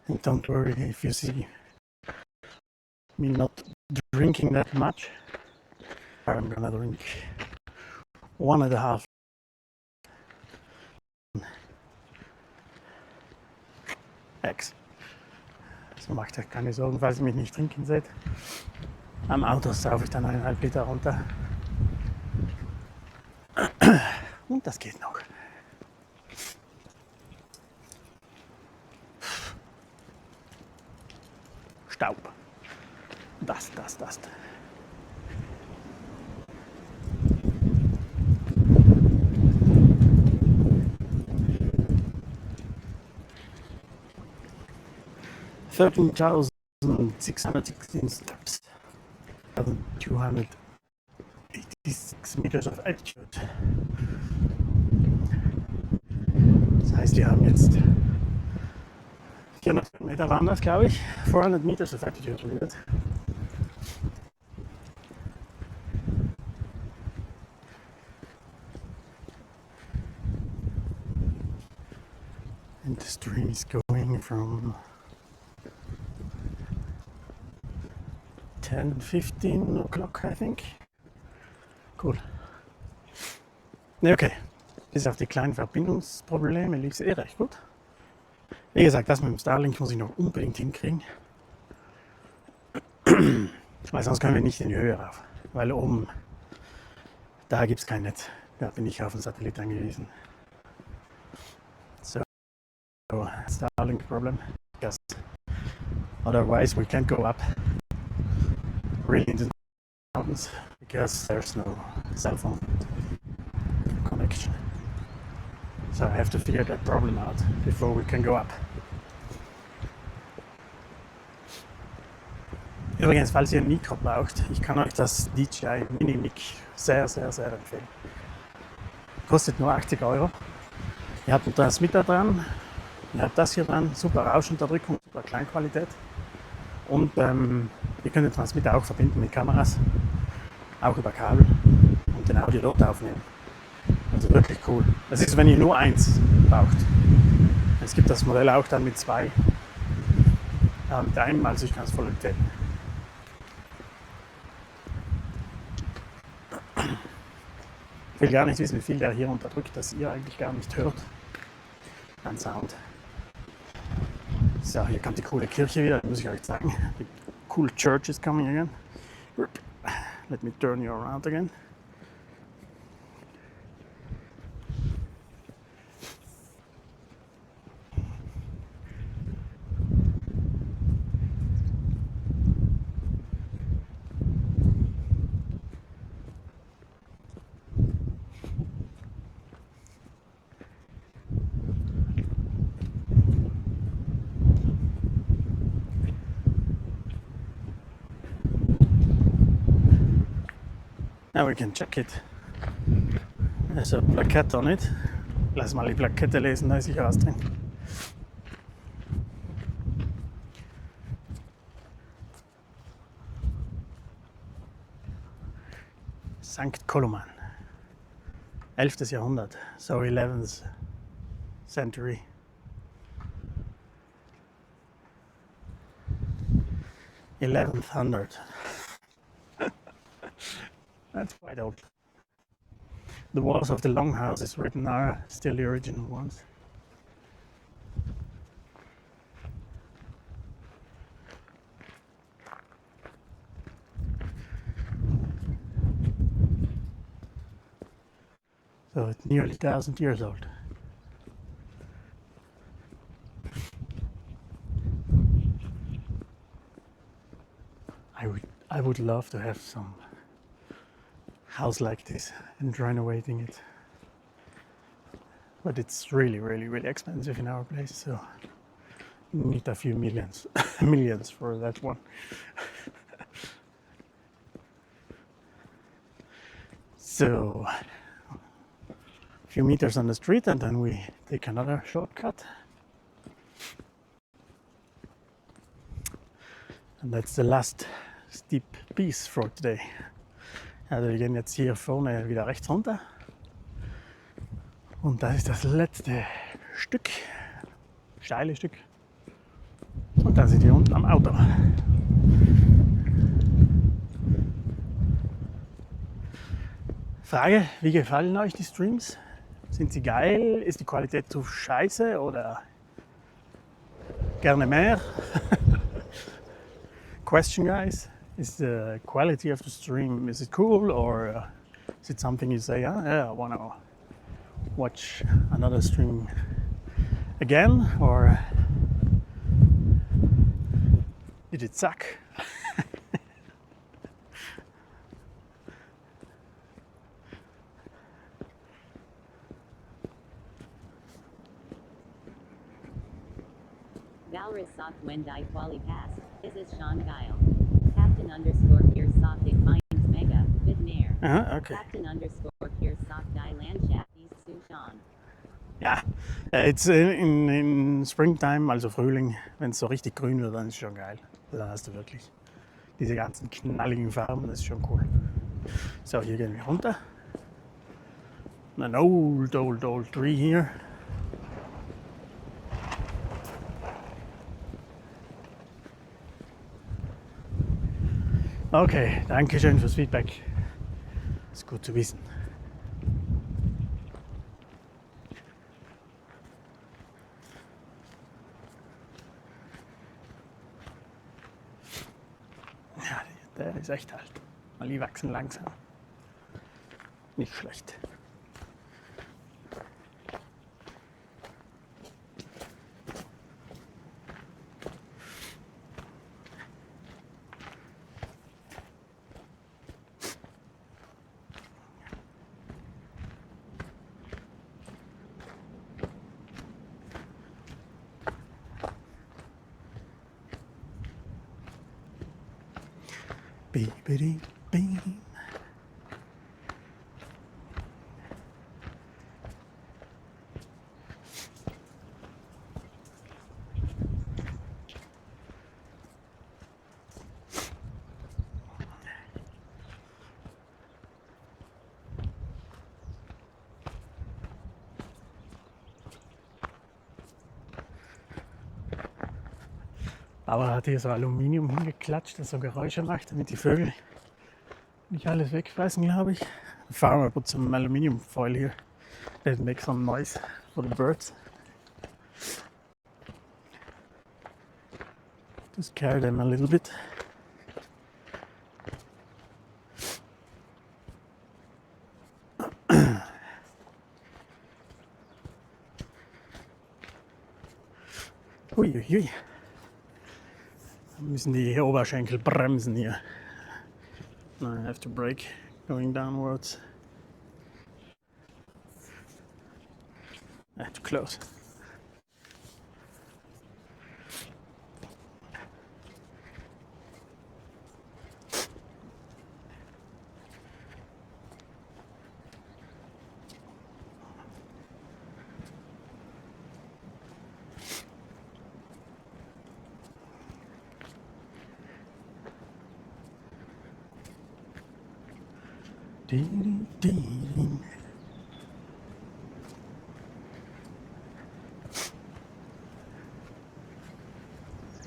And don't worry if you see me not drinking that much. I'm gonna drink 1,5 X. So macht euch keine Sorgen, falls ihr mich nicht trinken seht. Am Auto saufe ich dann 1,5 Liter runter. Und das geht noch. Staub. Dust. 13,616 steps, 1,286 meters of altitude. Das heißt, wir haben jetzt 400 Meter waren das, glaube ich, 400 meters of altitude reached. And the stream is going from 10:15 o'clock, I think. Cool. Ne, okay. Bis auf die kleinen Verbindungsprobleme lief es recht gut. Wie gesagt, das mit dem Starlink muss ich noch unbedingt hinkriegen. Weil sonst können wir nicht in die Höhe rauf. Weil oben, da gibt es kein Netz. Da bin ich auf den Satellit angewiesen. So, Starlink problem. Because otherwise we can't go up really into the mountains because there's no cell phone connection. So I have to figure that problem out before we can go up. Übrigens, falls ihr ein Mikro braucht, ich kann euch das DJI Mini Mic sehr empfehlen. Kostet nur 80 €. Ihr habt einen Transmitter dran, ihr habt das hier dran, super Rauschunterdrückung, super Klangqualität. Und ihr könnt den Transmitter auch verbinden mit Kameras, auch über Kabel und den Audio dort aufnehmen. Also wirklich cool. Das ist, wenn ihr nur eins braucht. Es gibt das Modell auch dann mit zwei. Ja, mit einem, also ich kann es voll empfehlen. Ich will gar nicht wissen, wie viel der hier unterdrückt, dass ihr eigentlich gar nicht hört. An Sound. So, hier kommt die coole Kirche wieder, muss ich euch sagen. The cool church is coming again. Let me turn you around again. Now we can check it. There's a plaquette on it. Lass mal die Plakette lesen, da ist sicher was drin. Sankt Koloman. 11. Jahrhundert, so 11th century. $1100. That's quite old. The walls of the longhouses written are still the original ones. So it's nearly 1,000 years old. I would love to have some house like this and renovating it, but it's really expensive in our place, so you need a few millions for that one. So a few meters on the street and then we take another shortcut, and that's the last steep piece for today. Also wir gehen jetzt hier vorne wieder rechts runter und das ist das letzte Stück, steile Stück. Und dann sind wir unten am Auto. Frage, wie gefallen euch die Streams? Sind sie geil? Ist die Qualität zu scheiße oder gerne mehr? Question, guys, is the quality of the stream, is it cool, or is it something you say, yeah, I want to watch another stream again, or did it suck?
Valrus soft when die quali pass. This is Sean Guile. Captain underscore Pier soft it finds mega with nair.
Okay.
Captain underscore Pier soft die land chat is Sue Sean.
Ja, it's in Springtime, also Frühling, wenn es so richtig grün wird, dann ist es schon geil. Dann hast du wirklich diese ganzen knalligen Farben, das ist schon cool. So, hier gehen wir runter. An old tree here. Okay, danke schön fürs Feedback. Ist gut zu wissen. Ja, der ist echt alt. Weil die wachsen langsam. Nicht schlecht. Beep-a-dee, beep. Aber hat hier so Aluminium hingeklatscht, das so Geräusche macht, damit die Vögel nicht alles wegfressen, glaube ich. The farmer put some aluminium foil here that makes some noise for the birds to scare them a little bit. Uiuiui. Müssen die Oberschenkel bremsen hier. I have to brake going downwards. Too close.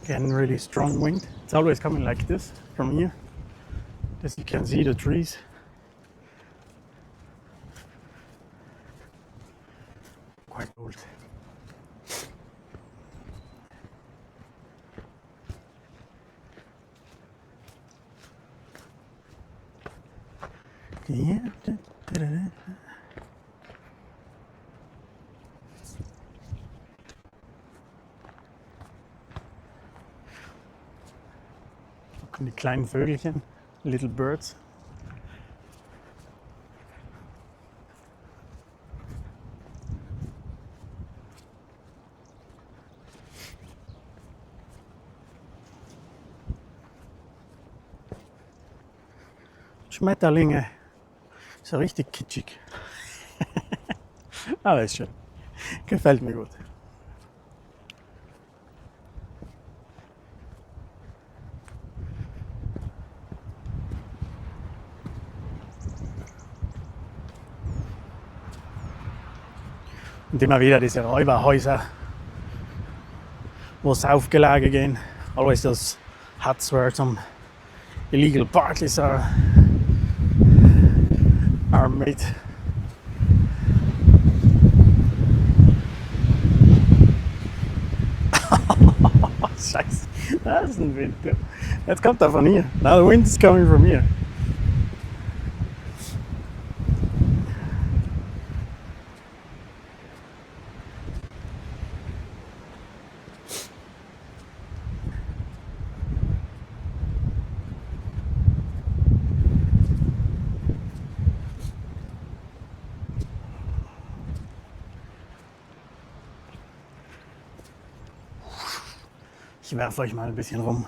Again, really strong wind. It's always coming like this from here. As you can see the trees. Quite old. Yeah. Die kleinen Vögelchen, little birds. Schmetterlinge. So richtig kitschig. Aber ist schön. Gefällt mir gut. Und immer wieder diese Räuberhäuser was aufgelagert again. Always those huts where some illegal parties are made. Scheiße, das ist ein Wind. Jetzt kommt er von hier. Now the wind is coming from here. Ich werfe euch mal ein bisschen rum.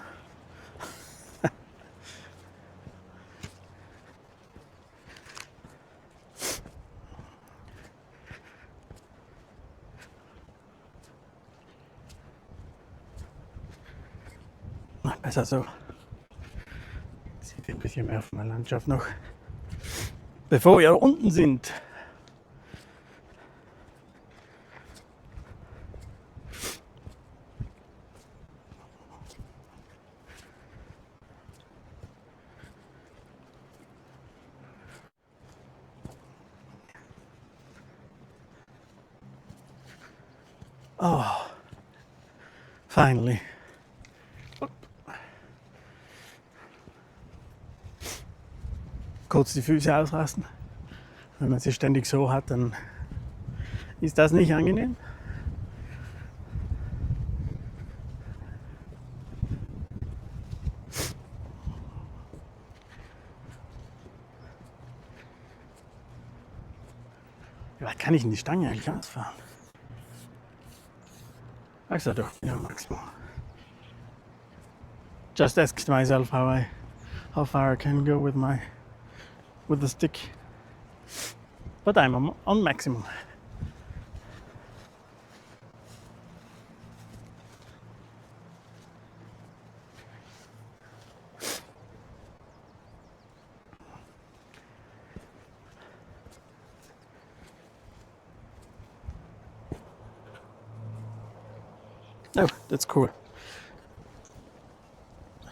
Besser so. Seht ihr ein bisschen mehr von der Landschaft noch. Bevor wir unten sind. Oh, finally. Kurz die Füße ausrasten. Wenn man sie ständig so hat, dann ist das nicht angenehm. Wie weit kann ich denn die Stange eigentlich ausfahren? I said, yeah, maximum. Just asked myself how far I can go with the stick, but I'm on maximum. Oh, that's cool. I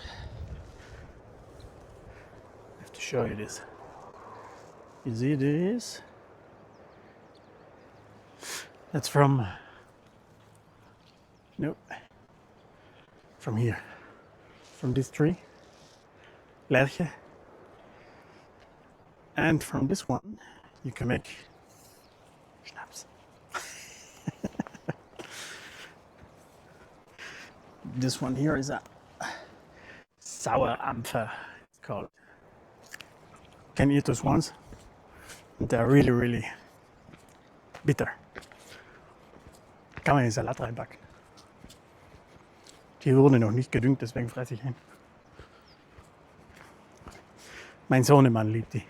have to show you this. You see this? That's from, nope, from here, from this tree, Lerche. And from this one, you can make schnapps. This one here is a sour ampfer, it's called. Can eat those ones. They're really, really bitter. Kann man in Salat reinbacken. Die wurde noch nicht gedüngt, deswegen fresse ich ihn. Mein Sohnemann liebt die.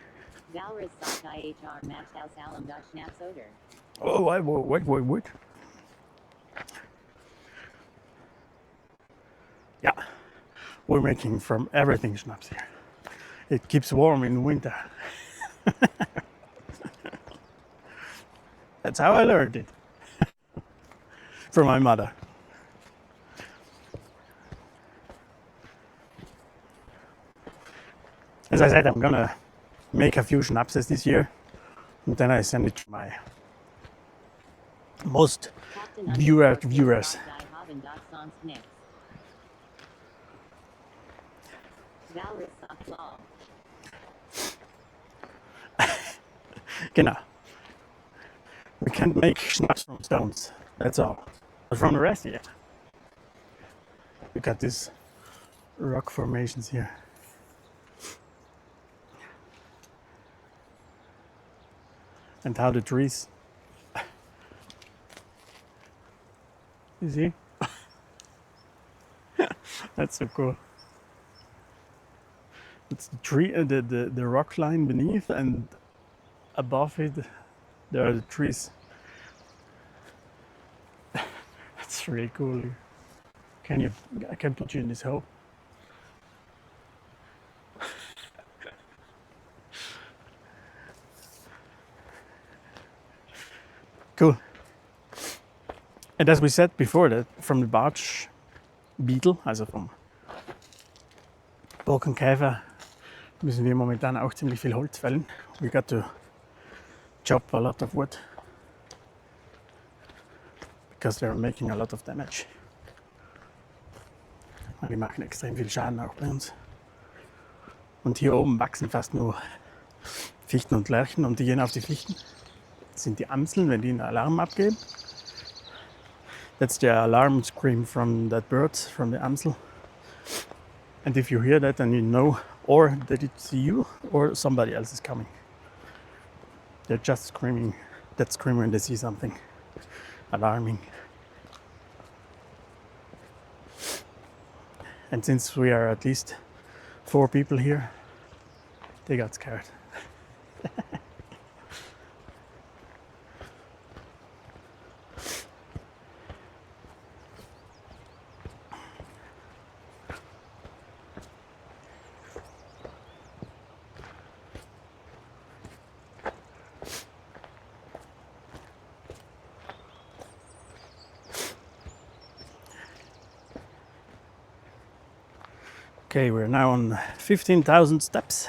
Oh, wait. Yeah, we're making from everything schnapps here. It keeps warm in winter. That's how I learned it. From my mother. As I said, I'm gonna make a few schnapses this year, and then I send it to my most viewers. Genau. We can't make schnapps from stones, that's all. But from the rest, yeah. We got these rock formations here. And how the trees, you see? That's so cool. It's the tree, the rock line beneath, and above it there are the trees. That's really cool. I can put you in this hole. Cool. And as we said before, that from the barge Beetle, also vom Borkenkäfer, müssen wir momentan auch ziemlich viel Holz fällen. We got to chop a lot of wood because they're making a lot of damage. Die machen extrem viel Schaden auch bei uns. Und hier oben wachsen fast nur Fichten und Lärchen und die gehen auf die Fichten. Das sind die Amseln, wenn die einen Alarm abgeben. That's the alarm scream from that bird, from the Amsel. And if you hear that, then you know or that it's you or somebody else is coming. They're just screaming that scream when they see something alarming. And since we are at least 4 people here, they got scared. Okay, we're now on 15,000 steps.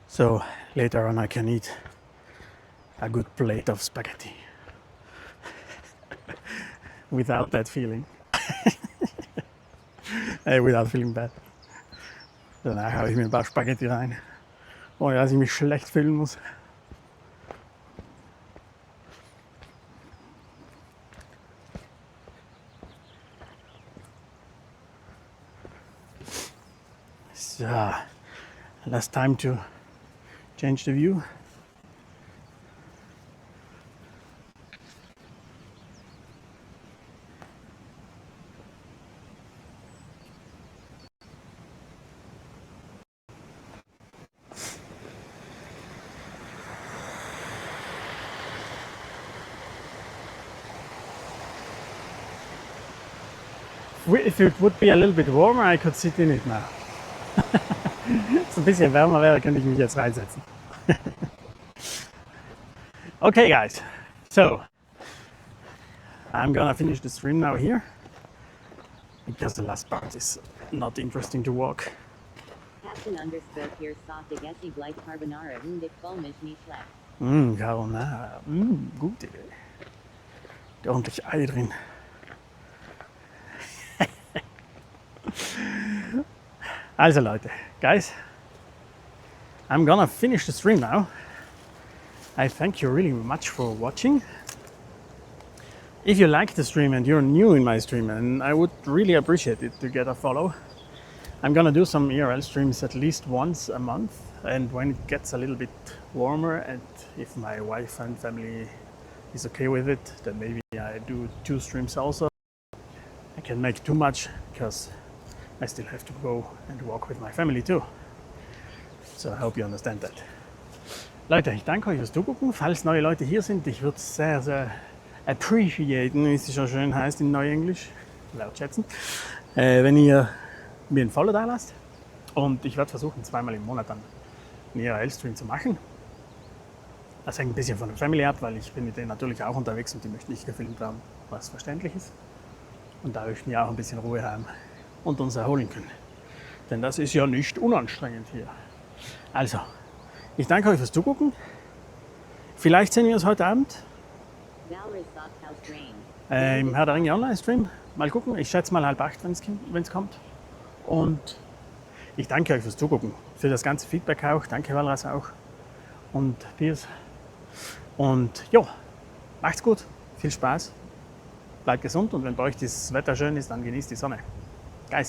So later on I can eat a good plate of spaghetti without that feeling. Without feeling bad. Danach haue ich mir ein paar Spaghetti rein, ohne dass ich mich schlecht fühlen muss. So, last time to change the view. If it would be a little bit warmer, I could sit in it now. So ein bisschen wärmer wäre, könnte ich mich jetzt reinsetzen. Okay guys, so I'm gonna finish the stream now here because the last part is not interesting to walk.
Captain underspoke hier soft Gessi gleich Carbonara und ich voll mich nicht schlecht.
Carbonara, gute Idee. Da ordentlich Ei drin. Also Leute, guys, I'm gonna finish the stream now. I thank you really much for watching. If you like the stream and you're new in my stream, and I would really appreciate it to get a follow. I'm gonna do some IRL streams at least once a month, and when it gets a little bit warmer and if my wife and family is okay with it, then maybe I do 2 streams also. I can make too much because I still have to go and walk with my family too. So I hope you understand that. Leute, ich danke euch fürs Zugucken. Falls neue Leute hier sind, ich würde es sehr, sehr appreciaten, wie es so schön heißt in Neuenglisch, wertschätzen, wenn ihr mir ein Follow da lasst. Und ich werde versuchen, 2-mal im Monat dann einen IRL-Stream zu machen. Das hängt ein bisschen von der Family ab, weil ich bin mit denen natürlich auch unterwegs und die möchten nicht gefilmt haben, was verständlich ist. Und da möchten wir auch ein bisschen Ruhe haben und uns erholen können. Denn das ist ja nicht unanstrengend hier. Also, ich danke euch fürs Zugucken. Vielleicht sehen wir uns heute Abend im Herr der Ringe Online-Stream. Mal gucken, ich schätze mal 7:30, wenn es kommt. Und ich danke euch fürs Zugucken, für das ganze Feedback auch. Danke Walras auch und Piers. Und ja, macht's gut, viel Spaß, bleibt gesund und wenn bei euch das Wetter schön ist, dann genießt die Sonne. Guys.